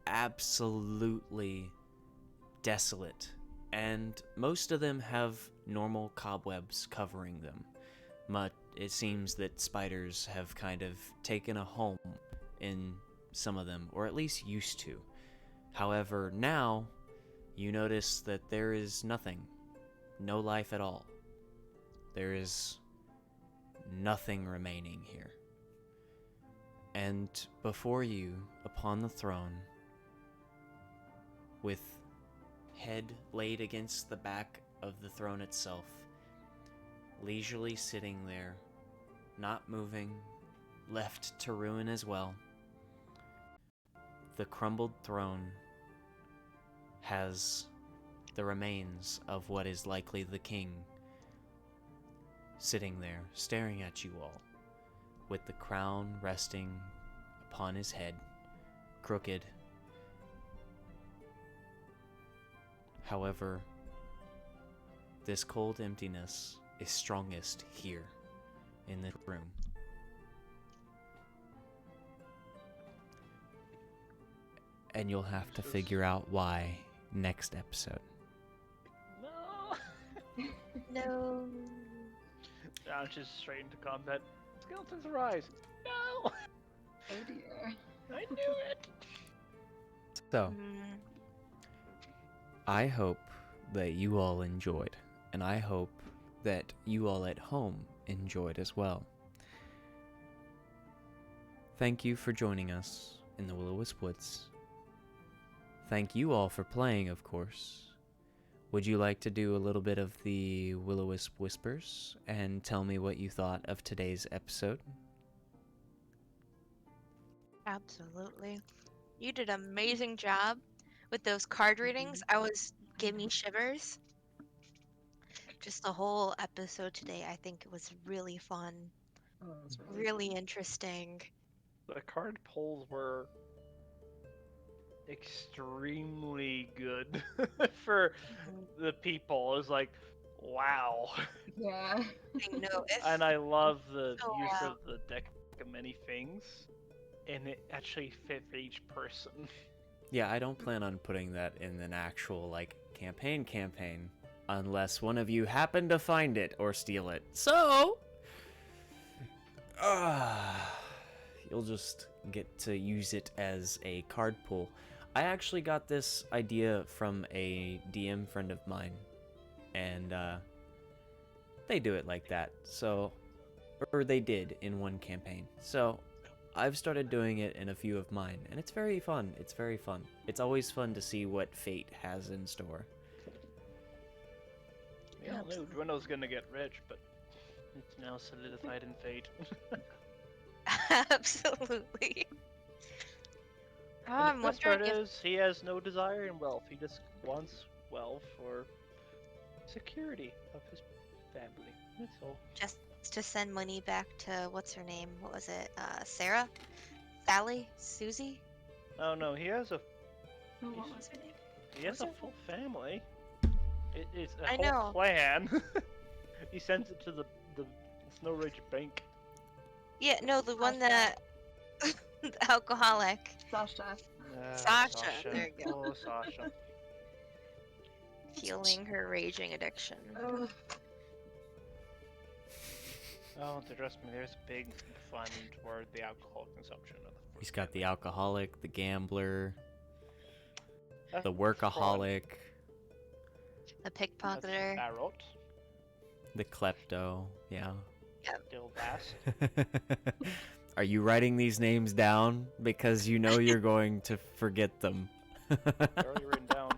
absolutely desolate. And most of them have normal cobwebs covering them. But it seems that spiders have kind of taken a home in some of them, or at least used to. However, now you notice that there is nothing. No life at all. There is nothing remaining here. And before you, upon the throne, with head laid against the back of the throne itself, leisurely sitting there, not moving, left to ruin as well, the crumbled throne has the remains of what is likely the king sitting there, staring at you all, with the crown resting upon his head, crooked. However, this cold emptiness is strongest here in the room. And you'll have to figure out why next episode. No. No. Now it's just straight into combat. Skeletons arise. No. Oh dear. I knew it. So, Mm. I hope that you all enjoyed, and I hope that you all at home enjoyed as well. Thank you for joining us in the Will-O-Wisp Woods. Thank you all for playing, of course. Would you like to do a little bit of the Will-O-Wisp Whispers and tell me what you thought of today's episode? Absolutely. You did an amazing job with those card readings. I was giving me shivers. Just the whole episode today, I think it was really fun, Oh, that's really really interesting. The card pulls were extremely good for the people. It was like, wow. Yeah. I know. And I love the So use wow. of the deck of many things, and it actually fit for each person. Yeah, I don't plan on putting that in an actual, like, campaign, unless one of you happen to find it or steal it. So, you'll just get to use it as a card pool. I actually got this idea from a DM friend of mine, and they do it like that. So, or they did in one campaign. So, I've started doing it in a few of mine, and it's very fun. It's very fun. It's always fun to see what fate has in store. We all knew Dwindle's gonna get rich, but it's now solidified in fate. Absolutely. Oh, And I'm the best part wondering if is, he has no desire in wealth. He just wants wealth for security of his family. That's all. just to send money back to what's her name? What was it? Sarah? Sally? Susie? Oh no, he has a Oh, what was her name? he has Was a it? full family. It's a I whole know. plan. He sends it to the Snow Ridge Bank. Yeah, no, the one that the alcoholic. Sasha. Sasha, there you go. Oh, Sasha. Fueling her raging addiction. Oh, Oh, trust me, there's a big fund toward the alcohol consumption of the He's got the family. alcoholic, the gambler, That's the fraud. workaholic, The That's pickpocketer. Barrot. the klepto. Yeah. Dildast. Are you writing these names down? Because you know you're going to forget them. Already written down.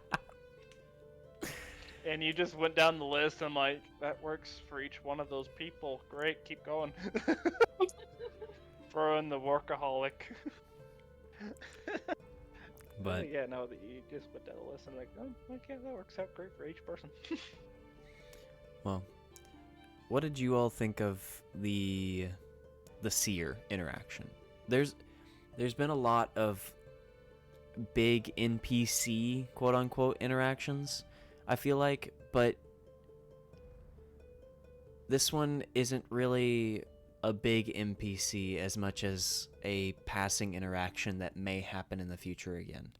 And you just went down the list. I'm like, that works for each one of those people. Great, keep going. Throw in the workaholic. But yeah, no, you just went down the list and like, oh, okay, that works out great for each person. well, what did you all think of the seer interaction? There's been a lot of big NPC quote unquote interactions, I feel like, but this one isn't really a big NPC as much as a passing interaction that may happen in the future again.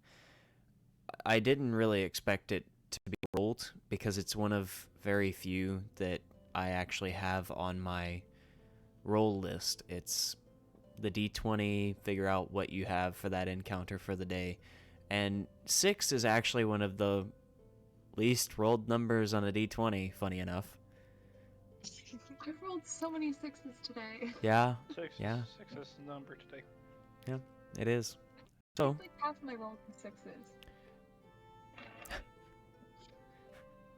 I didn't really expect it to be rolled because it's one of very few that I actually have on my roll list. It's the D20, figure out what you have for that encounter for the day. And 6 is actually one of the least rolled numbers on a D20, funny enough. I've rolled so many sixes today. Yeah, Six, yeah, six is the number today. it is. So, It's like half my rolls are sixes.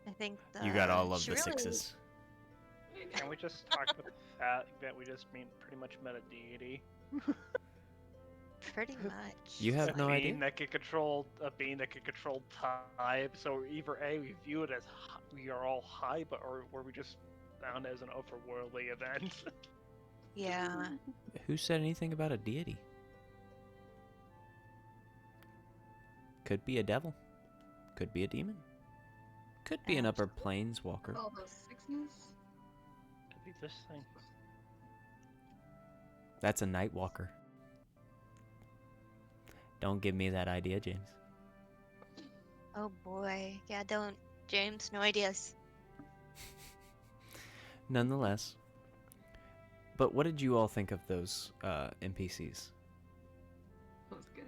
I think you got all of she the really, 6s. Can we just talk about the fact that we just pretty much met a deity? Pretty much. You have A no idea? being that can control a being that can control time. So either A, we view it as we are all high, but or were we just found as an overworldly event? Yeah. Who said anything about a deity? Could be a devil. Could be a demon. Could be an upper planeswalker. All those sixes. Could be this thing. That's a Nightwalker. Don't give me that idea, James. Oh boy. Yeah, don't. James, no ideas. Nonetheless. But what did you all think of those NPCs? That was good.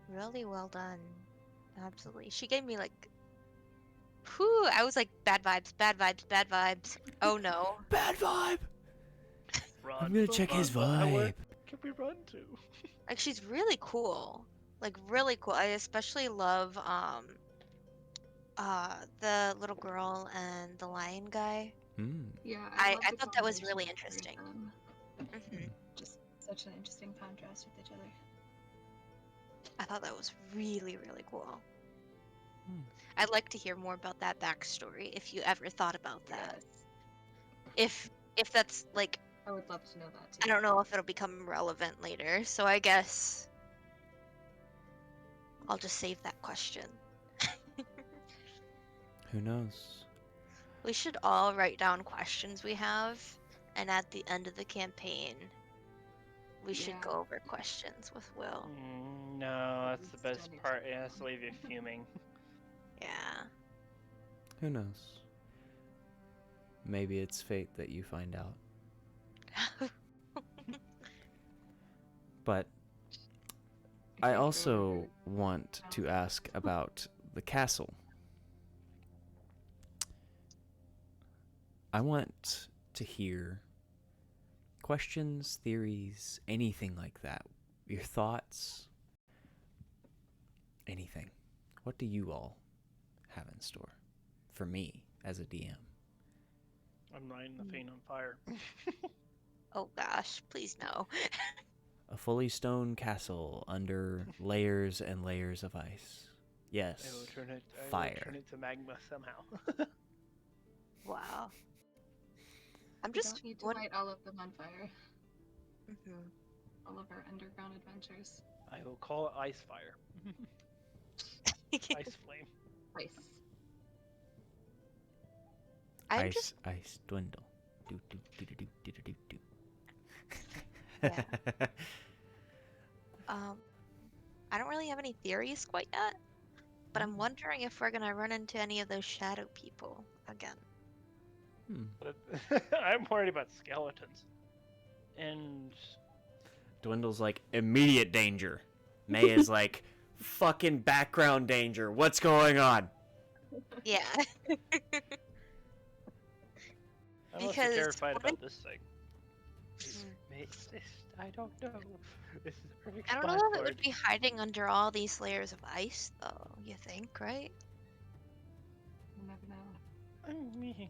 Really well done. Absolutely. She gave me like. Whew, I was like, bad vibes, bad vibes, bad vibes. Oh no. Bad vibe! Run. I'm gonna check his Run. Where vibe. can we run to? Like, she's really cool. Like, really cool. I especially love, the little girl and the lion guy. Hmm. Yeah, I love the thought that was really combination of the three interesting. of them. hmm Just such an interesting contrast with each other. I thought that was really, really cool. Hmm. I'd like to hear more about that backstory if you ever thought about that. Yes. If that's like, I would love to know that too. I don't know if it'll become relevant later, so I guess I'll just save that question. Who knows? We should all write down questions we have, and at the end of the campaign, we should Yeah. go over questions with Will. No, that's the best Stunning. part. It has to leave you fuming. Yeah. Who knows? Maybe it's fate that you find out. But I can't go also over want to ask about the castle. I want to hear questions, theories, anything like that. Your thoughts, anything. What do you all have in store for me as a DM? I'm lighting the thing on fire. Oh gosh, please no. A fully stone castle under layers and layers of ice. Yes, I will turn it. I will fire. turn it to magma somehow. Wow. I'm We just don't need to what? light all of them on fire. Mhm. All of our underground adventures. I will call it ice fire. Ice flame. Ice. I'm ice, just ice, dwindle. Do, do, do, do, do, do, do, do. Yeah. I don't really have any theories quite yet, but I'm wondering if we're gonna run into any of those shadow people again. But I'm worried about skeletons. And Dwindle's like, immediate danger. May is like, fucking background danger. What's going on? Yeah. I'm also Because terrified what about this thing. May Hmm. exist. I don't know. This is a perfect I don't spot know if it for would it. be hiding under all these layers of ice, though. You think, right? You never know. I mean,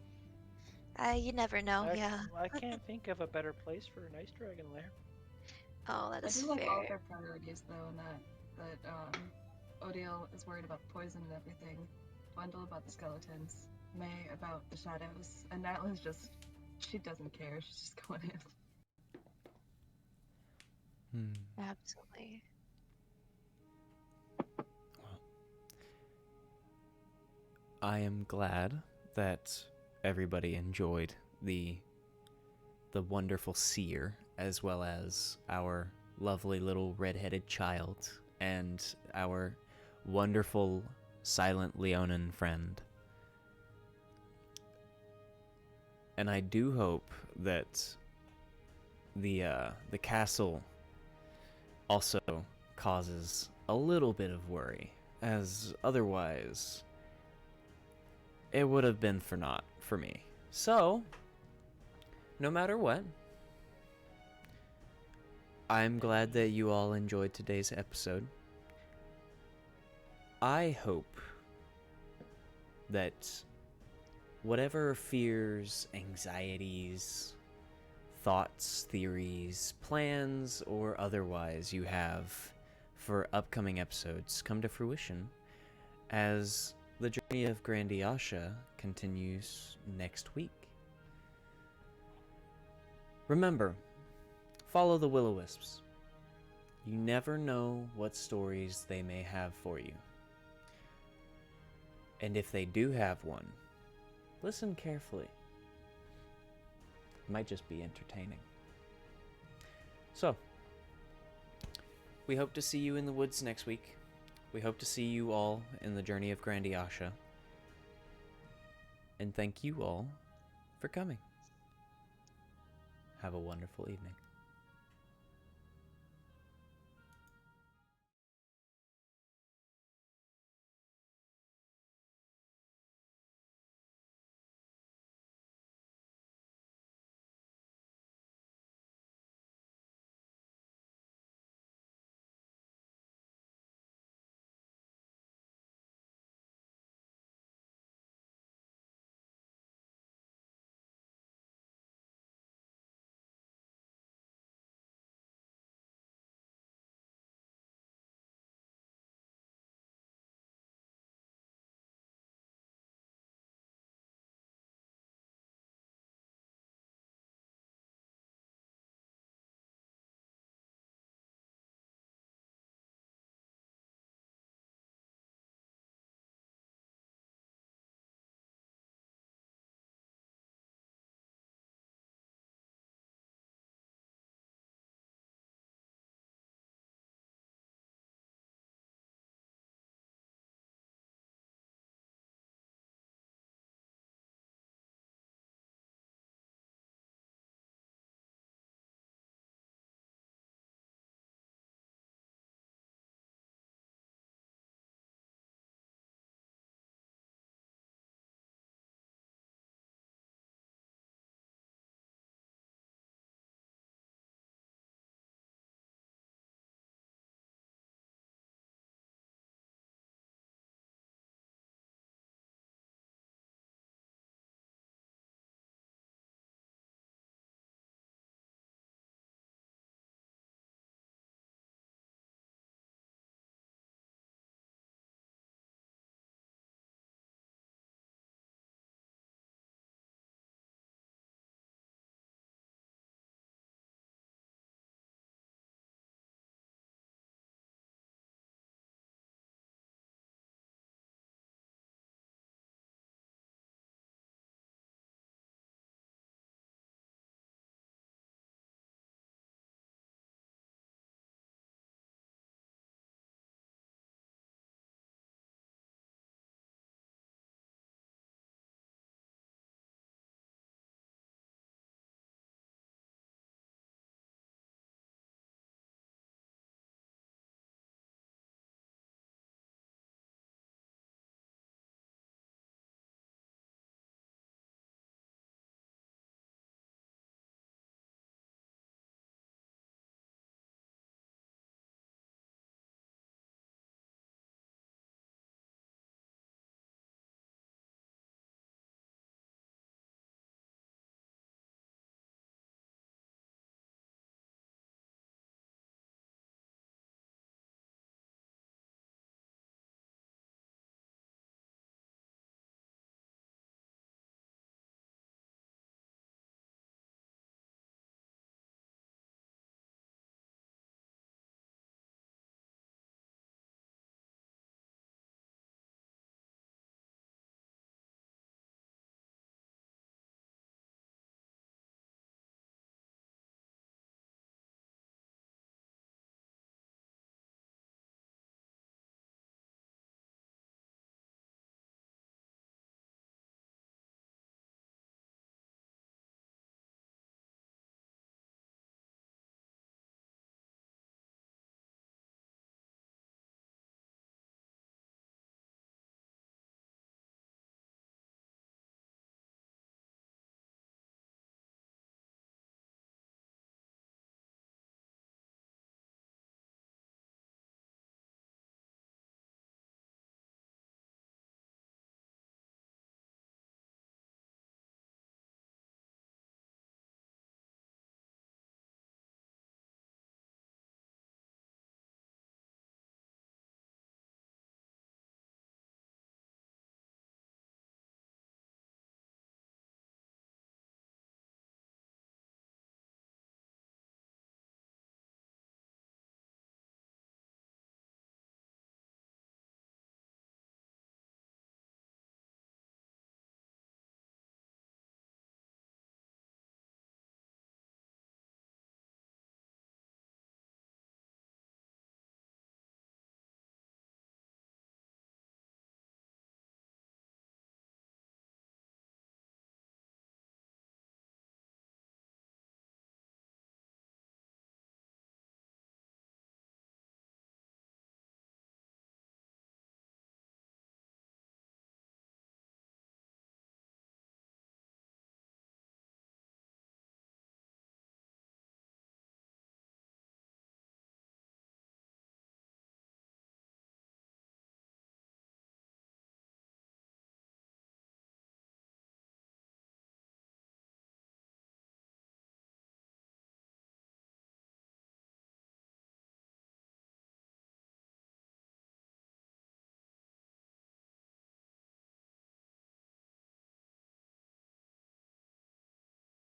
You never know. Yeah. I can't think of a better place for an ice dragon lair. Oh, that I is do like all of fair. their priorities though, and that Odile is worried about poison and everything, Wendell about the skeletons, May about the shadows, and Natlin's just she doesn't care. She's just going in. Absolutely. I am glad that everybody enjoyed the wonderful seer, as well as our lovely little red-headed child and our wonderful silent Leonin friend. And I do hope that the castle also causes a little bit of worry, as otherwise it would have been for naught for me. So, no matter what, I'm glad that you all enjoyed today's episode. I hope that whatever fears, anxieties, thoughts, theories, plans, or otherwise you have for upcoming episodes come to fruition as the journey of Grandiasha continues next week. Remember, follow the Will-O-Wisps. You never know what stories they may have for you. And if they do have one, listen carefully. It might just be entertaining. So, we hope to see you in the woods next week. We hope to see you all in the journey of Grandiasha. And thank you all for coming. Have a wonderful evening.